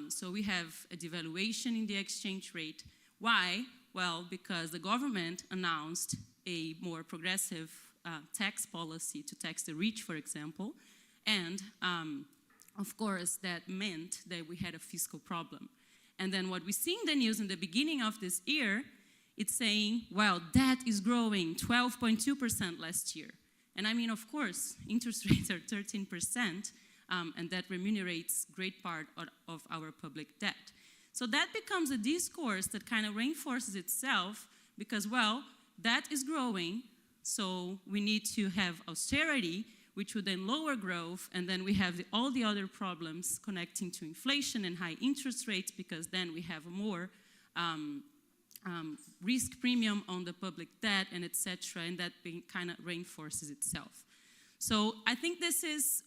So we have a devaluation in the exchange rate. Why? Well, because the government announced a more progressive tax policy to tax the rich, for example, and of course that meant that we had a fiscal problem. And then what we see in the news in the beginning of this year, it's saying, well, debt is growing 12.2% last year. And I mean, of course, interest rates are 13%, and that remunerates great part of our public debt. So that becomes a discourse that kind of reinforces itself because, well, That is growing, so we need to have austerity, which would then lower growth, and then we have all the other problems connecting to inflation and high interest rates, because then we have more risk premium on the public debt and etc., and that kind of reinforces itself. So I think this is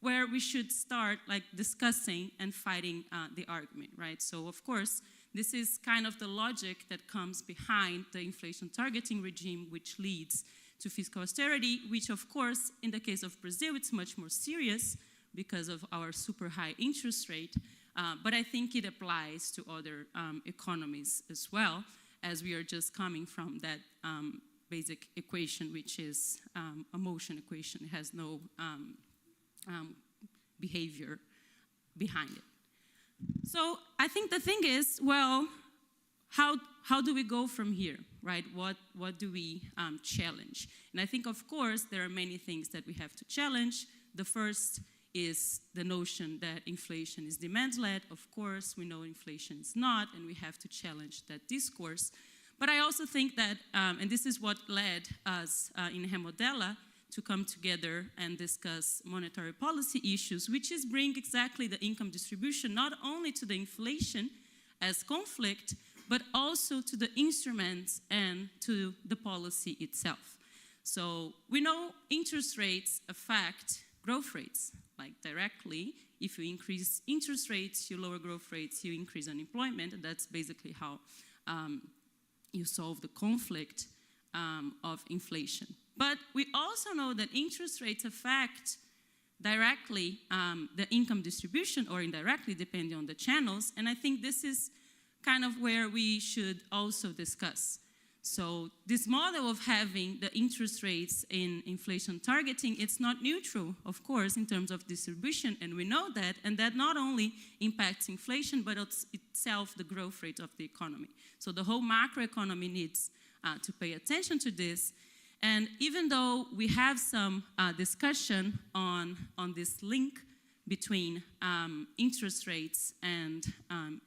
where we should start like discussing and fighting the argument, right? So of course, this is kind of the logic that comes behind the inflation targeting regime, which leads to fiscal austerity, which of course, in the case of Brazil, it's much more serious because of our super high interest rate, but I think it applies to other economies as well, as we are just coming from that basic equation, which is a motion equation. It has no behavior behind it. So I think the thing is, well, how do we go from here, right? What do we challenge? And I think, of course, there are many things that we have to challenge. The first is the notion that inflation is demand-led. Of course, we know inflation is not, and we have to challenge that discourse. But I also think that, and this is what led us in Remodela to come together and discuss monetary policy issues, which is bring exactly the income distribution, not only to the inflation as conflict, but also to the instruments and to the policy itself. So we know interest rates affect growth rates, like directly. If you increase interest rates, you lower growth rates, you increase unemployment, and that's basically how you solve the conflict of inflation. But we also know that interest rates affect directly the income distribution, or indirectly, depending on the channels, and I think this is kind of where we should also discuss. So this model of having the interest rates in inflation targeting, it's not neutral, of course, in terms of distribution, and we know that, and that not only impacts inflation, but itself the growth rate of the economy. So the whole macroeconomy needs to pay attention to this, and even though we have some discussion on this link between interest rates and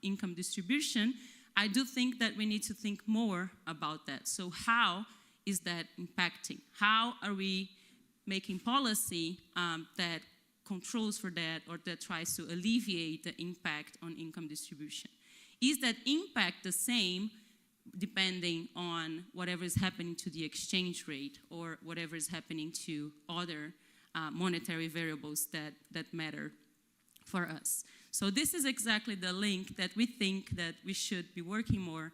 income distribution, I do think that we need to think more about that. So how is that impacting? How are we making policy that controls for that, or that tries to alleviate the impact on income distribution? Is that impact the same depending on whatever is happening to the exchange rate, or whatever is happening to other monetary variables that matter for us? So this is exactly the link that we think that we should be working more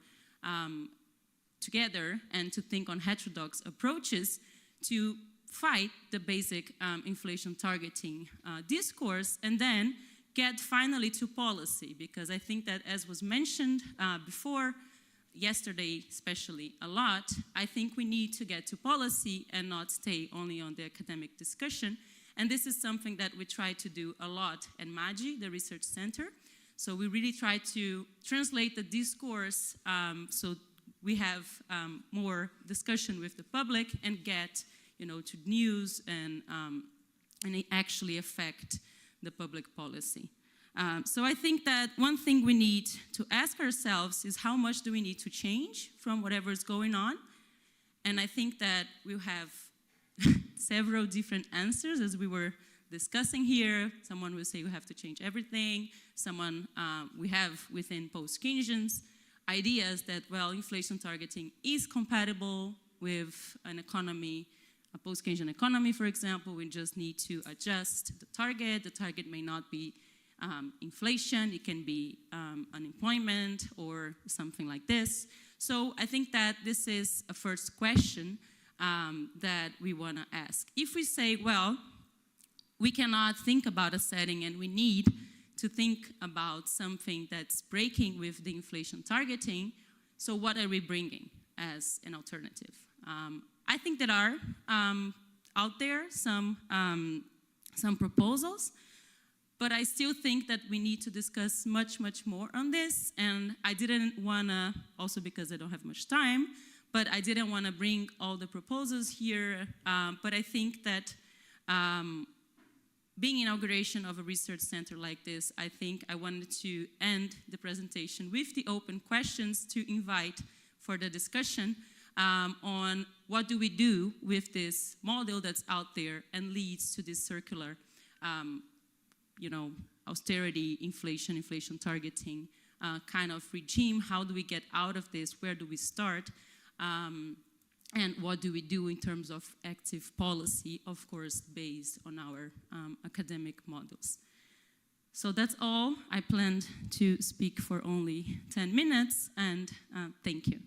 together, and to think on heterodox approaches to fight the basic inflation targeting discourse, and then get finally to policy. Because I think that, as was mentioned before, yesterday especially a lot, I think we need to get to policy and not stay only on the academic discussion. And this is something that we try to do a lot at MAGI, the research center. So we really try to translate the discourse so we have more discussion with the public, and get, to news and actually affect the public policy. So I think that one thing we need to ask ourselves is, how much do we need to change from whatever is going on? And I think that we'll have several different answers, as we were discussing here. Someone will say we have to change everything. Someone, we have within post-Keynesians ideas that, well, inflation targeting is compatible with an economy, a post-Keynesian economy, for example. We just need to adjust the target. The target may not be inflation, it can be unemployment or something like this. So I think that this is a first question that we want to ask. If we say, well, we cannot think about a setting, and we need to think about something that's breaking with the inflation targeting, so what are we bringing as an alternative? I think there are out there some proposals, but I still think that we need to discuss much, much more on this, and I didn't want to, also because I don't have much time, but I didn't want to bring all the proposals here, but I think that being inauguration of a research center like this, I think I wanted to end the presentation with the open questions to invite for the discussion. on what do we do with this model that's out there and leads to this circular, austerity, inflation targeting kind of regime. How do we get out of this? Where do we start? And what do we do in terms of active policy, of course, based on our academic models. So that's all. I planned to speak for only 10 minutes, and thank you.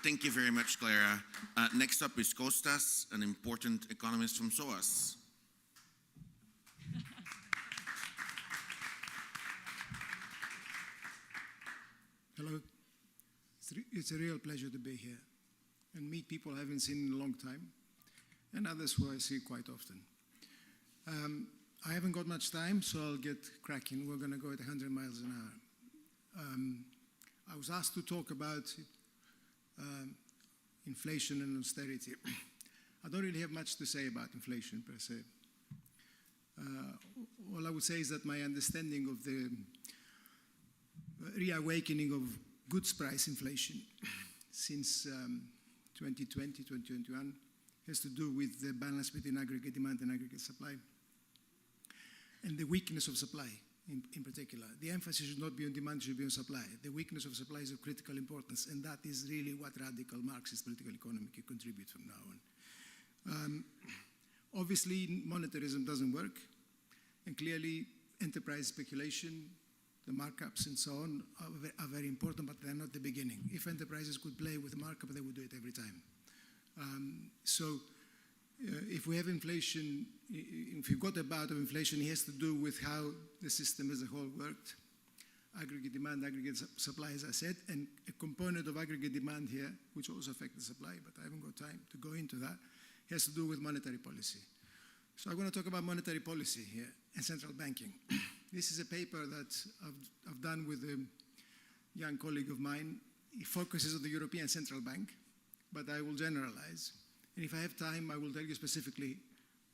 Thank you very much, Clara. Next up is Kostas, an important economist from SOAS. Hello. It's a real pleasure to be here and meet people I haven't seen in a long time, and others who I see quite often. I haven't got much time, so I'll get cracking. We're going to go at 100 miles an hour. I was asked to talk about inflation and austerity. I don't really have much to say about inflation per se. All I would say is that my understanding of the reawakening of goods price inflation since 2020, 2021 has to do with the balance between aggregate demand and aggregate supply, and the weakness of supply in particular. The emphasis should not be on demand, it should be on supply. The weakness of supply is of critical importance, and that is really what radical Marxist political economy can contribute from now on. Obviously, monetarism doesn't work, and clearly enterprise speculation, the markups and so on are very important, but they're not the beginning. If enterprises could play with the markup, they would do it every time. If we have inflation, if you've got a bout of inflation, it has to do with how the system as a whole worked. Aggregate demand, aggregate supply, as I said, and a component of aggregate demand here, which also affects the supply, but I haven't got time to go into that, has to do with monetary policy. So I'm going to talk about monetary policy here and central banking. This is a paper that I've done with a young colleague of mine. It focuses on the European Central Bank, but I will generalize. And if I have time, I will tell you specifically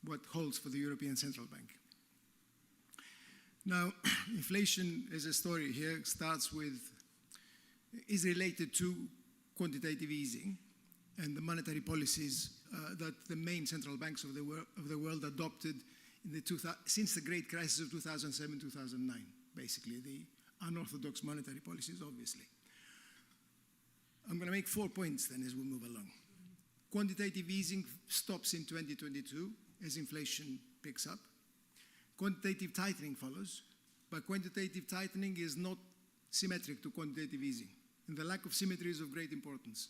what holds for the European Central Bank. Now, inflation as a story here is related to quantitative easing and the monetary policies that the main central banks of the world adopted since the great crisis of 2007-2009, basically, the unorthodox monetary policies, obviously. I'm going to make 4 points then as we move along. Quantitative easing stops in 2022 as inflation picks up. Quantitative tightening follows, but quantitative tightening is not symmetric to quantitative easing, and the lack of symmetry is of great importance.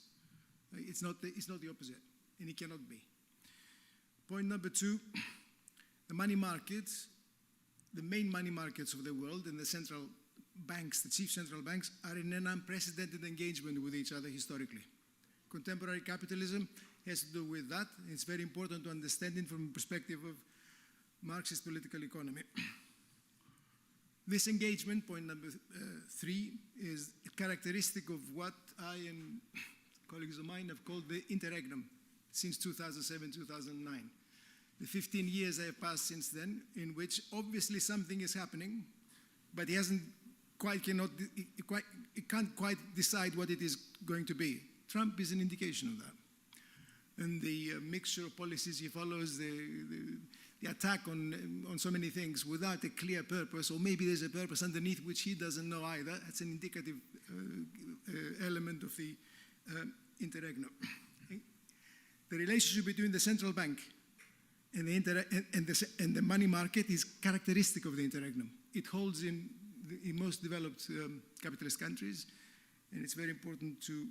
It's not the opposite, and it cannot be. Point number 2, the money markets, the main money markets of the world, and the central banks, the chief central banks, are in an unprecedented engagement with each other historically. Contemporary capitalism has to do with that. It's very important to understand it from the perspective of Marxist political economy. This engagement, point number 3, is a characteristic of what I and colleagues of mine have called the interregnum since 2007-2009. The 15 years that have passed since then, in which obviously something is happening, but it can't quite decide what it is going to be. Trump is an indication of that. And the mixture of policies he follows, the attack on so many things without a clear purpose, or maybe there's a purpose underneath which he doesn't know either. That's an indicative element of the interregnum. The relationship between the central bank and the money market is characteristic of the interregnum. It holds in most developed capitalist countries, and it's very important to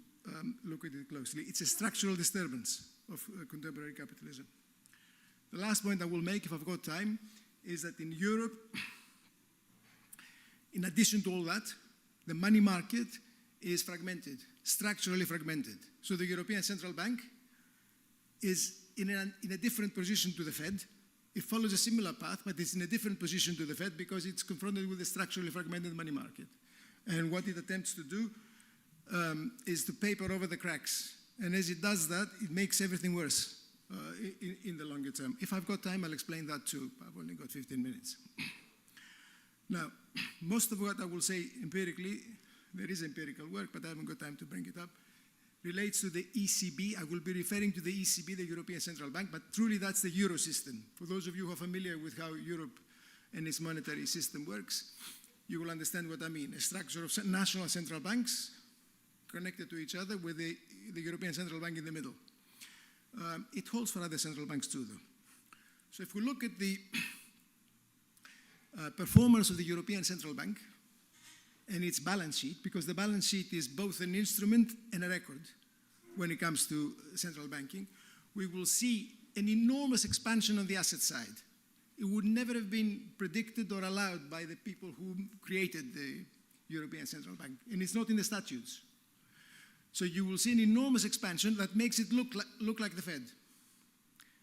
look at it closely. It's a structural disturbance of contemporary capitalism. The last point I will make, if I've got time, is that in Europe, in addition to all that, the money market is fragmented, structurally fragmented. So the European Central Bank is in a different position to the Fed. It follows a similar path, but it's in a different position to the Fed because it's confronted with a structurally fragmented money market. And what it attempts to do is to paper over the cracks. And as it does that, it makes everything worse in the longer term. If I've got time, I'll explain that too. I've only got 15 minutes. Now, most of what I will say empirically, there is empirical work, but I haven't got time to bring it up, relates to the ECB. I will be referring to the ECB, the European Central Bank, but truly that's the Euro system. For those of you who are familiar with how Europe and its monetary system works, you will understand what I mean. A structure of national central banks connected to each other with the European Central Bank in the middle. It holds for other central banks too, though. So if we look at the performance of the European Central Bank and its balance sheet, because the balance sheet is both an instrument and a record when it comes to central banking, we will see an enormous expansion on the asset side. It would never have been predicted or allowed by the people who created the European Central Bank, and it's not in the statutes. So you will see an enormous expansion that makes it look like the Fed,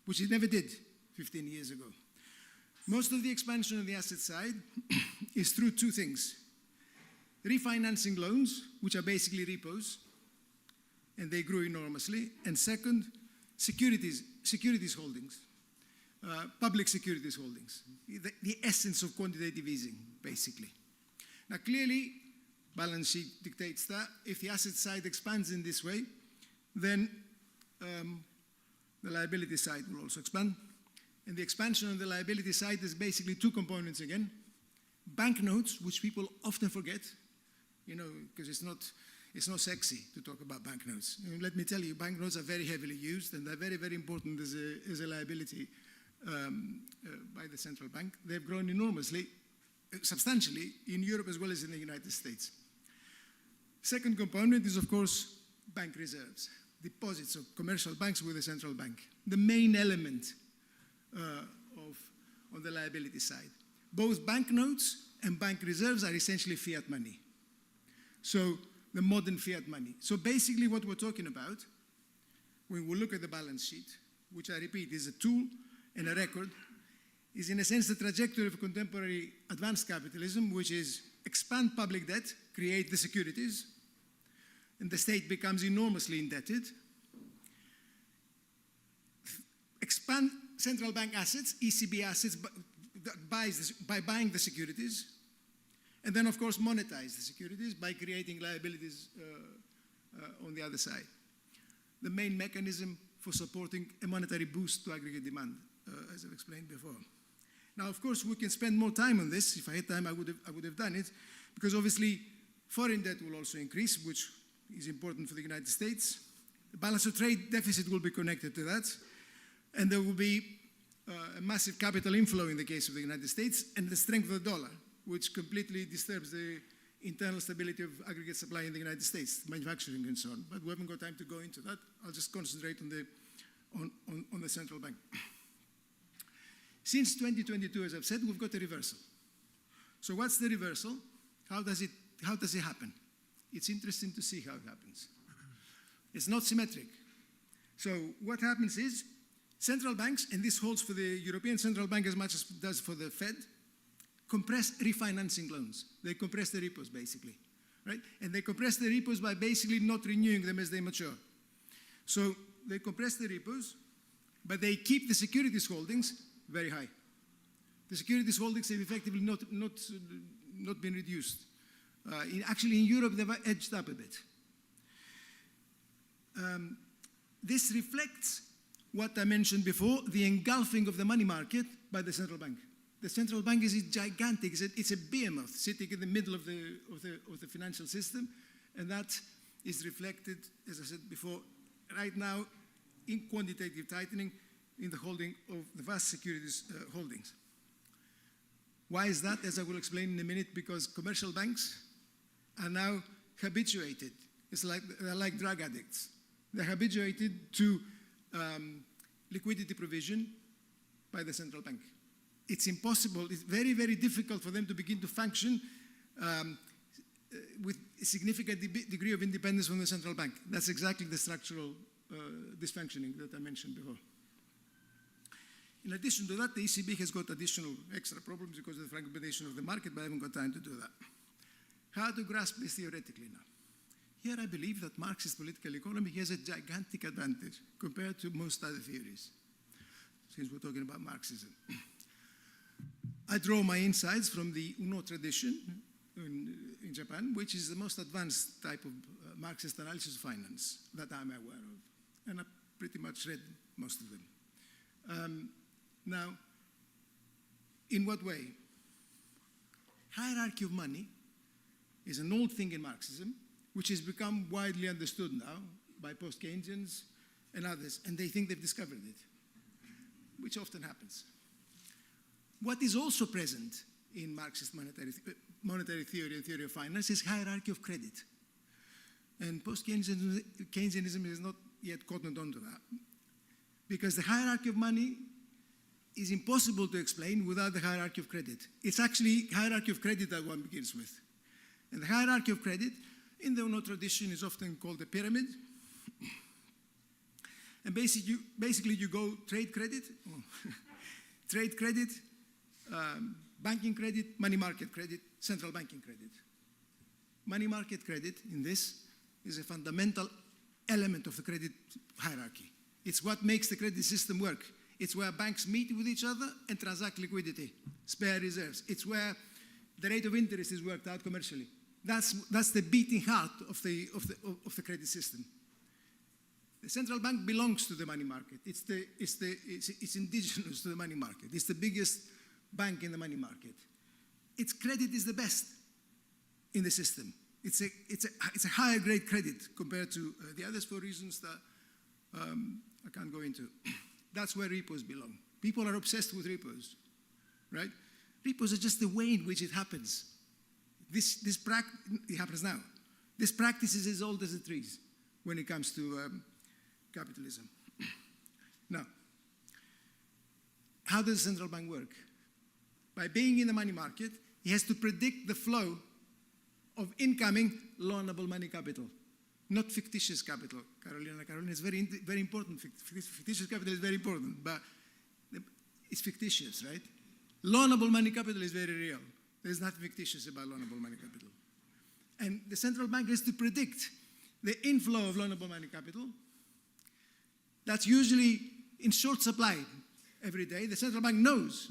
which it never did 15 years ago. Most of the expansion on the asset side is through two things. Refinancing loans, which are basically repos, and they grew enormously. And second, securities holdings, public securities holdings, the essence of quantitative easing, basically. Now, clearly, balance sheet dictates that if the asset side expands in this way, then the liability side will also expand. And the expansion on the liability side is basically two components again. Banknotes, which people often forget, you know, because it's not sexy to talk about banknotes. And let me tell you, banknotes are very heavily used, and they're very, very important as a liability by the central bank. They've grown enormously, substantially, in Europe as well as in the United States. Second component is, of course, bank reserves, deposits of commercial banks with the central bank, the main element on the liability side. Both banknotes and bank reserves are essentially fiat money. So the modern fiat money. So basically what we're talking about, when we look at the balance sheet, which I repeat is a tool and a record, is in a sense the trajectory of contemporary advanced capitalism, which is expand public debt, create the securities, and the state becomes enormously indebted. Expand central bank assets, ECB assets, by buying the securities, and then, of course, monetize the securities by creating liabilities on the other side. The main mechanism for supporting a monetary boost to aggregate demand, as I've explained before. Now, of course, we can spend more time on this. If I had time, I would have done it, because obviously foreign debt will also increase, which is important for the United States. The balance of trade deficit will be connected to that. And there will be a massive capital inflow in the case of the United States, and the strength of the dollar, which completely disturbs the internal stability of aggregate supply in the United States, manufacturing and so on. But we haven't got time to go into that. I'll just concentrate on the central bank. Since 2022, as I've said, we've got a reversal. So what's the reversal? How does it happen? It's interesting to see how it happens. It's not symmetric. So what happens is, central banks, and this holds for the European Central Bank as much as it does for the Fed, compress refinancing loans. They compress the repos, basically, right? And they compress the repos by basically not renewing them as they mature. So they compress the repos, but they keep the securities holdings very high. The securities holdings have effectively not been reduced. Actually, in Europe, they've edged up a bit. This reflects what I mentioned before, the engulfing of the money market by the central bank. The central bank is gigantic. It's a behemoth sitting in the middle of the financial system, and that is reflected, as I said before, right now in quantitative tightening in the holding of the vast securities holdings. Why is that? As I will explain in a minute, because commercial banks are now habituated. They're like drug addicts. They're habituated to liquidity provision by the central bank. It's impossible, it's very, very difficult for them to begin to function with a significant degree of independence from the central bank. That's exactly the structural dysfunctioning that I mentioned before. In addition to that, the ECB has got additional extra problems because of the fragmentation of the market, but I haven't got time to do that. How to grasp this theoretically now? Here I believe that Marxist political economy has a gigantic advantage compared to most other theories, since we're talking about Marxism. I draw my insights from the Uno tradition in Japan, which is the most advanced type of Marxist analysis of finance that I'm aware of. And I pretty much read most of them. Now, in what way? Hierarchy of money is an old thing in Marxism, which has become widely understood now by post-Keynesians and others, and they think they've discovered it, which often happens. What is also present in Marxist monetary theory and theory of finance is hierarchy of credit. And post-Keynesianism has not yet caught on to that, because the hierarchy of money is impossible to explain without the hierarchy of credit. It's actually hierarchy of credit that one begins with. And the hierarchy of credit in the Uno tradition is often called a pyramid. And basically you go trade credit, trade credit, banking credit, money market credit, central banking credit. Money market credit in this is a fundamental element of the credit hierarchy. It's what makes the credit system work. It's where banks meet with each other and transact liquidity, spare reserves. It's where the rate of interest is worked out commercially. That's the beating heart of the credit system. The central bank belongs to the money market. It's indigenous to the money market. It's the biggest bank in the money market. Its credit is the best in the system. It's a higher grade credit compared to the others for reasons that I can't go into. That's where repos belong. People are obsessed with repos, right? Repos are just the way in which it happens. It happens now. This practice is as old as the trees when it comes to capitalism. Now, how does the central bank work? By being in the money market, he has to predict the flow of incoming loanable money capital, not fictitious capital. Carolina, it's very, very important. Fictitious capital is very important, but it's fictitious, right? Loanable money capital is very real. There's nothing fictitious about loanable money capital. And the central bank has to predict the inflow of loanable money capital. That's usually in short supply every day. The central bank knows,